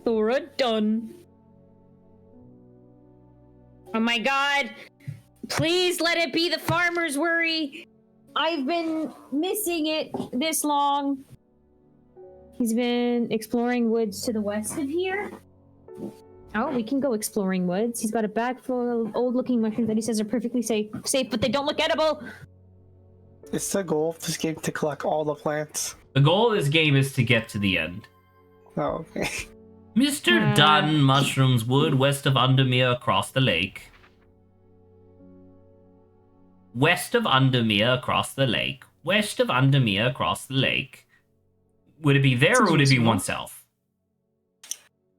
Thora done. Oh my god! Please let it be the farmer's worry! I've been missing it this long. He's been exploring woods to the west of here. Oh, we can go exploring woods. He's got a bag full of old-looking mushrooms that he says are perfectly safe, but they don't look edible. It's the goal of this game to collect all the plants. The goal of this game is to get to the end. Oh, okay. Mr. Dunn mushrooms wood west of Undermere across the lake. West of Undermere across the lake. West of Undermere across the lake. Would it be there or would it be one south?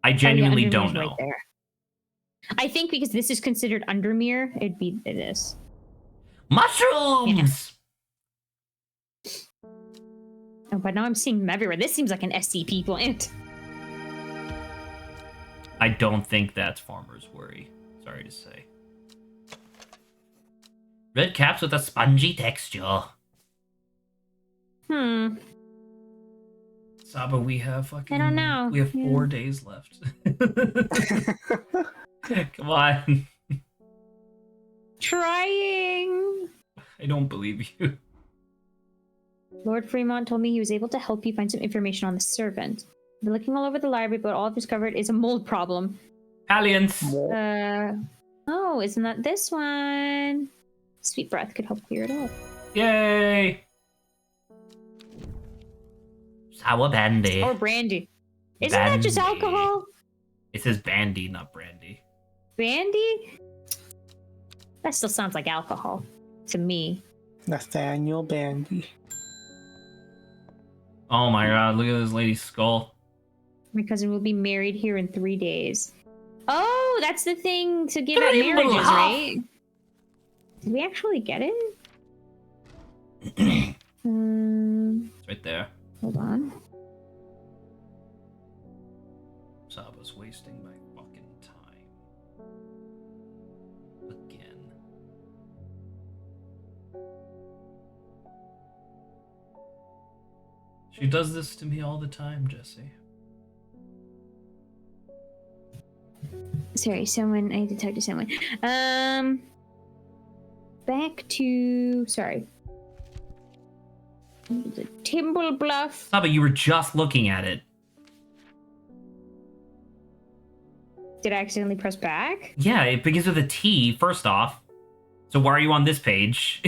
I genuinely don't know. Right there. I think because this is considered Undermere, it'd be this. Mushrooms! Oh, but now I'm seeing them everywhere. This seems like an SCP plant. I don't think that's farmer's worry. Sorry to say. Red caps with a spongy texture. Saba, we have fucking... I don't know. We have 4 days left. Come on. trying. I don't believe you. Lord Fremont told me he was able to help you find some information on the servant. I've been looking all over the library, but all I've discovered is a mold problem. Aliens. Oh, isn't that this one? Sweet breath could help clear it up. Yay. Sour bandy. Or brandy. Isn't that just Bandy. alcohol? It says bandy, not brandy. Bandy? That still sounds like alcohol to me. Nathaniel Bandy. Oh my god, look at this lady's skull. My cousin will be married here in 3 days. Oh, that's the thing to give at marriages, right? Did we actually get it? It's right there. Hold on. Saba's wasting my fucking time. Again. She does this to me all the time, Jesse. Sorry, someone. I need to talk to someone. Back to. Sorry. The Timble Bluff. Saba, you were just looking at it. Did I accidentally press back? Yeah, it begins with a T, first off. So why are you on this page?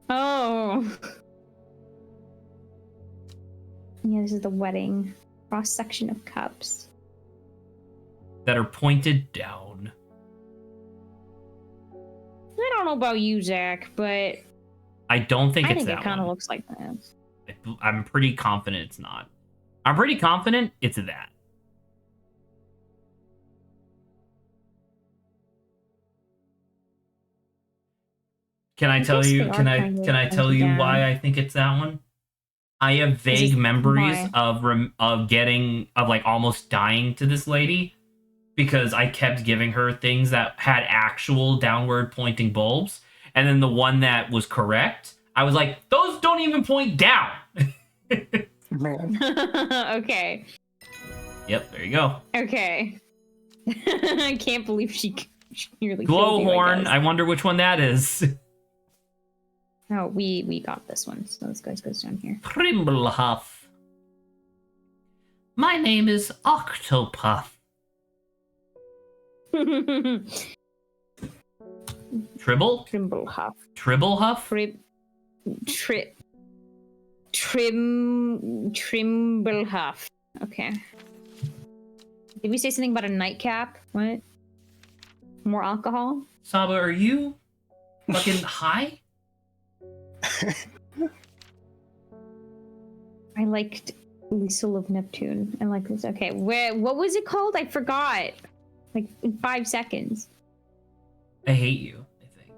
Oh. Yeah, this is the wedding. Cross section of cups. That are pointed down. I don't know about you, Zach, but I don't think I it's think that it kind of one. looks like that. I'm pretty confident it's not. I'm pretty confident it's that. Can I tell guess you? they are Can I kind of can I tell pointed you down. why I think it's that one? I have This vague is- memories why? of getting like almost dying to this lady because I kept giving her things that had actual downward pointing bulbs, and then the one that was correct, I was like, those don't even point down. Man, Okay. Yep, there you go. Okay. I can't believe she nearly killed you, Glowhorn. guess. I wonder which one that is. Oh, we got this one. So this guy goes down here. Primblehuff. My name is Octopuff. Tribble? Trimblehuff. Tribblehuff? Trimblehuff. Okay. Did we say something about a nightcap? What? More alcohol? Saba, are you fucking high? I liked Liesel of Neptune. I like this. Okay, what was it called? I forgot. Like in 5 seconds. I hate you, I think.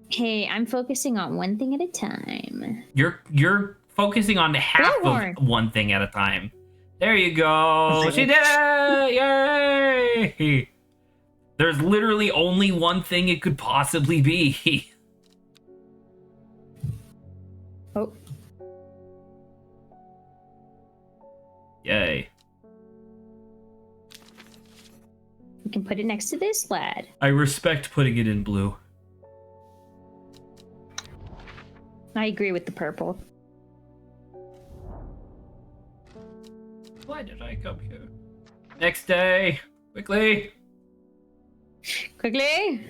Hey, I'm focusing on one thing at a time. You're focusing on half Glowhorn. of one thing at a time. There you go. She did it! Yay! There's literally only one thing it could possibly be. Oh, Yay. we can put it next to this lad. I respect putting it in blue. I agree with the purple. Why did I come here? Next day! Quickly! Quickly!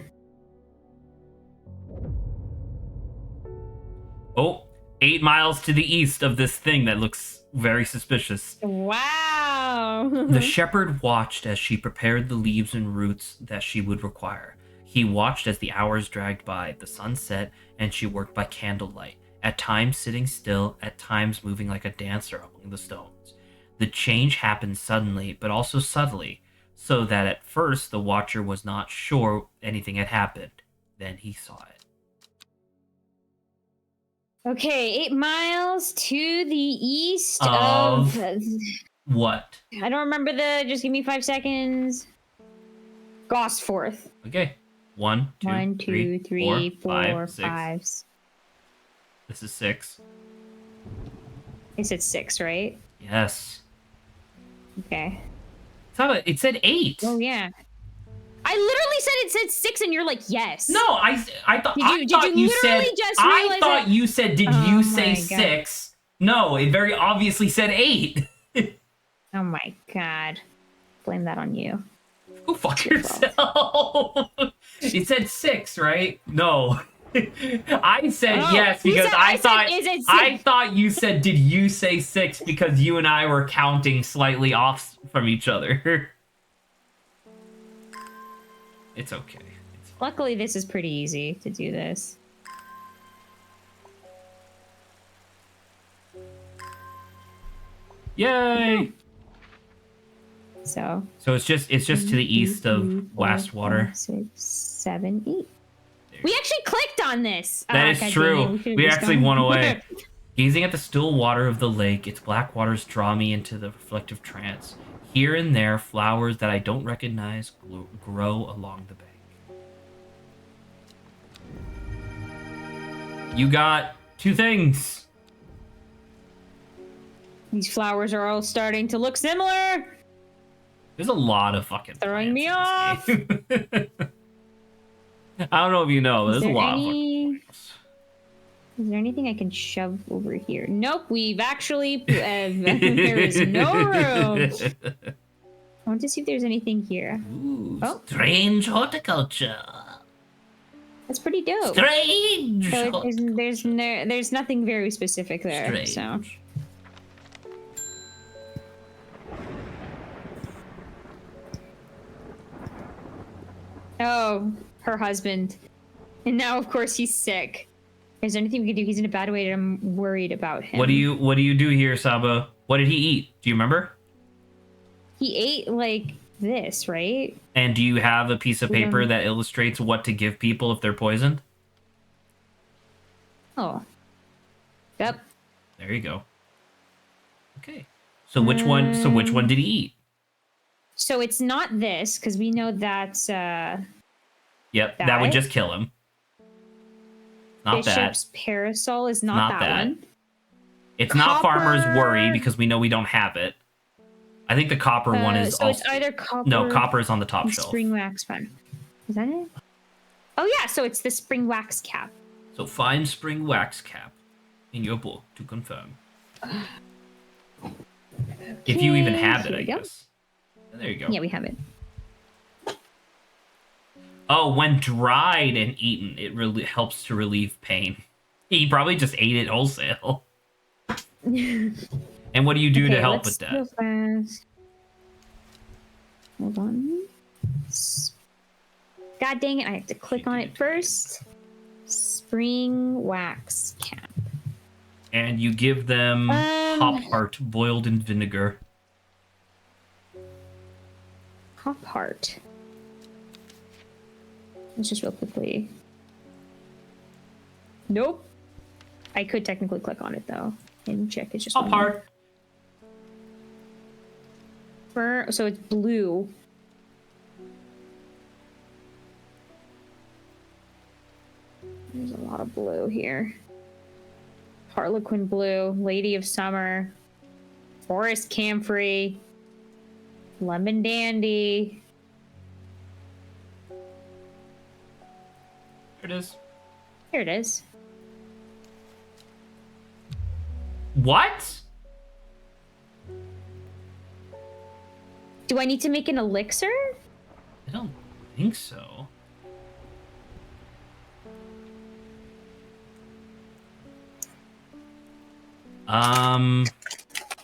Oh, 8 miles to the east of this thing that looks very suspicious. Wow! The shepherd watched as she prepared the leaves and roots that she would require. He watched as the hours dragged by, the sun set, and she worked by candlelight, at times sitting still, at times moving like a dancer among the stones. The change happened suddenly, but also subtly, so that at first the watcher was not sure anything had happened. Then he saw it. Okay, 8 miles to the east Of- of... What? I don't remember just give me 5 seconds. Gosforth. Okay. 1, 2, 1, 2, 3, 4, 6. 5. This is 6. I said 6, right? Yes. Okay. It said 8. Oh, yeah. I literally said it said 6, and you're like, yes. No, I thought Did I you thought you said literally just I realize thought that? you said did Oh you my say God. 6? No, it very obviously said 8. Oh my god. Blame that on you. Go fuck Your fault. yourself. It said 6, right? No. I said Oh, yes you because said- I said, is it 6? I thought you said did you say 6 because you and I were counting slightly off from each other. It's okay. It's fine. Luckily, this is pretty easy to do this. Yay! So So it's just to the east of Westwater. 6, 7, 8. We actually clicked on this. That is God true. dang it, should've We just actually gone- won away. Gazing at the still water of the lake, its black waters draw me into the reflective trance. Here and there, flowers that I don't recognize grow along the bank. You got 2 things. These flowers are all starting to look similar. There's a lot of fucking Throwing me plants in this game. I don't know if you know, but Is there's a there lot of any- fucking plants. Is there anything I can shove over here? Nope, we've actually... there is no room. I want to see if there's anything here. Ooh, Oh. strange horticulture. That's pretty dope. Strange. So there's nothing very specific there. Strange. So oh, her husband, and now of course he's sick. Is there anything we can do? He's in a bad way, and I'm worried about him. What do you do here, Saba? What did he eat? Do you remember? He ate like this, right? And do you have a piece of We paper don't- that illustrates what to give people if they're poisoned? Oh. Yep. There you go. Okay. So which one did he eat? So it's not this, because we know that's Yep, that would That? just kill him. Not that. Bishop's parasol is not, Not that, that. one. It's not farmer's worry Copper. because we know we don't have it. I think the copper one is so also it's either copper. no, copper is on the top and shelf. spring wax pen. Is that it? Oh yeah, so it's the spring wax cap. So find spring wax cap in your book to confirm. If you even have it, Here I we go. guess. There you go. Yeah, we have it. Oh, when dried and eaten, it really helps to relieve pain. He probably just ate it wholesale. And what do you do to Okay, help let's with go that? fast. Hold on. God dang it, I have to click on it first. Spring wax cap. And you give them hop Um, heart boiled in vinegar. Hop heart. Let's just real quickly. Nope. I could technically click on it though and check. It's just Hop one heart. So it's blue. There's a lot of blue here. Harlequin blue, Lady of Summer, Forest Camphor, Lemon Dandy. There it is. Here it is. What? Do I need to make an elixir? I don't think so.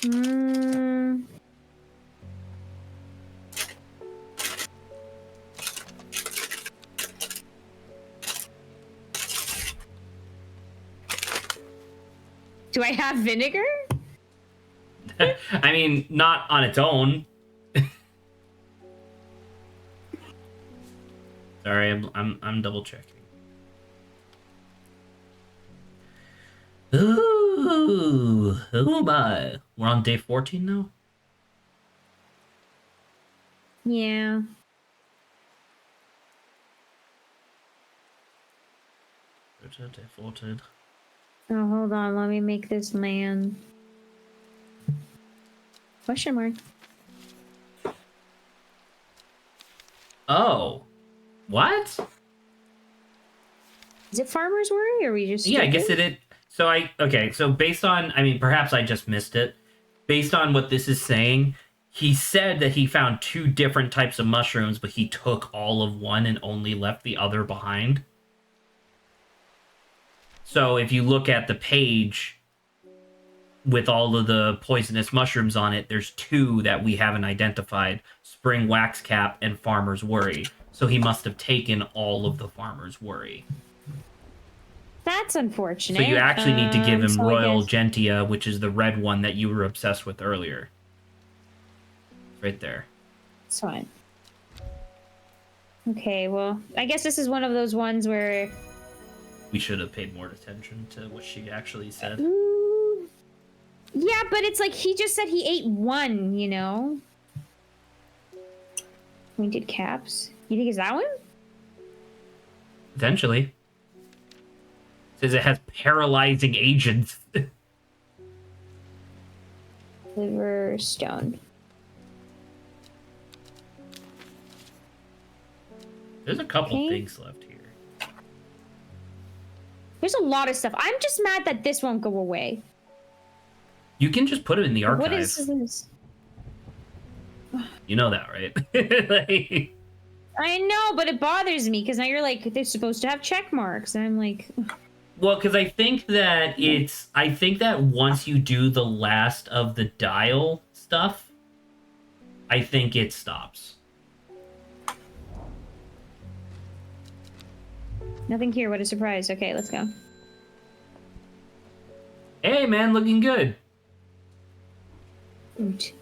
Hmm. Do I have vinegar? I mean, not on its own. Sorry, I'm double checking. Ooh, oh my! We're on day 14 now. Yeah. Day 14. Oh, hold on. Let me make this land. Question mark. Oh, What? Is it farmer's worry, or are we just Yeah, I guess stupid? it. So based on, I mean, perhaps I just missed it. Based on what this is saying, he said that he found 2 different types of mushrooms, but he took all of one and only left the other behind. So if you look at the page with all of the poisonous mushrooms on it, there's 2 that we haven't identified: spring waxcap and farmer's worry. So he must have taken all of the farmer's worry. That's unfortunate. So you actually need to give him so I Royal guess- Gentia, which is the red one that you were obsessed with earlier. Right there. It's fine. Okay, well, I guess this is one of those ones where... We should have paid more attention to what she actually said. Ooh. Yeah, but it's like he just said he ate 1, you know? Pointed caps. You think it's that one? Potentially. Says it has paralyzing agents. Liver stone. There's a couple Okay. things left here. There's a lot of stuff. I'm just mad that this won't go away. You can just put it in the archive. What is this? You know that, right? Like, I know, but it bothers me because now you're like, they're supposed to have check marks. And I'm like, well, because I think that once you do the last of the dial stuff, I think it stops. nothing here. What a surprise. Okay, let's go. Hey, man, looking good. Oot.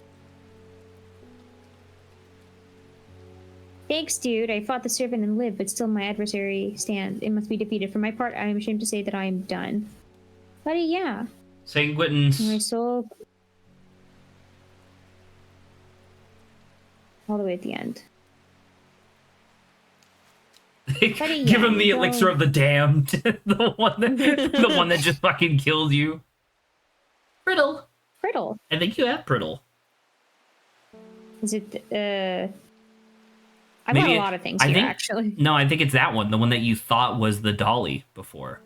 Thanks, dude. I fought the serpent and lived, but still my adversary stands. It must be defeated. For my part, I am ashamed to say that I am done. Buddy, yeah. Sanguinens. My soul... all the way at the end. Buddy, Give yeah, him the go. elixir of the damned. the one that just fucking killed you. Brittle. Brittle. I think you have brittle. Is it, I Maybe bought a it- lot of things I here, think- actually. No, I think it's that one. The one that you thought was the dolly before.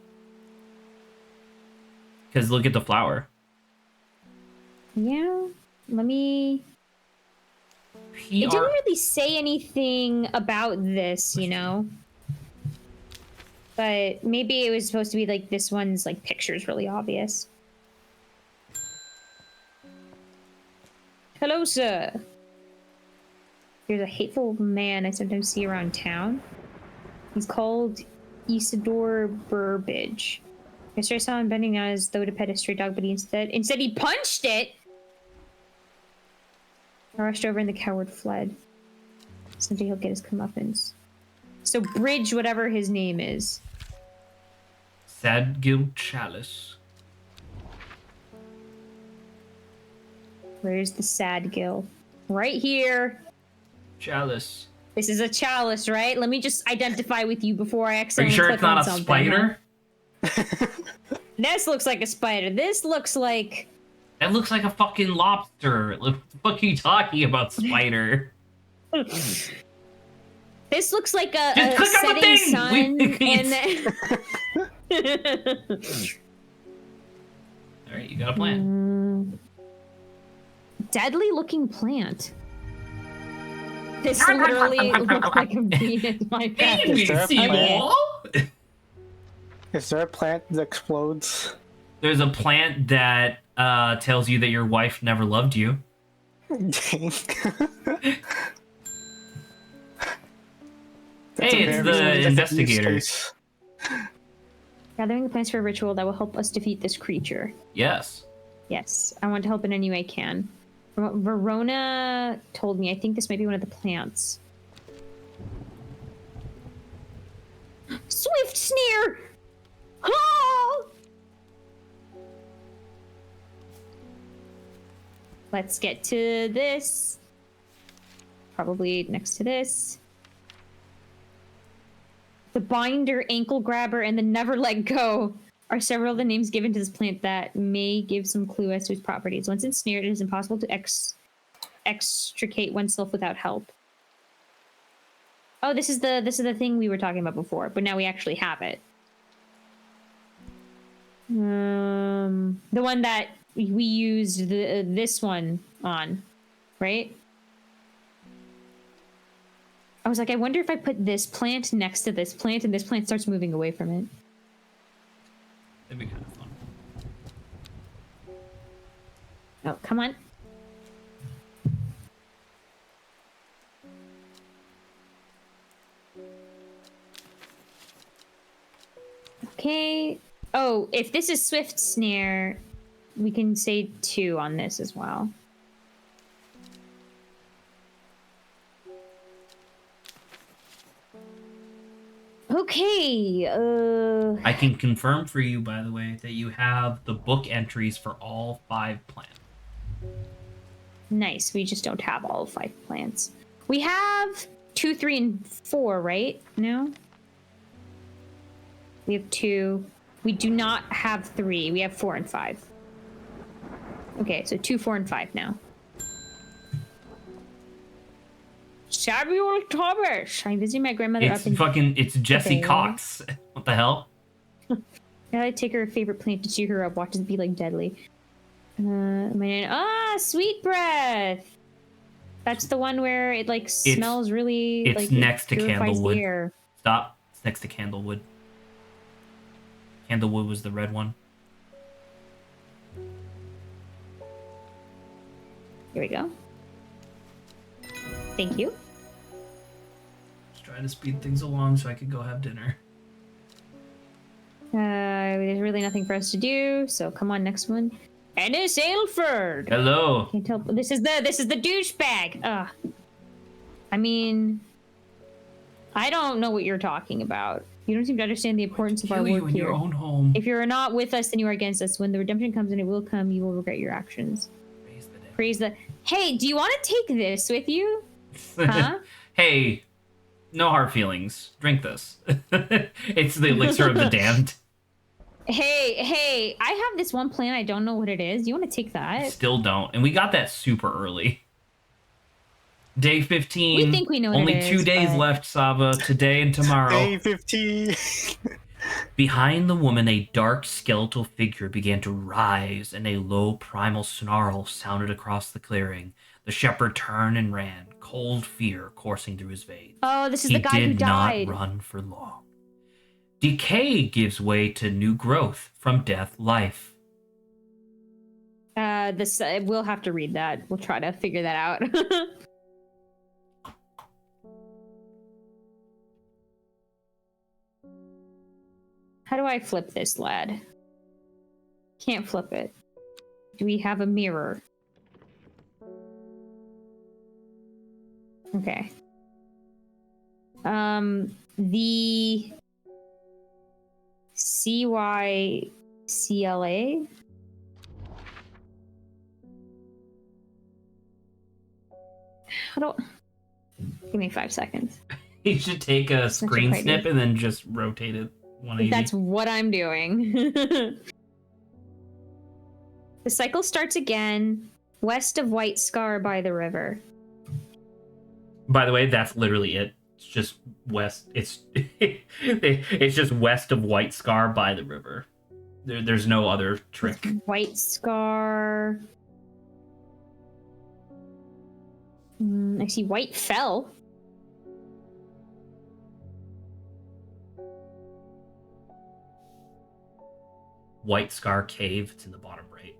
Because look at the flower. Yeah. Let me... PR. It didn't really say anything about this, you know? But maybe it was supposed to be like this one's like picture's really obvious. Hello, sir. There's a hateful man I sometimes see around town. He's called Isidore Burbage. Yesterday I saw him bending down as though to pet a stray dog, but instead he punched it! I rushed over and the coward fled. Someday he'll get his comeuppance. So Bridge, whatever his name is. Sad Guild Chalice. Where's the sad gill? Right here. Chalice. This is a chalice, right? Let me just identify with you before I Are you accidentally sure click it's not on a something, spider? huh? This looks like a spider. This looks like... That looks like a fucking lobster. What the fuck are you talking about, spider? This looks like a Just click on the setting thing! sun. We- And then... Alright, you got a plan. Deadly looking plant. This literally looks like a Venus Minecraft. Is there a Seymour? Is there a plant that explodes? There's a plant that tells you that your wife never loved you. Dang. Hey, it's the investigators. Gathering the plants for a ritual that will help us defeat this creature. Yes. Yes, I want to help in any way I can. From what Verona told me, I think this might be one of the plants. Swift Sneer! Oh! Let's get to this. Probably next to this. The Binder, Ankle Grabber, and the Never Let Go are several of the names given to this plant that may give some clue as to its properties. Once ensnared, it is impossible to extricate oneself without help. Oh, this is the thing we were talking about before, but now we actually have it. The one that we used this one on, right? I was like, I wonder if I put this plant next to this plant and this plant starts moving away from it. That'd be kind of fun. Oh, come on. Okay. Oh, if this is Swift Snare, we can say 2 on this as well. Okay. I can confirm for you, by the way, that you have the book entries for all 5 plants. Nice. We just don't have all 5 plants. We have 2, 3, and 4, right? No? We have 2. We do not have 3. We have 4 and 5. Okay, so 2, 4, and 5 now. Samuel Thomas. I'm visiting my grandmother It's up in... fucking, it's Jessie Okay. Cox. What the hell? Now I take her favorite plant to cheer her up. Watch it be like deadly. Sweet breath. That's the one where it like smells really. It's like, next to purifies the Candlewood. air. Stop. It's next to Candlewood. Candlewood was the red one. Here we go. Thank you. Just trying to speed things along so I could go have dinner. There's really nothing for us to do, so come on, next one. Ennis Aylford. Hello. Can't tell. This is the douchebag. I mean, I don't know what you're talking about. You don't seem to understand the importance of our Kill you work in here. your own home. If you're not with us, then you are against us. When the redemption comes, and it will come, you will regret your actions. Praise the devil. Praise the. Hey, do you want to take this with you? Huh? Hey, no hard feelings. Drink this. It's the elixir of the damned. Hey, I have this one plant. I don't know what it is. Do you want to take that? Still don't. And we got that super early. Day 15. We think we know what Only it 2 is, days but- left, Saba. Today and tomorrow. Day 15. Behind the woman, a dark skeletal figure began to rise, and a low primal snarl sounded across the clearing. The shepherd turned and ran, cold fear coursing through his veins. Oh, this is He the guy who did died. not run for long. Decay gives way to new growth. From death, life. This we'll have to read that. We'll try to figure that out. How do I flip this, lad? Can't flip it. Do we have a mirror? Okay. The CYCLA? How do... Give me 5 seconds. You should take a Such a screen great snip idea. and then just rotate it 180. That's what I'm doing. The cycle starts again, west of White Scar by the river. By the way, that's literally it. It's just west. It's it's just west of White Scar by the river. There's no other trick. White Scar. I see White Fell. White Scar Cave. It's in the bottom right.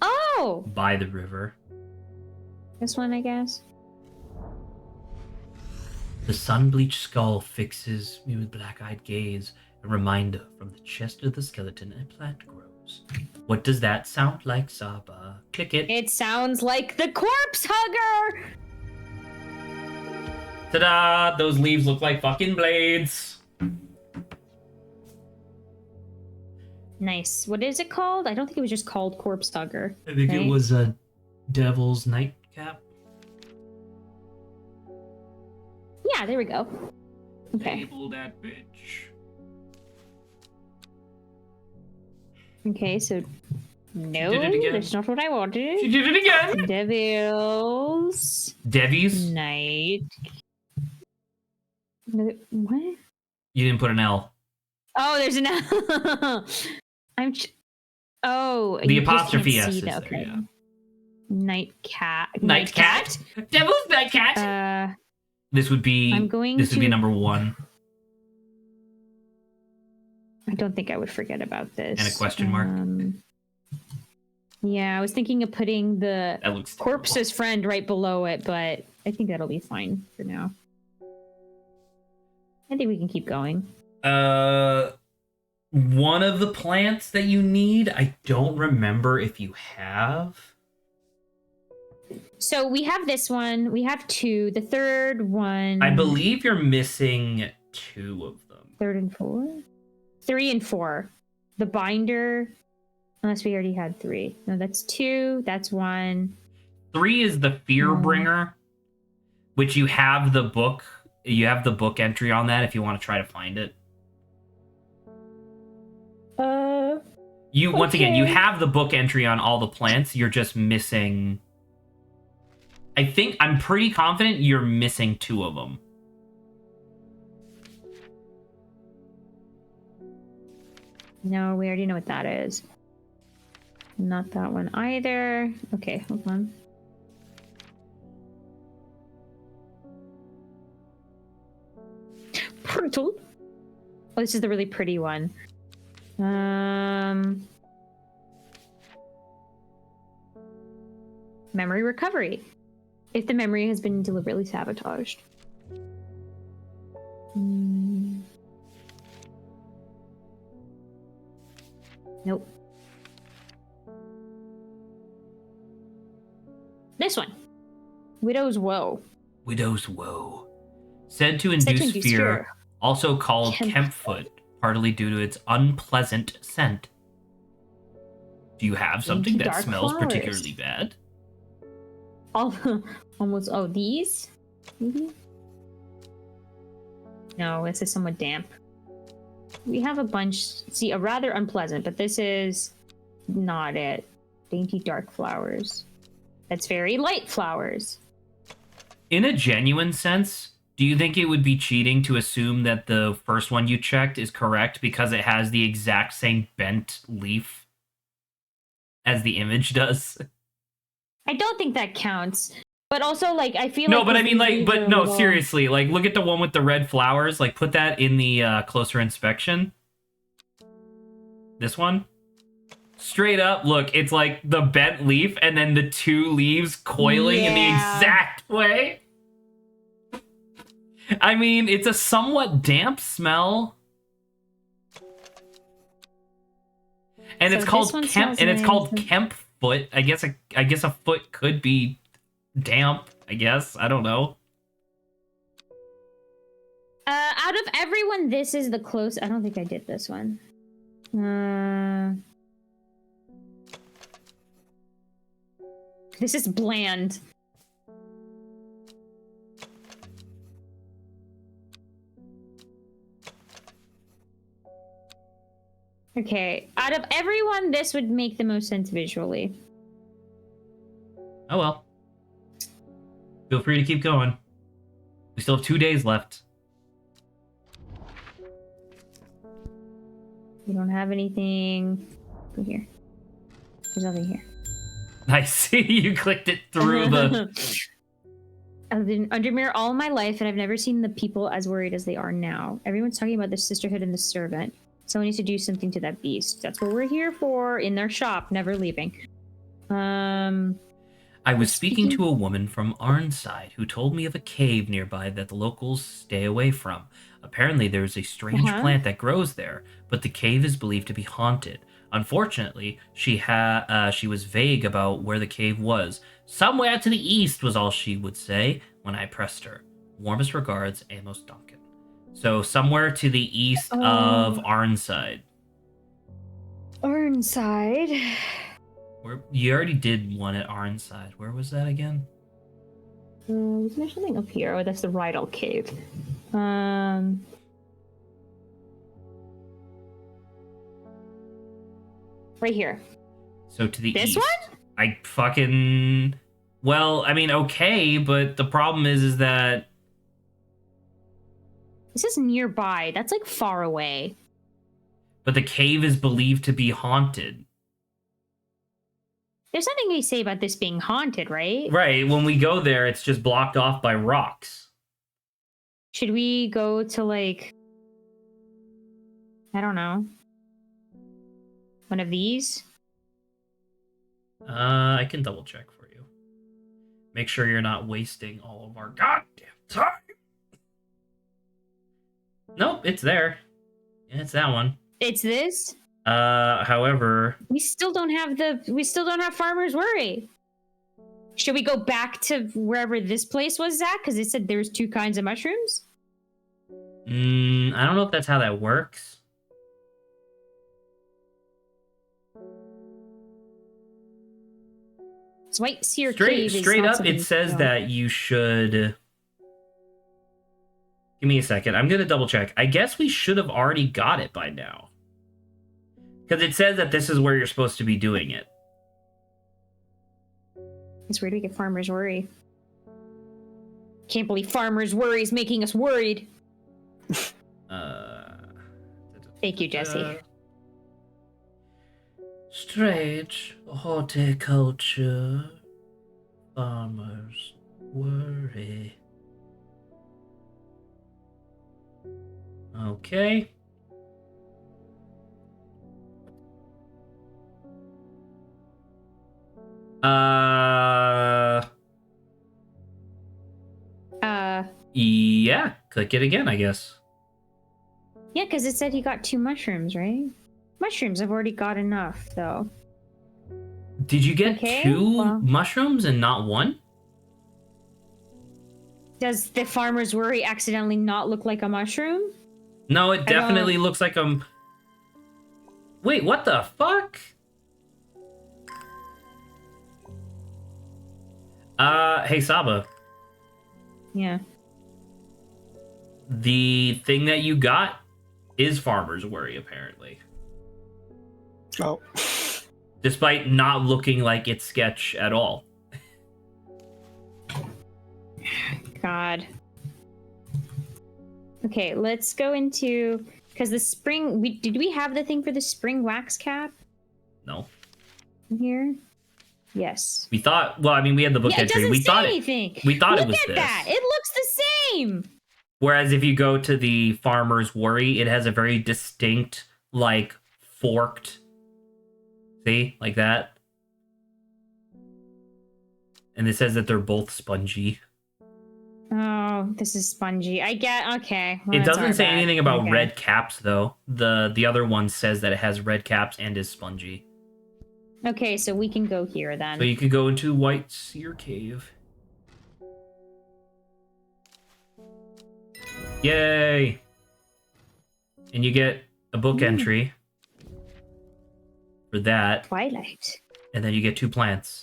Oh! By the river. This one, I guess. The sun-bleached skull fixes me with black-eyed gaze. A reminder from the chest of the skeleton, a plant grows. What does that sound like, Saba? Click it. It sounds like the Corpse Hugger! Ta-da! Those leaves look like fucking blades. Nice. What is it called? I don't think it was just called Corpse Hugger. I think Right. it was a devil's nightcap. Yeah, there we go. Okay. Table that bitch. Okay, so No, did it again. that's not what I wanted. She did it again. Devils. Devies. Night. What? You didn't put an L. Oh, there's an L. Oh, The you just apostrophe can't S see is that. there, Okay. yeah. Night cat. Night cat. Devil's night cat. This would be. I'm going This would be to- number 1. I don't think I would forget about this. And a question mark. Yeah, I was thinking of putting the That looks corpse's friend right below it, but I think that'll be fine for now. I think we can keep going. One of the plants that you need, I don't remember if you have. So we have this one. We have 2. The third one. I believe you're missing 2 of them. 3rd and 4. 3 and 4. The binder. Unless we already had 3. No, that's 2. That's 1. 3 is the Fearbringer, which you have the book. You have the book entry on that if you want to try to find it. You once again, you have the book entry on all the plants. You're just missing. I'm pretty confident you're missing 2 of them. No, we already know what that is. Not that one either. Okay, hold on. Brutal. Oh, this is the really pretty one. Memory recovery. If the memory has been deliberately sabotaged. Nope. This one. Widow's Woe. Widow's Woe. Said to induce fear, also called Kempfoot, partly due to its unpleasant scent. Do you have something that dark smells flowers. particularly bad? Almost. Oh, these? Maybe? No, this is somewhat damp. We have a bunch. See, a rather unpleasant, but this is not it. Dainty dark flowers. That's very light flowers. In a genuine sense, do you think it would be cheating to assume that the first one you checked is correct because it has the exact same bent leaf as the image does? I don't think that counts. But also, like, I feel No, like... but I mean, these but are no, little- seriously, like, look at the one with the red flowers. Like, put that in the closer inspection. This one. Straight up, look, it's like the bent leaf and then the 2 leaves coiling in the exact way. I mean, it's a somewhat damp smell. And So it's this called one Kemp, smells and it's called nice. Kemp foot. I guess a foot could be damp, I guess. I don't know. Out of everyone, this is the close. I don't think I did this one. This is bland. Okay, out of everyone, this would make the most sense visually. Oh well. Feel free to keep going. We still have 2 days left. We don't have anything. Go here. There's nothing here. I see you clicked it through the... I've been Undermere all my life, and I've never seen the people as worried as they are now. Everyone's talking about the sisterhood and the servant. Someone needs to do something to that beast. That's what we're here for, in their shop, never leaving. I was speaking to a woman from Arnside who told me of a cave nearby that the locals stay away from. Apparently, there is a strange plant that grows there, but the cave is believed to be haunted. Unfortunately, she was vague about where the cave was. Somewhere to the east was all she would say when I pressed her. Warmest regards, Amos Duncan. So somewhere to the east of Arnside. Arnside. You already did one at Arnside. Where was that again? Was there something up here? Oh, that's the Rydal Cave. Right here. So to the This east. one? I fucking... Well, I mean, okay, but the problem is that... This is nearby. That's like far away. But the cave is believed to be haunted. There's nothing they say about this being haunted, right? Right, when we go there, it's just blocked off by rocks. Should we go to like... I don't know. One of these? I can double check for you. Make sure you're not wasting all of our goddamn time. Nope, it's there. Yeah, it's that one. It's this? However, We still don't have Farmer's Worry. Should we go back to wherever this place was at? Because it said there's 2 kinds of mushrooms? I don't know if that's how that works. White Seer Cave is Straight not up, something it says to that you should... Give me a second. I'm going to double check. I guess we should have already got it by now. Because it says that this is where you're supposed to be doing it. It's where do we get Farmer's Worry? Can't believe Farmer's Worry is making us worried. Thank you, Jesse. Strange horticulture. Farmers worry. Okay. Yeah, click it again, I guess. Yeah, because it said he got 2 mushrooms, right? Mushrooms, I've already got enough, though. Did you get Okay, 2 well. mushrooms and not 1? Does the Farmer's Worry accidentally not look like a mushroom? No, it definitely looks like Wait, what the fuck? Hey Saba. Yeah. The thing that you got is Farmer's Worry, apparently. Oh. Despite not looking like it's sketch at all. God. Okay, let's go into... Because the spring... Did we have the thing for the spring wax cap No. in here? Yes. We thought... Well, I mean, we had the book Yeah, it entry. doesn't We say thought anything. We thought Look it was at this. that! It looks the same! Whereas if you go to the Farmer's Worry, it has a very distinct, like, forked... See? Like that. And it says that they're both spongy. Oh, this is spongy. I get... Okay. Well, It that's doesn't our say bad. anything about Okay. red caps, though. The other one says that it has red caps and is spongy. Okay, so we can go here then. So you could go into White Seer Cave. Yay! And you get a book entry for that, Twilight. and then you get 2 plants.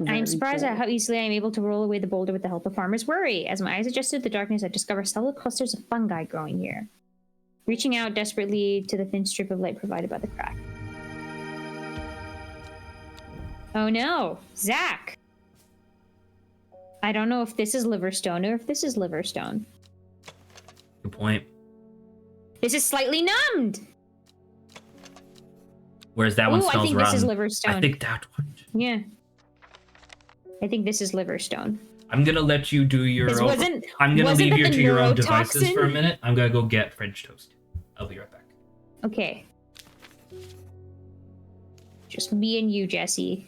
I am surprised at how easily I am able to roll away the boulder with the help of Farmer's Worry. As my eyes adjusted to the darkness, I discovered several clusters of fungi growing here. Reaching out desperately to the thin strip of light provided by the crack. Oh no! Zach! I don't know if this is Liverstone or if this is Liverstone. Good point. This is slightly numbed! Whereas that one Ooh, I smells think rotten. this is Liverstone. I think that one. Yeah. I think this is Liverstone. I'm gonna let you do your This own. wasn't... I'm gonna wasn't leave that you the to your own devices neurotoxin? for a minute. I'm gonna go get French toast. I'll be right back. Okay. Just me and you, Jesse.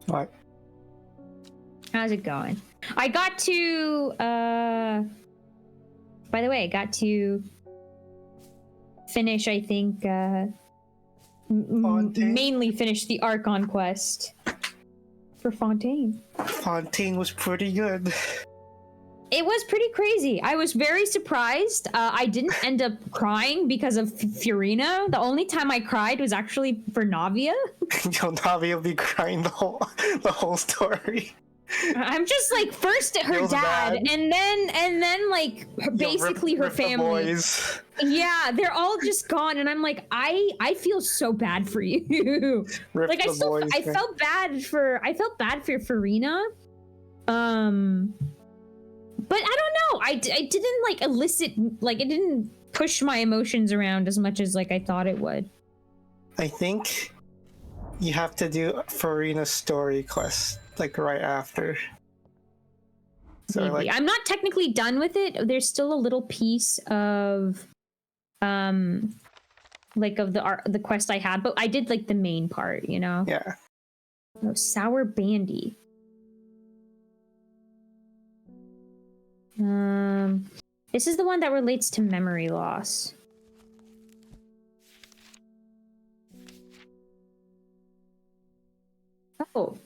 What? How's it going? I got to, by the way, I got to finish, I think, Fontaine? mainly finish the Archon quest for Fontaine. Fontaine was pretty good. It was pretty crazy. I was very surprised. I didn't end up crying because of Furina. The only time I cried was actually for Navia. Yo, Navi will be crying the whole story. I'm just like first her Feels dad, bad. and then like basically her Rip the family. boys. Yeah, they're all just gone, and I'm like, I feel so bad for you. Rip Like the boys, I man. felt bad for Farina. But I don't know. I didn't like elicit, like it didn't push my emotions around as much as like I thought it would. I think you have to do Farina's story quest like right after. So Maybe. like I'm not technically done with it. There's still a little piece of like of the quest I had, but I did like the main part, you know? yeah. Oh, sour bandy. This is the one that relates to memory loss. Oh.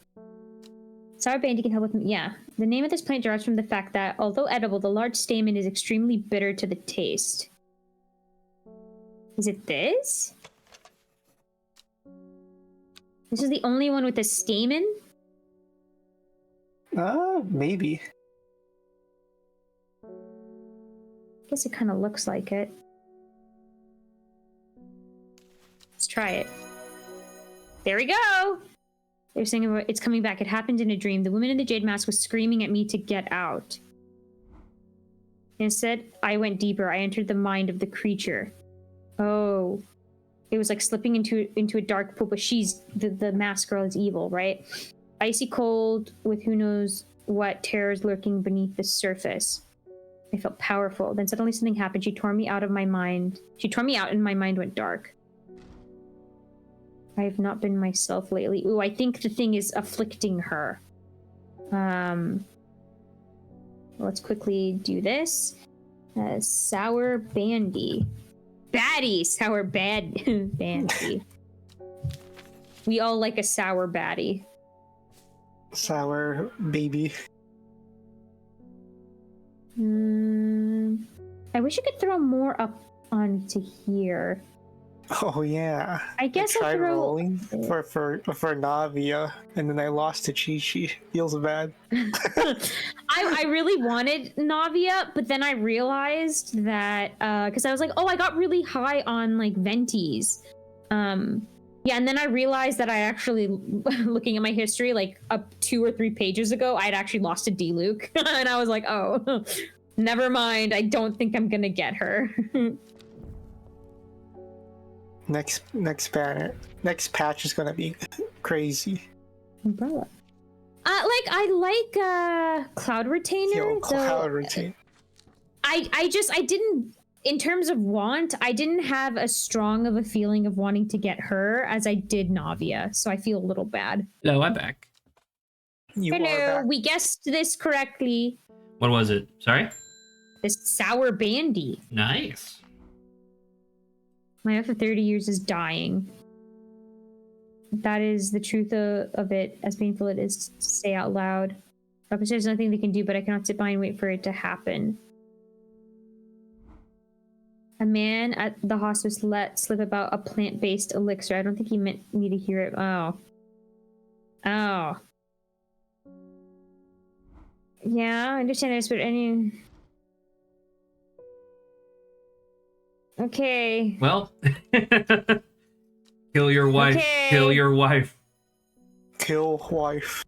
Sour bandy can help with... Yeah. The name of this plant derives from the fact that, although edible, the large stamen is extremely bitter to the taste. Is it this? This is the only one with a stamen? Maybe. I guess it kind of looks like it. Let's try it. There we go! They're saying it's coming back. It happened in a dream. The woman in the jade mask was screaming at me to get out. Instead, I went deeper. I entered the mind of the creature. Oh. It was like slipping into a dark pool, but she's... The masked girl is evil, right? Icy cold with who knows what terrors lurking beneath the surface. I felt powerful. Then suddenly something happened. She tore me out of my mind. She tore me out and my mind went dark. I have not been myself lately. Ooh, I think the thing is afflicting her. Let's quickly do this. Sour bandy. Baddie! Sour bandy. We all like a sour baddie. Sour baby. I wish you could throw more up onto here. Oh yeah. I guess I I'll tried throw... rolling for Navia, and then I lost to Chi-Chi. Feels bad. I really wanted Navia, but then I realized that because I was like, oh, I got really high on like Ventis. Yeah, and then I realized that I actually, looking at my history, like up 2 or 3 pages ago, I'd actually lost to D-Luke. And I was like, oh, never mind. I don't think I'm gonna get her. Next patch is gonna be crazy. Umbrella. I like Cloud Retainer. Yo, Cloud Retainer. I didn't, in terms of want, I didn't have as strong of a feeling of wanting to get her as I did Navia, so I feel a little bad. Hello, I'm back. You are Hello, back. we guessed this correctly. What was it? Sorry? This sour bandy. Nice. My after 30 years is dying. That is the truth of it, as painful it is to say out loud. Doctor says there's nothing they can do, but I cannot sit by and wait for it to happen. A man at the hospice let slip about a plant-based elixir. I don't think he meant me to hear it. Oh. Oh. Yeah, I understand this, but any... Okay. Well, kill your wife. Okay. Kill your wife. Kill wife.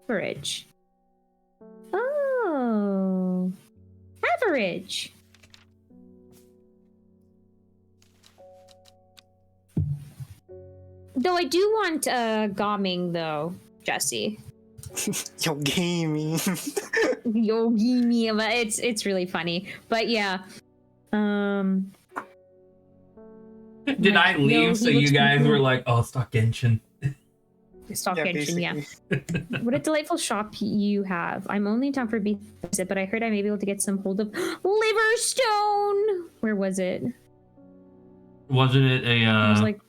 Average. Oh. Average. Though I do want Gomming, though, Jesse. Yo, gaming. Yogi, it's really funny. But yeah. Did I leave so you guys were like, oh, it's not Genshin? Stock Yeah, Genshin, yeah. basically. What a delightful shop you have. I'm only in town for a visit, but I heard I may be able to get some hold of Liverstone. Where was it? Wasn't it a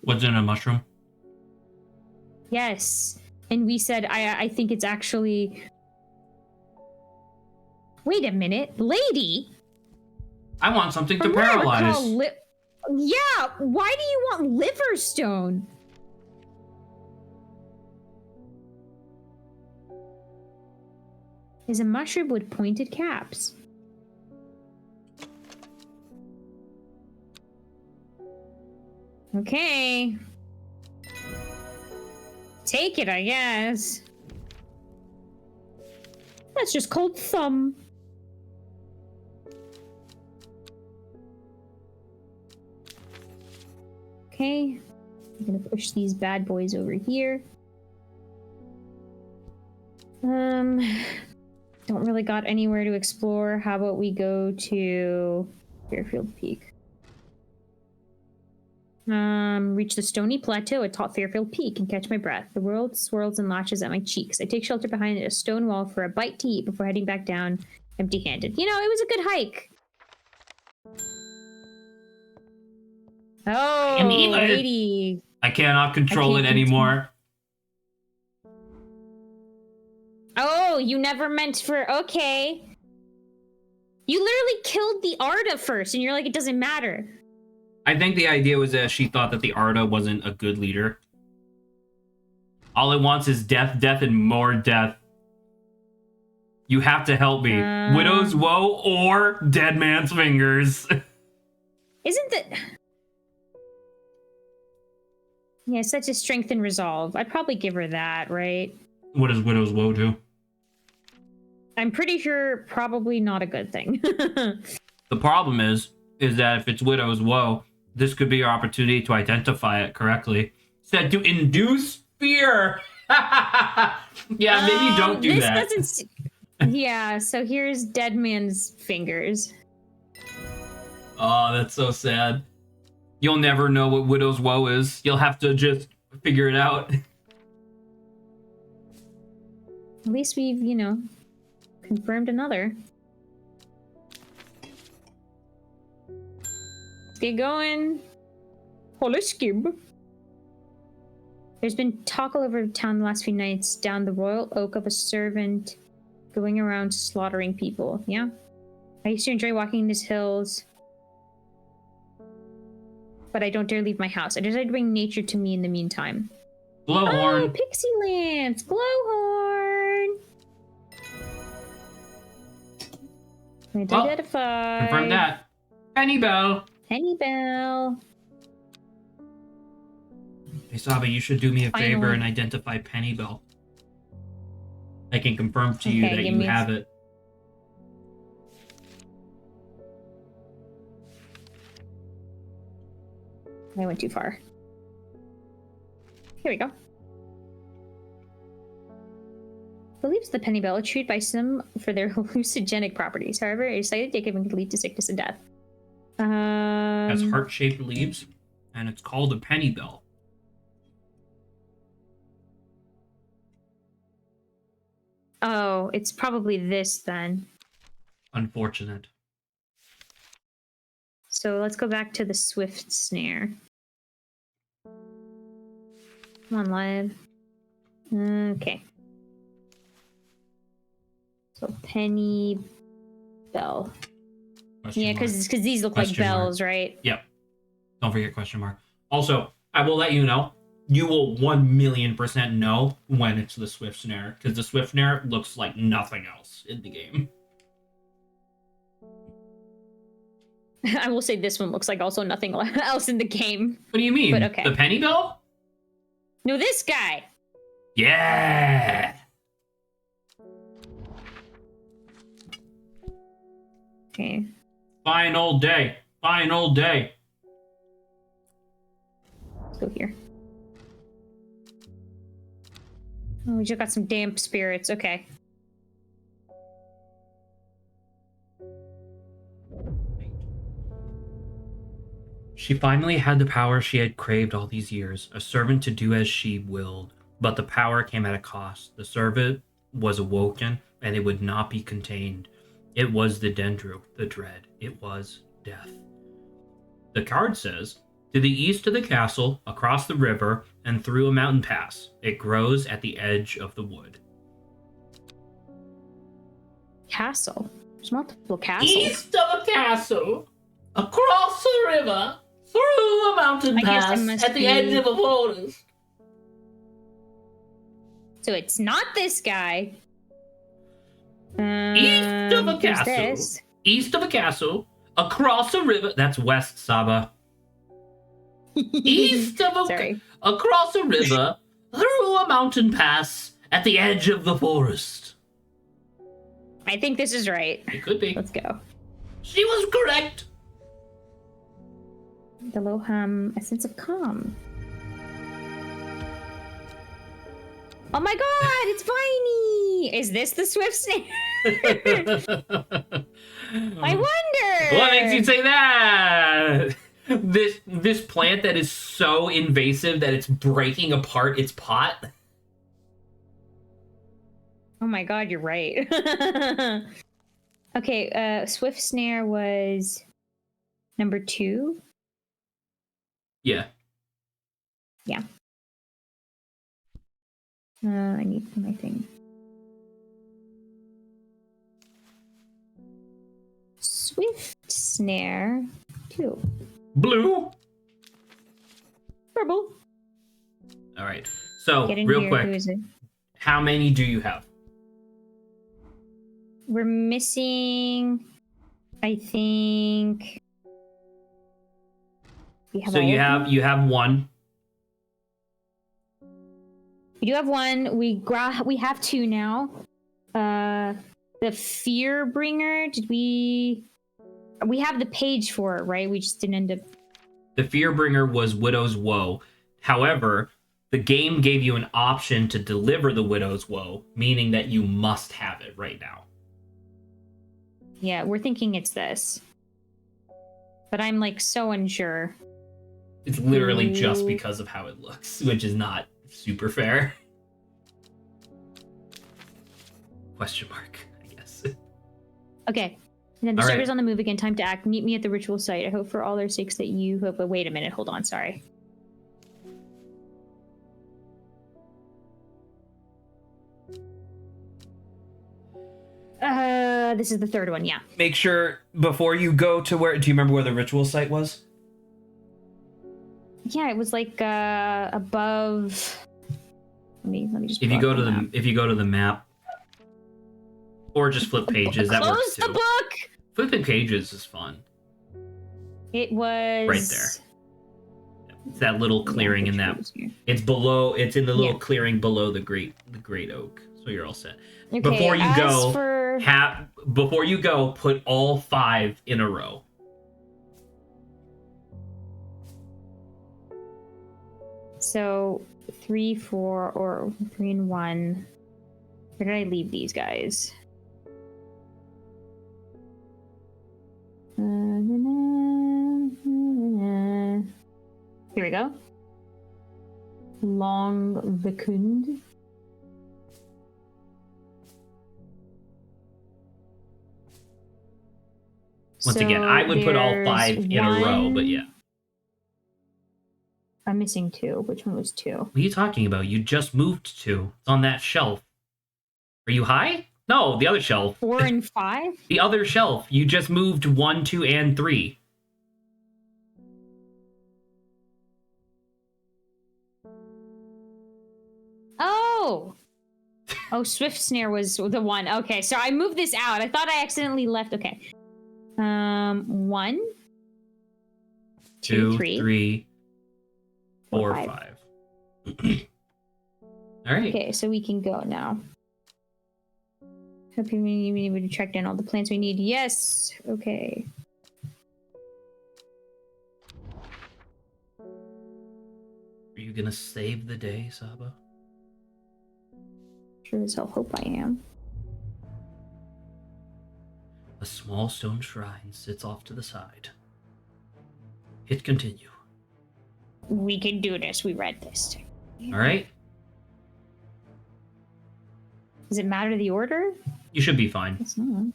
wasn't it a mushroom? Yes. And we said I think it's actually... Wait a minute. Lady? I want something to From what I paralyze. recall, yeah, why do you want Liverstone? is a mushroom with pointed caps. Okay. Take it, I guess. That's just called thumb. Okay. I'm gonna push these bad boys over here. Don't really got anywhere to explore. How about we go to Fairfield Peak? Reach the stony plateau atop Fairfield Peak and catch my breath. The world swirls and lashes at my cheeks. I take shelter behind a stone wall for a bite to eat before heading back down empty-handed. You know, it was a good hike. Oh, am evil. 80. I cannot control it can't anymore. Oh, you never meant for... Okay. You literally killed the Arda first, and you're like, it doesn't matter. I think the idea was that she thought that the Arda wasn't a good leader. All it wants is death, death, and more death. You have to help me. Widow's Woe or Dead Man's Fingers. Isn't that... Yeah, such a strength and resolve. I'd probably give her that, right? What does Widow's Woe do? I'm pretty sure probably not a good thing. The problem is that if it's Widow's Woe, this could be your opportunity to identify it correctly. Said to induce fear. Yeah, maybe don't do this that. Doesn't... Yeah, so here's Dead Man's Fingers. Oh, that's so sad. You'll never know what Widow's Woe is. You'll have to just figure it out. At least we've, you know, confirmed another. Let's get going. Holy skib. There's been talk all over town the last few nights down the royal oak of a servant going around slaughtering people. Yeah? I used to enjoy walking these hills, but I don't dare leave my house. I decided to bring nature to me in the meantime. Glowhorn. Oh, Pixie Lance! Glowhorn! Identify. Confirm that. Penny Bell. Penny Bell. Hey, Saba, you should do me a favor Finally. and identify Penny Bell. I can confirm to you Okay, that give you me a have it. I went too far. Here we go. Believes the penny bell are treated by some for their hallucinogenic properties. However, a slightly taken can lead to sickness and death. It has heart-shaped leaves, and it's called a penny bell. Oh, it's probably this then. Unfortunate. So let's go back to the swift snare. Come on, live. Okay. So penny bell. Question Yeah, mark. because these look Question like mark. bells, right? Yep. Don't forget question mark. Also, I will let you know, you will 1,000,000% know when it's the Swift Snare, because the Swift Snare looks like nothing else in the game. I will say this one looks like also nothing else in the game. What do you mean? But okay. The penny bell? No, this guy. Yeah! Okay. Fine old day. Fine old day. Let's go here. Oh, we just got some damp spirits. Okay. She finally had the power she had craved all these years, a servant to do as she willed. But the power came at a cost. The servant was awoken, and it would not be contained. It was the Dendru, the dread. It was death. The card says, to the east of the castle, across the river, and through a mountain pass. It grows at the edge of the wood. Castle. There's multiple castles. East of a castle, across a river, through a mountain I guess it pass, must at the be- edge of a forest. So it's not this guy. East of a Who's castle. this? East of a castle. Across a river. That's west, Saba. East of a Sorry. across a river, through a mountain pass, at the edge of the forest. I think this is right. It could be. Let's go. She was correct. The Loham, a sense of calm. Oh my god, it's Viney! Is this the swift snake? I wonder! What makes you say that? This plant that is so invasive that it's breaking apart its pot? Oh my god, you're right. Okay, swift snare was number 2. Yeah. Yeah. I need my thing. Swift snare 2. Blue. Purple. All right. So, Get in real here. quick, Who is it? how many do you have? We're missing, I think. We have So all you of have them? one. We do have one. We have 2 now. The Fear Bringer. Did we? We have the page for it, right? We just didn't end up. The Fearbringer was Widow's Woe. However, the game gave you an option to deliver the Widow's Woe, meaning that you must have it right now. Yeah, we're thinking it's this, but I'm like so unsure. It's literally just Ooh. because of how it looks, which is not super fair. Question mark, I guess. Okay. And then the All right. server's on the move again. Time to act. Meet me at the ritual site. I hope for all their sakes that you hope. But wait a minute. Hold on. Sorry. This is the 3rd one. Yeah. Make sure before you go to where. Do you remember where the ritual site was? Yeah, it was like above. Let me just. If you pull go up to the map. if you go to the map, or just flip pages, that Close works the too. book. Flipping pages is fun. It was Right there. It's that little clearing in that. Here. It's below. It's in the little Yeah. clearing below the great oak. So you're all set. Okay, Before you as go, for... before you go, put all 5 in a row. So 3, 4, or 3 and 1. Where did I leave these guys? Here we go. Long Vikund. Once again, I would put all 5 in a row, but yeah. I'm missing 2. Which one was 2? What are you talking about? You just moved to. It's on that shelf. Are you high? No, the other shelf. 4 and 5? The other shelf. You just moved 1, 2, and 3. Oh! Oh, Swift Snare was the one. Okay, so I moved this out. I thought I accidentally left. Okay. 1, 2, 3, 4, 5. 5. All right. Okay, so we can go now. Hope you mean able to track down all the plants we need. Yes. Okay. Are you gonna save the day, Saba? Sure as hell hope I am. A small stone shrine sits off to the side. Hit continue. We can do this. We read this. All right. Does it matter the order? You should be fine. It's not.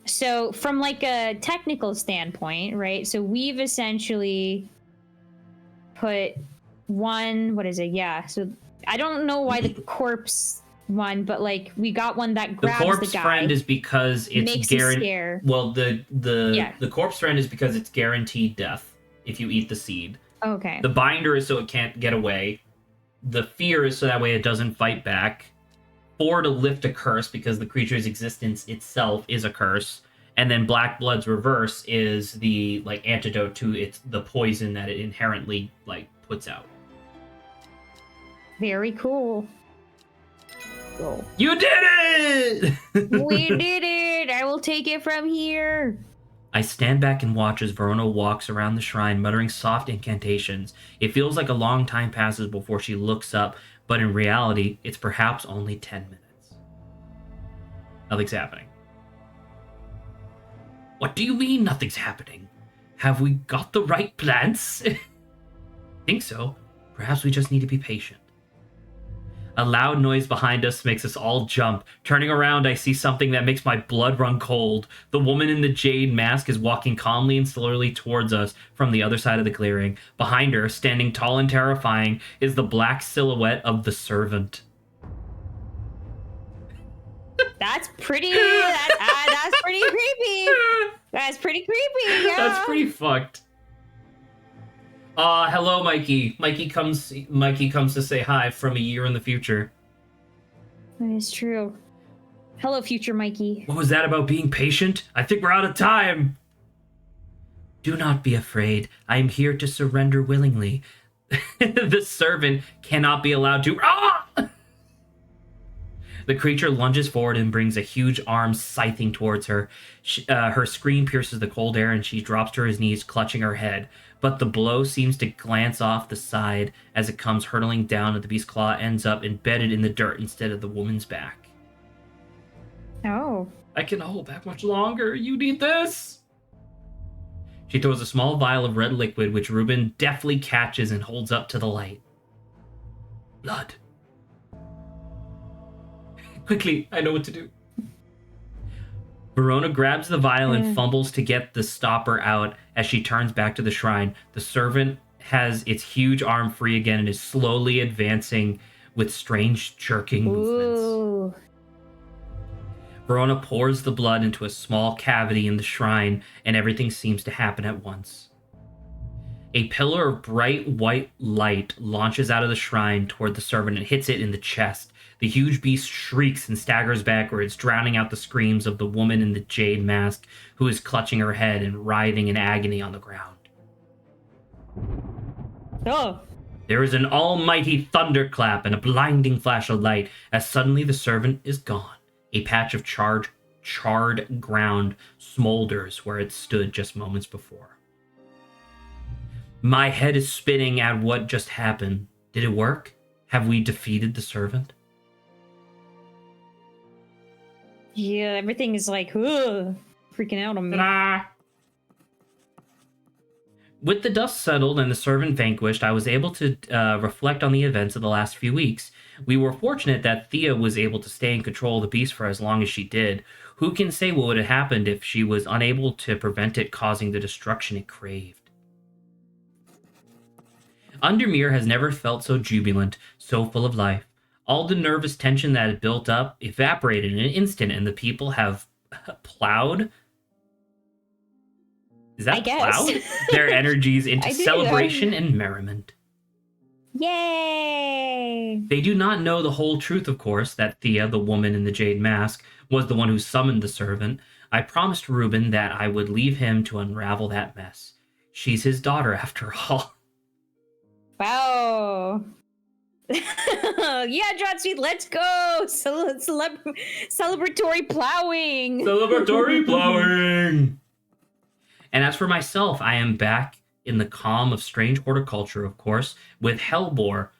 So from like a technical standpoint, right? So we've essentially put one, what is it? Yeah. So I don't know why the corpse one, but like we got one that The grabs corpse the guy. friend is because it's makes him guaranteed. scare. Well, the Yeah. corpse friend is because it's guaranteed death if you eat the seed. Okay. The binder is so it can't get away. The fear is so that way it doesn't fight back. 4 to lift a curse because the creature's existence itself is a curse. And then Black Blood's reverse is the like antidote to the poison that it inherently like puts out. Very cool. Cool. You did it! We did it! I will take it from here. I stand back and watch as Verona walks around the shrine, muttering soft incantations. It feels like a long time passes before she looks up, but in reality, it's perhaps only 10 minutes. Nothing's happening. What do you mean nothing's happening? Have we got the right plants? Think so. Perhaps we just need to be patient. A loud noise behind us makes us all jump. Turning around, I see something that makes my blood run cold. The woman in the jade mask is walking calmly and slowly towards us from the other side of the clearing. Behind her, standing tall and terrifying, is the black silhouette of the servant. That's pretty. That's pretty creepy. That's pretty creepy. Yeah. That's pretty fucked. Hello, Mikey. Mikey comes to say hi from a year in the future. That is true. Hello, future Mikey. What was that about being patient? I think we're out of time. Do not be afraid. I am here to surrender willingly. The servant cannot be allowed to. Ah! The creature lunges forward and brings a huge arm scything towards her. Her scream pierces the cold air and she drops to her knees, clutching her head. But the blow seems to glance off the side as it comes hurtling down and the beast's claw ends up embedded in the dirt instead of the woman's back. Oh. I can hold back much longer. You need this. She throws a small vial of red liquid, which Reuben deftly catches and holds up to the light. Blood. Quickly, I know what to do. Verona grabs the vial and fumbles to get the stopper out as she turns back to the shrine. The servant has its huge arm free again and is slowly advancing with strange jerking movements. Ooh. Verona pours the blood into a small cavity in the shrine, and everything seems to happen at once. A pillar of bright white light launches out of the shrine toward the servant and hits it in the chest. The huge beast shrieks and staggers backwards, drowning out the screams of the woman in the jade mask, who is clutching her head and writhing in agony on the ground. Oh. There is an almighty thunderclap and a blinding flash of light as suddenly the servant is gone. A patch of charred ground smolders where it stood just moments before. My head is spinning at what just happened. Did it work? Have we defeated the servant? Yeah, everything is like, ugh, freaking out on me. Ta-da! With the dust settled and the servant vanquished, I was able to reflect on the events of the last few weeks. We were fortunate that Thea was able to stay in control of the beast for as long as she did. Who can say what would have happened if she was unable to prevent it causing the destruction it craved? Undermere has never felt so jubilant, so full of life. All the nervous tension that had built up evaporated in an instant, and the people have plowed. Is that I guess. plowed? Their energies into celebration and merriment. Yay! They do not know the whole truth, of course, that Thea, the woman in the jade mask, was the one who summoned the servant. I promised Reuben that I would leave him to unravel that mess. She's his daughter, after all. Wow. Yeah, John Sweet, let's go! Celebratory plowing! Celebratory plowing! And as for myself, I am back in the calm of strange horticulture, of course, with Hellbore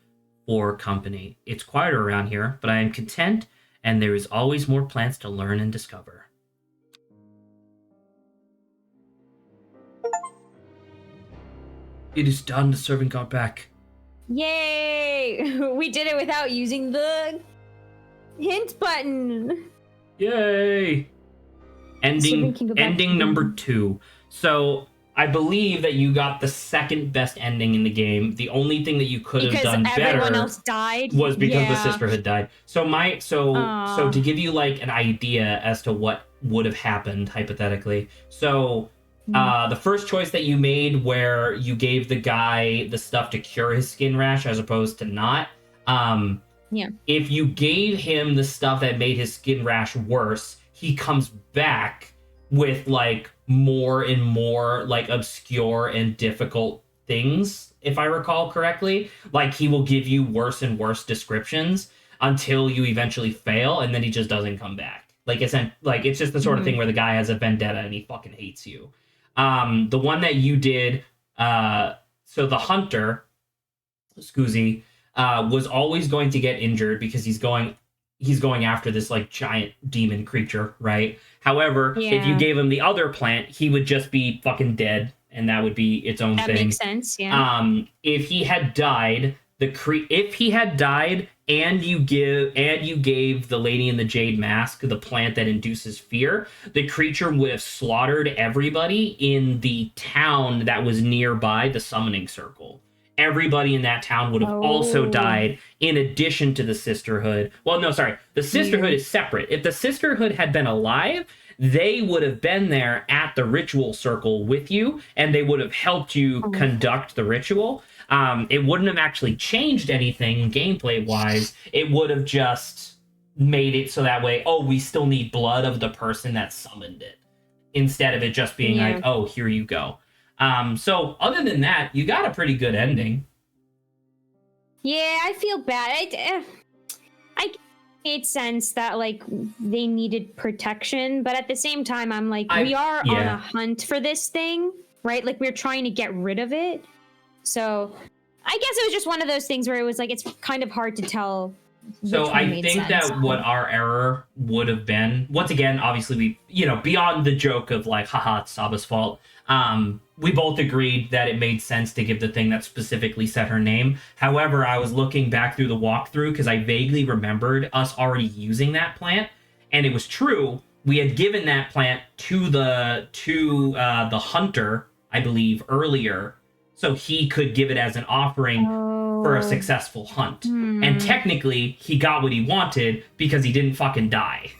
for company. It's quieter around here, but I am content, and there is always more plants to learn and discover. It is done, the servant got back. Yay! We did it without using the hint button. Yay! Ending number 2. So I believe that you got the second best ending in the game. The only thing that you could have done better everyone else died was because the sisterhood died. So to give you like an idea as to what would have happened hypothetically. So The first choice that you made, where you gave the guy the stuff to cure his skin rash as opposed to not. Yeah. If you gave him the stuff that made his skin rash worse, he comes back with like more and more like obscure and difficult things, if I recall correctly. Like he will give you worse and worse descriptions until you eventually fail, and then he just doesn't come back. Like it's just the sort of thing where the guy has a vendetta and he fucking hates you. The one that you did, so the hunter, Scoozy, was always going to get injured because he's going after this like giant demon creature, right? However, if you gave him the other plant, he would just be fucking dead, and that would be its own thing. That makes sense, yeah. If he had died, and you gave the lady in the jade mask the plant that induces fear, the creature would have slaughtered everybody in the town that was nearby the summoning circle. Everybody in that town would have also died, in addition to the Sisterhood. Well, no, sorry. The Sisterhood is separate. If the Sisterhood had been alive, they would have been there at the ritual circle with you, and they would have helped you conduct the ritual. It wouldn't have actually changed anything gameplay-wise. It would have just made it so that way, we still need blood of the person that summoned it, instead of it just being like, here you go. So other than that, you got a pretty good ending. Yeah, I feel bad. I made sense that like they needed protection, but at the same time, I'm like, we are on a hunt for this thing, right? Like we're trying to get rid of it. So I guess it was just one of those things where it was like it's kind of hard to tell. So I think that what our error would have been, once again, obviously beyond the joke of like, haha, it's Saba's fault. We both agreed that it made sense to give the thing that specifically said her name. However, I was looking back through the walkthrough because I vaguely remembered us already using that plant, and it was true. We had given that plant to the hunter, I believe, earlier, so he could give it as an offering for a successful hunt. And technically, he got what he wanted because he didn't fucking die.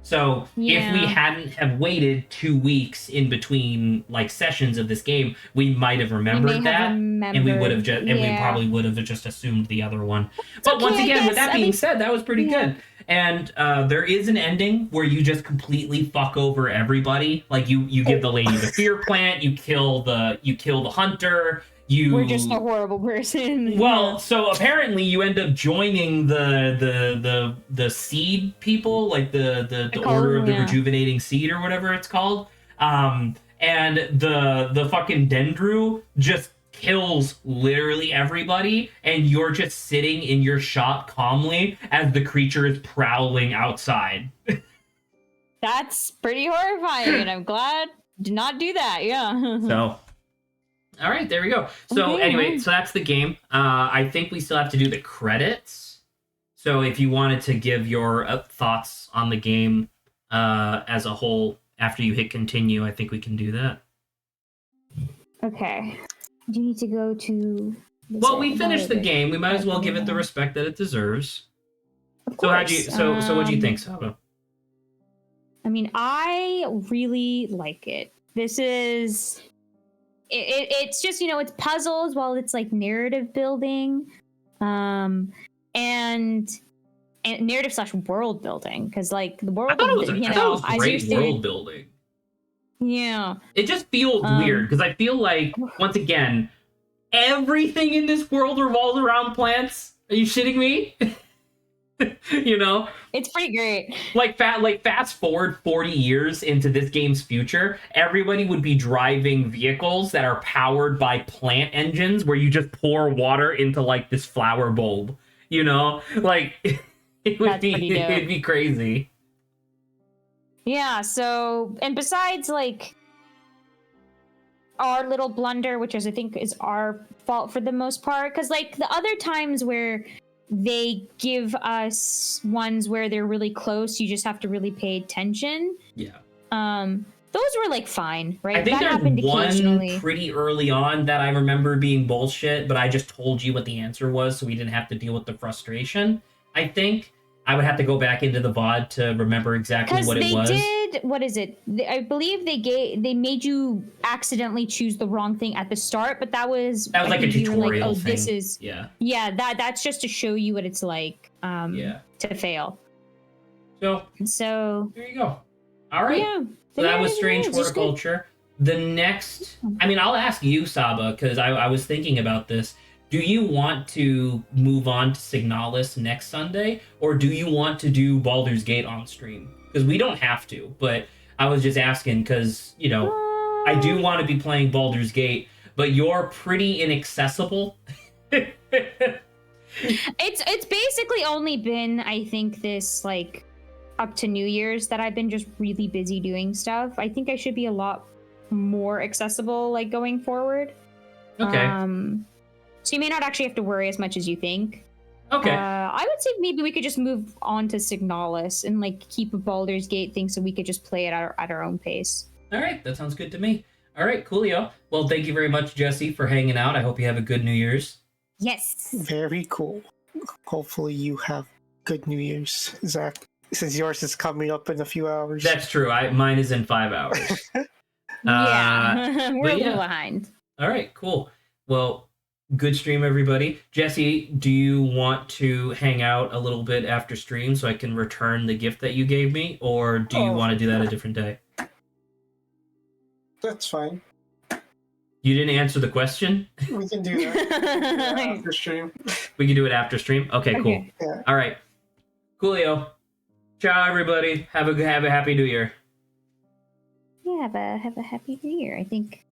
So if we hadn't have waited 2 weeks in between like sessions of this game, we might have remembered that, and we would have we probably would have just assumed the other one. But once again, with that being said, that was pretty good. And there is an ending where you just completely fuck over everybody. Like you give the lady the fear plant, you kill the hunter. We're just a horrible person. Well, so apparently you end up joining the seed people, like the Order of the Rejuvenating Seed or whatever it's called. And the fucking Dendru just kills literally everybody, and you're just sitting in your shop calmly as the creature is prowling outside. That's pretty horrifying, and I'm glad to not do that. Yeah. So. All right, there we go. So anyway, so that's the game. I think we still have to do the credits. So if you wanted to give your thoughts on the game as a whole after you hit continue, I think we can do that. Okay. Do you need to go to... Well, we finished the game. We might as well give it the respect that it deserves. So what do you think, Saba? I mean, I really like it. This is... It's just, it's puzzles while it's like narrative building, and narrative / world building, because like the world. I thought it was great world building. Yeah, it just feels weird because I feel like once again everything in this world revolves around plants. Are you shitting me? It's pretty great. Like fast forward 40 years into this game's future, everybody would be driving vehicles that are powered by plant engines where you just pour water into like this flower bulb, like it'd be crazy. Yeah, so, and besides like our little blunder, which I think is our fault for the most part, because like the other times where they give us ones where they're really close, you just have to really pay attention. Yeah. Those were like fine, right? I think there's one pretty early on that I remember being bullshit, but I just told you what the answer was, so we didn't have to deal with the frustration. I think I would have to go back into the VOD to remember exactly what it was. did, what is it? I believe they made you accidentally choose the wrong thing at the start, but that was That was I like a think you were tutorial oh, thing. this is Yeah. that's just to show you what it's like Yeah. to fail. So So there you go. All right. yeah. So that was Strange Horticulture. The next, I mean, I'll ask you, Saba, because I was thinking about this. Do you want to move on to Signalis next Sunday, or do you want to do Baldur's Gate on stream? Because we don't have to, but I was just asking because, you know, I do want to be playing Baldur's Gate, but you're pretty inaccessible. It's basically only been, I think, this like up to New Year's that I've been just really busy doing stuff. I think I should be a lot more accessible like going forward. Okay. So you may not actually have to worry as much as you think. Okay. I would say maybe we could just move on to Signalis and like keep a Baldur's Gate thing so we could just play it at our own pace. All right, that sounds good to me. All right, coolio. Well, thank you very much, Jesse, for hanging out. I hope you have a good New Year's. Yes. Very cool. Hopefully you have good New Year's, Zach, since yours is coming up in a few hours. That's true. Mine is in 5 hours. Yeah. We're but a little yeah. behind. All right, cool. Well, good stream, everybody. Jesse, do you want to hang out a little bit after stream so I can return the gift that you gave me, or do you want to do that a different day? That's fine. You didn't answer the question? We can do that after stream. We can do it after stream? Okay, cool. Okay. Yeah. All right. Coolio. Ciao, everybody. Have a happy New Year. Yeah, have a happy New Year. I think